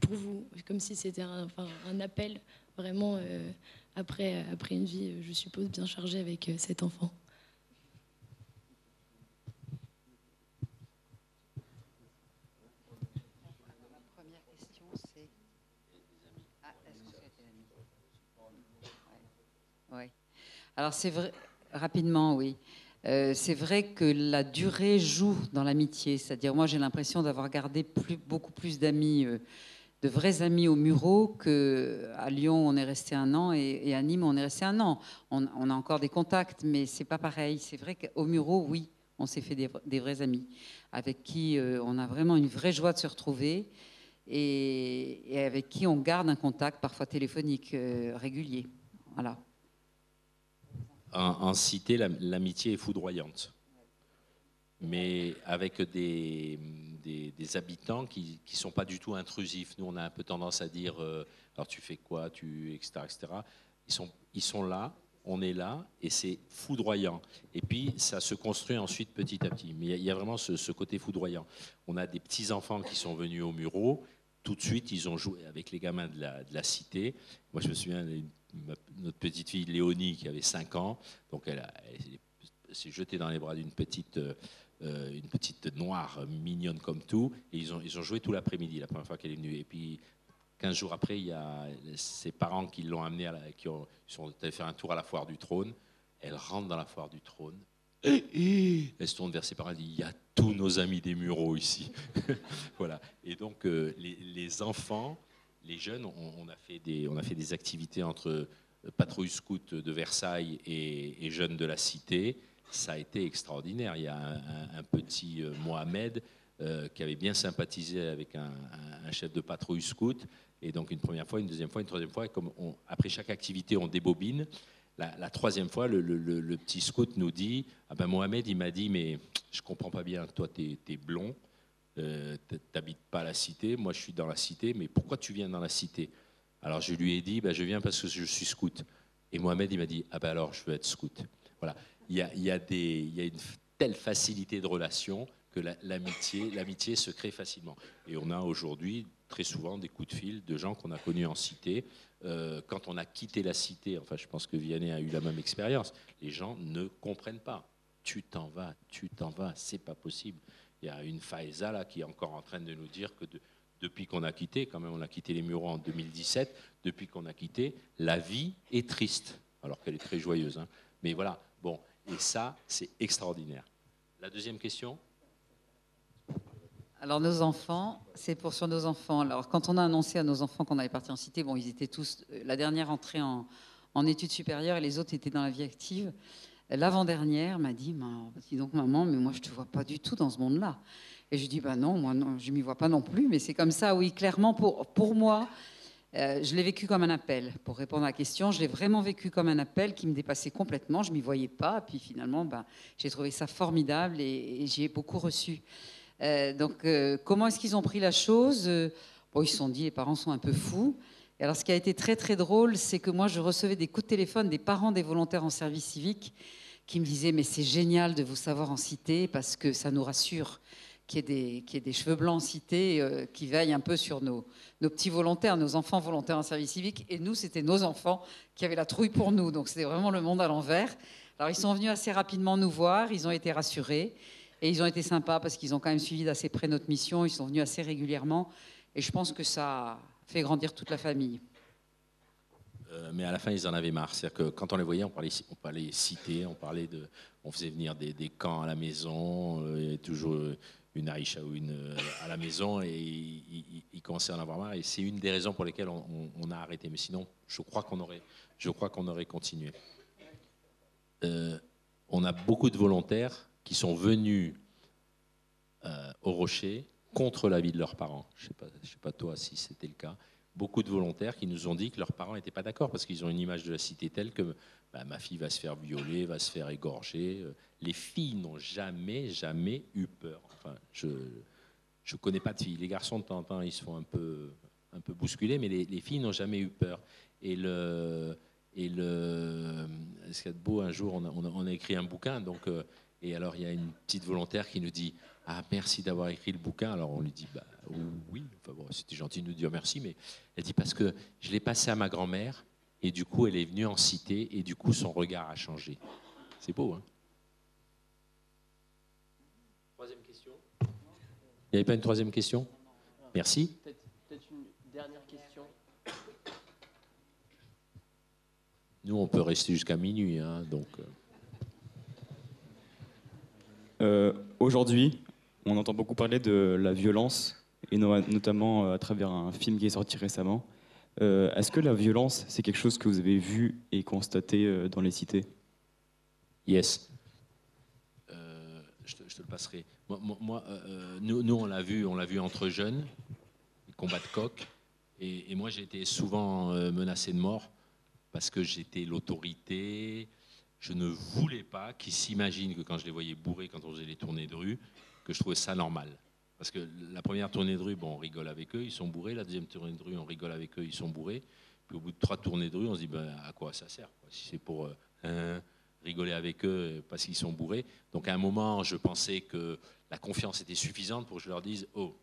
pour vous, comme si c'était un appel vraiment après une vie, je suppose, bien chargée avec 7 enfants? Oui. Alors c'est vrai, rapidement, oui. C'est vrai que la durée joue dans l'amitié. C'est-à-dire, moi, j'ai l'impression d'avoir gardé beaucoup plus d'amis, de vrais amis au Mureau qu'à Lyon, on est resté 1 an, et à Nîmes, on est resté 1 an. On a encore des contacts, mais c'est pas pareil. C'est vrai qu'au Mureau, oui, on s'est fait des vrais amis avec qui on a vraiment une vraie joie de se retrouver et avec qui on garde un contact, parfois téléphonique, régulier. Voilà. En cité, l'amitié est foudroyante, mais avec des habitants qui ne sont pas du tout intrusifs. Nous, on a un peu tendance à dire alors tu fais quoi, etc., etc. Ils sont là, on est là, et c'est foudroyant. Et puis, ça se construit ensuite petit à petit. Mais il y a vraiment ce côté foudroyant. On a des petits-enfants qui sont venus au Mureau. Tout de suite, ils ont joué avec les gamins de la cité. Moi, je me souviens, notre petite fille Léonie, qui avait 5 ans, donc elle s'est jetée dans les bras d'une petite noire mignonne comme tout, et ils ont joué tout l'après-midi, la première fois qu'elle est venue. Et puis, 15 jours après, il y a ses parents qui l'ont amenée, qui sont allés faire un tour à la foire du trône. Elle rentre dans la foire du trône. Elle se tourne vers ses parents et dit « Il y a tous nos amis des Mureaux ici. » Voilà. Et donc, les enfants, les jeunes, on a fait des activités entre patrouille scout de Versailles et jeunes de la cité. Ça a été extraordinaire. Il y a un petit Mohamed qui avait bien sympathisé avec un chef de patrouille scout. Et donc, une première fois, une deuxième fois, une troisième fois. Et comme après chaque activité, on débobine. La troisième fois, le petit scout nous dit « Ah ben Mohamed, il m'a dit, mais je comprends pas bien, toi, t'es blond, t'habites pas à la cité, moi je suis dans la cité, mais pourquoi tu viens dans la cité ?» Alors je lui ai dit « Je viens parce que je suis scout. » Et Mohamed, il m'a dit « Ah ben alors, je veux être scout. » Voilà. Il y a une telle facilité de relation que l'amitié se crée facilement. Et on a aujourd'hui très souvent des coups de fil de gens qu'on a connus en cité. Quand on a quitté la cité, enfin je pense que Vianney a eu la même expérience, les gens ne comprennent pas. Tu t'en vas, c'est pas possible. Il y a une Faïza là qui est encore en train de nous dire que de depuis qu'on a quitté, quand même, on a quitté les Mureaux en 2017, depuis qu'on a quitté, la vie est triste, alors qu'elle est très joyeuse. Hein. Mais voilà, bon, et ça, c'est extraordinaire. La deuxième question ? Alors nos enfants, c'est sur nos enfants. Alors quand on a annoncé à nos enfants qu'on allait partir en cité, bon, ils étaient tous la dernière entrée en études supérieures et les autres étaient dans la vie active. L'avant-dernière m'a dit, dis donc maman, mais moi je te vois pas du tout dans ce monde-là. Et je dis, non, moi non, je m'y vois pas non plus, mais c'est comme ça, oui, clairement pour moi, je l'ai vécu comme un appel. Pour répondre à la question, je l'ai vraiment vécu comme un appel qui me dépassait complètement. Je m'y voyais pas, puis finalement, j'ai trouvé ça formidable et j'y ai beaucoup reçu. Donc, comment est-ce qu'ils ont pris la chose ? Ils se sont dit, les parents sont un peu fous. Et alors, ce qui a été très, très drôle, c'est que moi, je recevais des coups de téléphone des parents des volontaires en service civique qui me disaient, mais c'est génial de vous savoir en cité parce que ça nous rassure qu'il y ait des cheveux blancs en cité qui veillent un peu sur nos petits volontaires, nos enfants volontaires en service civique. Et nous, c'était nos enfants qui avaient la trouille pour nous. Donc, c'était vraiment le monde à l'envers. Alors, ils sont venus assez rapidement nous voir. Ils ont été rassurés. Et ils ont été sympas parce qu'ils ont quand même suivi d'assez près notre mission. Ils sont venus assez régulièrement. Et je pense que ça fait grandir toute la famille. Mais à la fin, ils en avaient marre. C'est-à-dire que quand on les voyait, on parlait cité, on faisait venir des camps à la maison. Il y avait toujours une Aïcha ou une à la maison. Et ils commençaient à en avoir marre. Et c'est une des raisons pour lesquelles on a arrêté. Mais sinon, je crois qu'on aurait continué. On a beaucoup de volontaires qui sont venus au Rocher contre l'avis de leurs parents. Je ne sais pas toi si c'était le cas. Beaucoup de volontaires qui nous ont dit que leurs parents n'étaient pas d'accord parce qu'ils ont une image de la cité telle que ma fille va se faire violer, va se faire égorger. Les filles n'ont jamais eu peur. Enfin, je connais pas de filles. Les garçons, de temps en temps, ils se font un peu bousculer, mais les filles n'ont jamais eu peur. Et ce qu'il y a de beau, un jour, on a écrit un bouquin, donc... Et alors, il y a une petite volontaire qui nous dit « Ah, merci d'avoir écrit le bouquin ». Alors, on lui dit « Oui, enfin, bon, c'était gentil de nous dire merci, mais elle dit « Parce que je l'ai passé à ma grand-mère, et du coup, elle est venue en cité, et du coup, son regard a changé. » C'est beau, hein ? Troisième question ? Il n'y avait pas une troisième question ? Merci. Peut-être une dernière question. Nous, on peut rester jusqu'à minuit, hein, donc... Aujourd'hui, on entend beaucoup parler de la violence, et notamment à travers un film qui est sorti récemment. Est-ce que la violence, c'est quelque chose que vous avez vu et constaté dans les cités ? Yes. Je te le passerai. Nous on l'a vu entre jeunes, les combats de coq, et moi j'ai été souvent menacé de mort parce que j'étais l'autorité. Je ne voulais pas qu'ils s'imaginent que quand je les voyais bourrés, quand on faisait les tournées de rue, que je trouvais ça normal. Parce que la première tournée de rue, on rigole avec eux, ils sont bourrés. La deuxième tournée de rue, on rigole avec eux, ils sont bourrés. Puis au bout de 3 tournées de rue, on se dit à quoi ça sert, quoi, si c'est pour rigoler avec eux parce qu'ils sont bourrés. Donc à un moment, je pensais que la confiance était suffisante pour que je leur dise « Oh,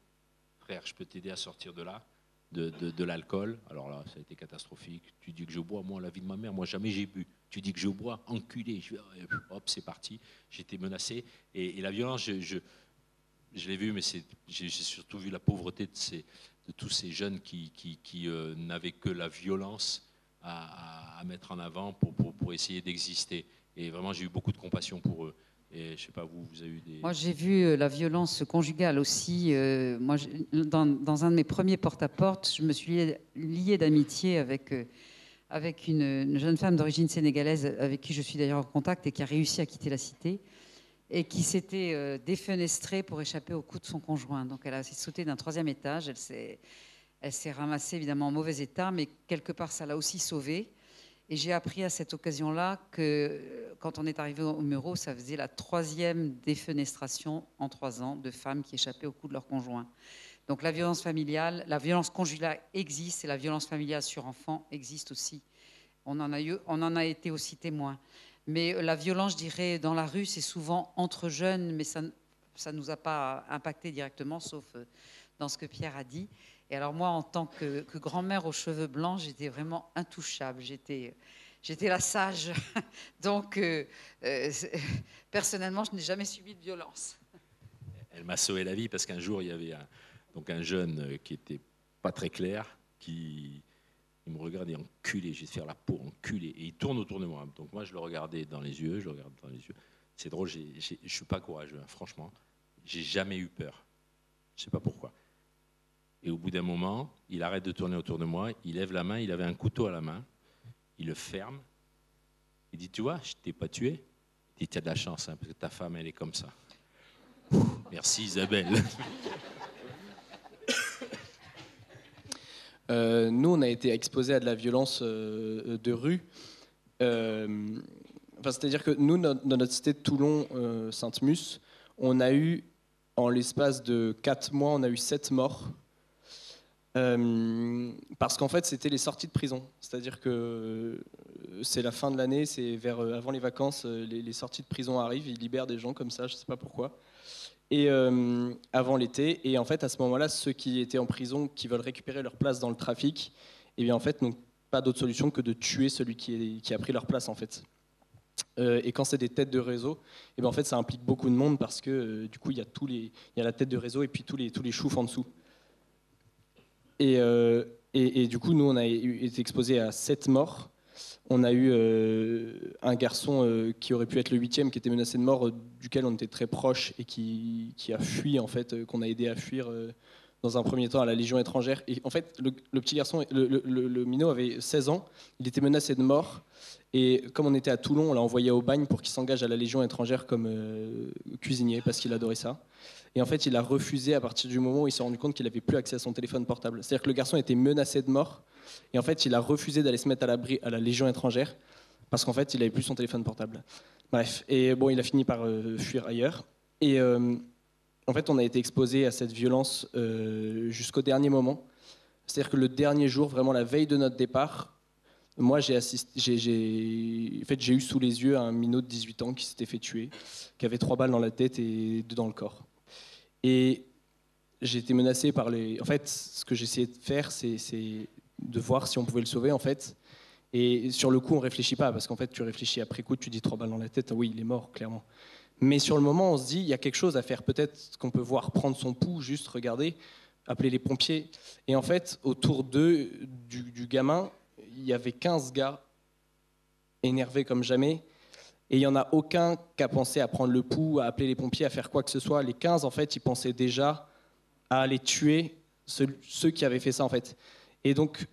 frère, je peux t'aider à sortir de là, de l'alcool. » Alors là, ça a été catastrophique. Tu dis que je bois, moi, la vie de ma mère, moi, jamais j'ai bu. Tu dis que je bois, enculé. Hop, c'est parti. J'étais menacé. Et la violence, je l'ai vu, mais j'ai surtout vu la pauvreté de tous ces jeunes qui n'avaient que la violence à mettre en avant pour essayer d'exister. Et vraiment, j'ai eu beaucoup de compassion pour eux. Et je sais pas, vous avez eu des... Moi, j'ai vu la violence conjugale aussi. Moi, dans un de mes premiers porte-à-porte, je me suis liée d'amitié avec une jeune femme d'origine sénégalaise avec qui je suis d'ailleurs en contact et qui a réussi à quitter la cité et qui s'était défenestrée pour échapper au coup de son conjoint. Donc, elle a sauté d'un 3e étage. Elle s'est ramassée évidemment en mauvais état, mais quelque part, ça l'a aussi sauvée. Et j'ai appris à cette occasion-là que quand on est arrivé au Mureaux, ça faisait la 3e défenestration en 3 ans de femmes qui échappaient au coup de leur conjoint. Donc la violence familiale, la violence conjugale existe et la violence familiale sur enfants existe aussi. On en a été aussi témoin. Mais la violence, je dirais, dans la rue, c'est souvent entre jeunes, mais ça ne nous a pas impacté directement, sauf dans ce que Pierre a dit. Et alors moi, en tant que grand-mère aux cheveux blancs, j'étais vraiment intouchable. J'étais la sage. Donc, personnellement, je n'ai jamais subi de violence. Elle m'a sauvé la vie parce qu'un jour, il y avait Donc un jeune qui était pas très clair, il me regarde et enculé, je vais te faire la peau, enculé. Et il tourne autour de moi. Donc moi, je le regardais dans les yeux, C'est drôle, je ne suis pas courageux, hein, franchement. J'ai jamais eu peur. Je ne sais pas pourquoi. Et au bout d'un moment, il arrête de tourner autour de moi, il lève la main, il avait un couteau à la main, il le ferme, il dit, tu vois, je ne t'ai pas tué. Il dit, tu as de la chance, hein, parce que ta femme, elle est comme ça. Merci Isabelle. Nous, on a été exposés à de la violence de rue. C'est-à-dire que nous, dans notre cité de Toulon, Sainte-Mus, on a eu, en l'espace de 4 mois, on a eu 7 morts. Parce qu'en fait, c'était les sorties de prison. C'est-à-dire que c'est la fin de l'année, c'est avant les vacances, les sorties de prison arrivent, ils libèrent des gens comme ça, je ne sais pas pourquoi. Et avant l'été, et en fait, à ce moment-là, ceux qui étaient en prison, qui veulent récupérer leur place dans le trafic, eh bien, en fait, n'ont pas d'autre solution que de tuer celui qui a pris leur place, en fait. Et quand c'est des têtes de réseau, eh bien, en fait, ça implique beaucoup de monde parce que du coup, il y a la tête de réseau et puis tous les choufs en dessous. Et du coup, nous, on a été exposés à 7 morts. On a eu un garçon qui aurait pu être le 8e, qui était menacé de mort, duquel on était très proche et qui a fui, en fait, qu'on a aidé à fuir dans un premier temps à la Légion étrangère. Et en fait, le petit garçon, le minot avait 16 ans, il était menacé de mort. Et comme on était à Toulon, on l'a envoyé au bagne pour qu'il s'engage à la Légion étrangère comme cuisinier, parce qu'il adorait ça. Et en fait, il a refusé à partir du moment où il s'est rendu compte qu'il n'avait plus accès à son téléphone portable. C'est-à-dire que le garçon était menacé de mort. Et en fait, il a refusé d'aller se mettre à l'abri à la Légion étrangère parce qu'en fait, il n'avait plus son téléphone portable. Bref. Et bon, il a fini par fuir ailleurs. Et en fait, on a été exposé à cette violence jusqu'au dernier moment. C'est-à-dire que le dernier jour, vraiment la veille de notre départ, moi, j'ai eu sous les yeux un minot de 18 ans qui s'était fait tuer, qui avait 3 balles dans la tête et 2 dans le corps. Et j'ai été menacé par les... En fait, ce que j'essayais de faire, c'est de voir si on pouvait le sauver, en fait. Et sur le coup, on ne réfléchit pas, parce qu'en fait, tu réfléchis après coup, tu dis 3 balles dans la tête, oui, il est mort, clairement. Mais sur le moment, on se dit, il y a quelque chose à faire. Peut-être qu'on peut voir prendre son pouls, juste regarder, appeler les pompiers. Et en fait, autour d'eux, du gamin, il y avait 15 gars énervés comme jamais. Et il n'y en a aucun qui a pensé à prendre le pouls, à appeler les pompiers, à faire quoi que ce soit. Les 15, en fait, ils pensaient déjà à aller tuer ceux qui avaient fait ça, en fait. Et donc,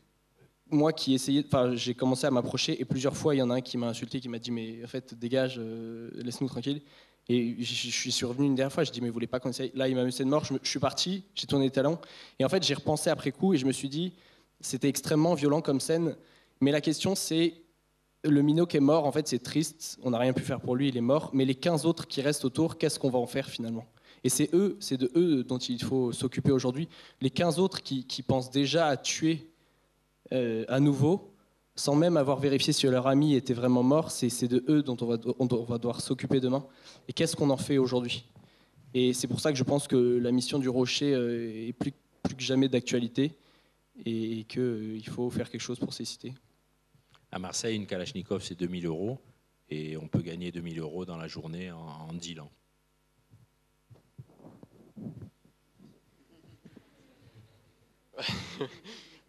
moi qui essayais, j'ai commencé à m'approcher, et plusieurs fois, il y en a un qui m'a insulté, qui m'a dit, mais en fait, dégage, laisse-nous tranquille. Et je suis survenu une dernière fois, je dis, mais vous voulez pas qu'on essaye? Là, il m'a menacé de mort, je suis parti, j'ai tourné les talons. Et en fait, j'ai repensé après coup, et je me suis dit, c'était extrêmement violent comme scène. Mais la question, c'est... Le minot qui est mort, en fait, c'est triste. On n'a rien pu faire pour lui, il est mort. Mais les 15 autres qui restent autour, qu'est-ce qu'on va en faire finalement? Et c'est de eux dont il faut s'occuper aujourd'hui. Les 15 autres qui pensent déjà à tuer à nouveau, sans même avoir vérifié si leur ami était vraiment mort, c'est de eux dont on va devoir s'occuper demain. Et qu'est-ce qu'on en fait aujourd'hui? Et c'est pour ça que je pense que la mission du Rocher est plus que jamais d'actualité et qu'il faut faire quelque chose pour ces cités. À Marseille, une Kalachnikov, c'est 2 000 €. Et on peut gagner 2 000 € dans la journée en dealant.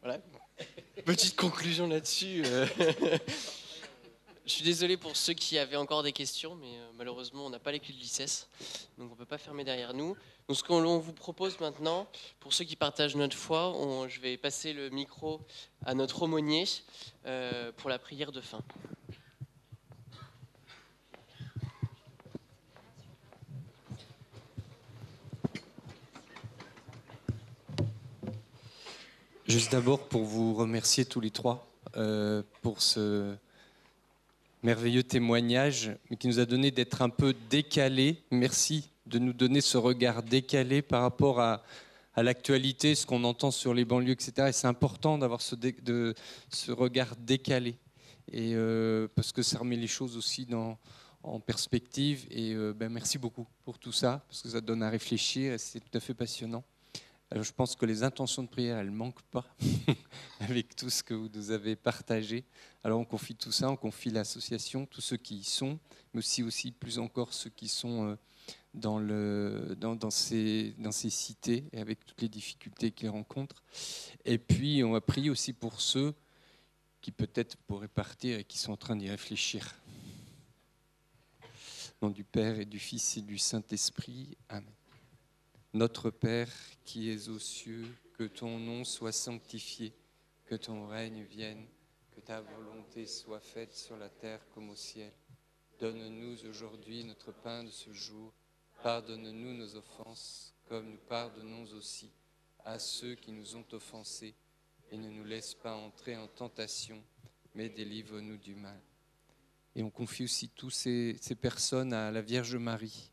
Voilà. Petite conclusion là-dessus. Je suis désolé pour ceux qui avaient encore des questions, mais malheureusement, on n'a pas les clés de l'ICES, donc on ne peut pas fermer derrière nous. Donc ce qu'on vous propose maintenant, pour ceux qui partagent notre foi, je vais passer le micro à notre aumônier pour la prière de fin. Juste d'abord pour vous remercier tous les trois pour ce merveilleux témoignage, mais qui nous a donné d'être un peu décalés. Merci de nous donner ce regard décalé par rapport à l'actualité, ce qu'on entend sur les banlieues, etc. Et c'est important d'avoir ce regard décalé, et, parce que ça remet les choses aussi en perspective. Et merci beaucoup pour tout ça, parce que ça donne à réfléchir et c'est tout à fait passionnant. Alors, je pense que les intentions de prière, elles ne manquent pas avec tout ce que vous nous avez partagé. Alors on confie tout ça, on confie l'association, tous ceux qui y sont, mais aussi plus encore ceux qui sont dans ces cités et avec toutes les difficultés qu'ils rencontrent. Et puis on a prié aussi pour ceux qui peut-être pourraient partir et qui sont en train d'y réfléchir. Au nom du Père et du Fils et du Saint-Esprit. Amen. Notre Père qui es aux cieux, que ton nom soit sanctifié, que ton règne vienne, que ta volonté soit faite sur la terre comme au ciel. Donne-nous aujourd'hui notre pain de ce jour. Pardonne-nous nos offenses, comme nous pardonnons aussi à ceux qui nous ont offensés. Et ne nous laisse pas entrer en tentation, mais délivre-nous du mal. Et on confie aussi toutes ces personnes à la Vierge Marie,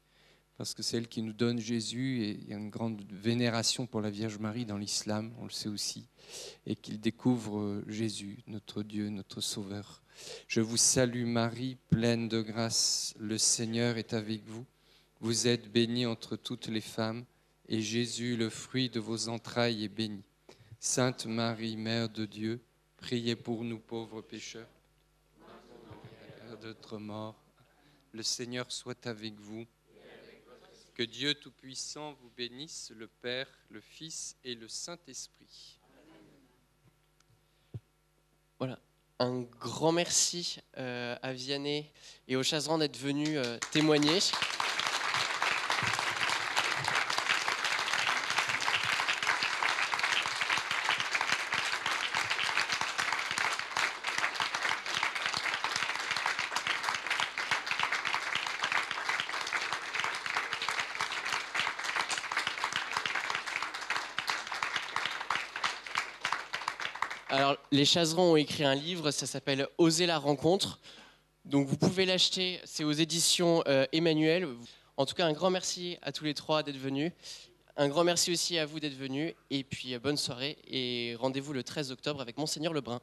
parce que c'est elle qui nous donne Jésus, et il y a une grande vénération pour la Vierge Marie dans l'islam, on le sait aussi, et qu'ils découvrent Jésus, notre Dieu, notre Sauveur. Je vous salue Marie, pleine de grâce, le Seigneur est avec vous. Vous êtes bénie entre toutes les femmes, et Jésus, le fruit de vos entrailles, est béni. Sainte Marie, Mère de Dieu, priez pour nous pauvres pécheurs, à l'heure de notre mort. Le Seigneur soit avec vous. Que Dieu Tout-Puissant vous bénisse, le Père, le Fils et le Saint-Esprit. Voilà. Un grand merci à Vianney et aux Chazerans d'être venus témoigner. Alors, les Chazerans ont écrit un livre, ça s'appelle « Oser la rencontre ». Donc, vous pouvez l'acheter, c'est aux éditions Emmanuel. En tout cas, un grand merci à tous les trois d'être venus. Un grand merci aussi à vous d'être venus. Et puis, bonne soirée et rendez-vous le 13 octobre avec Monseigneur Lebrun.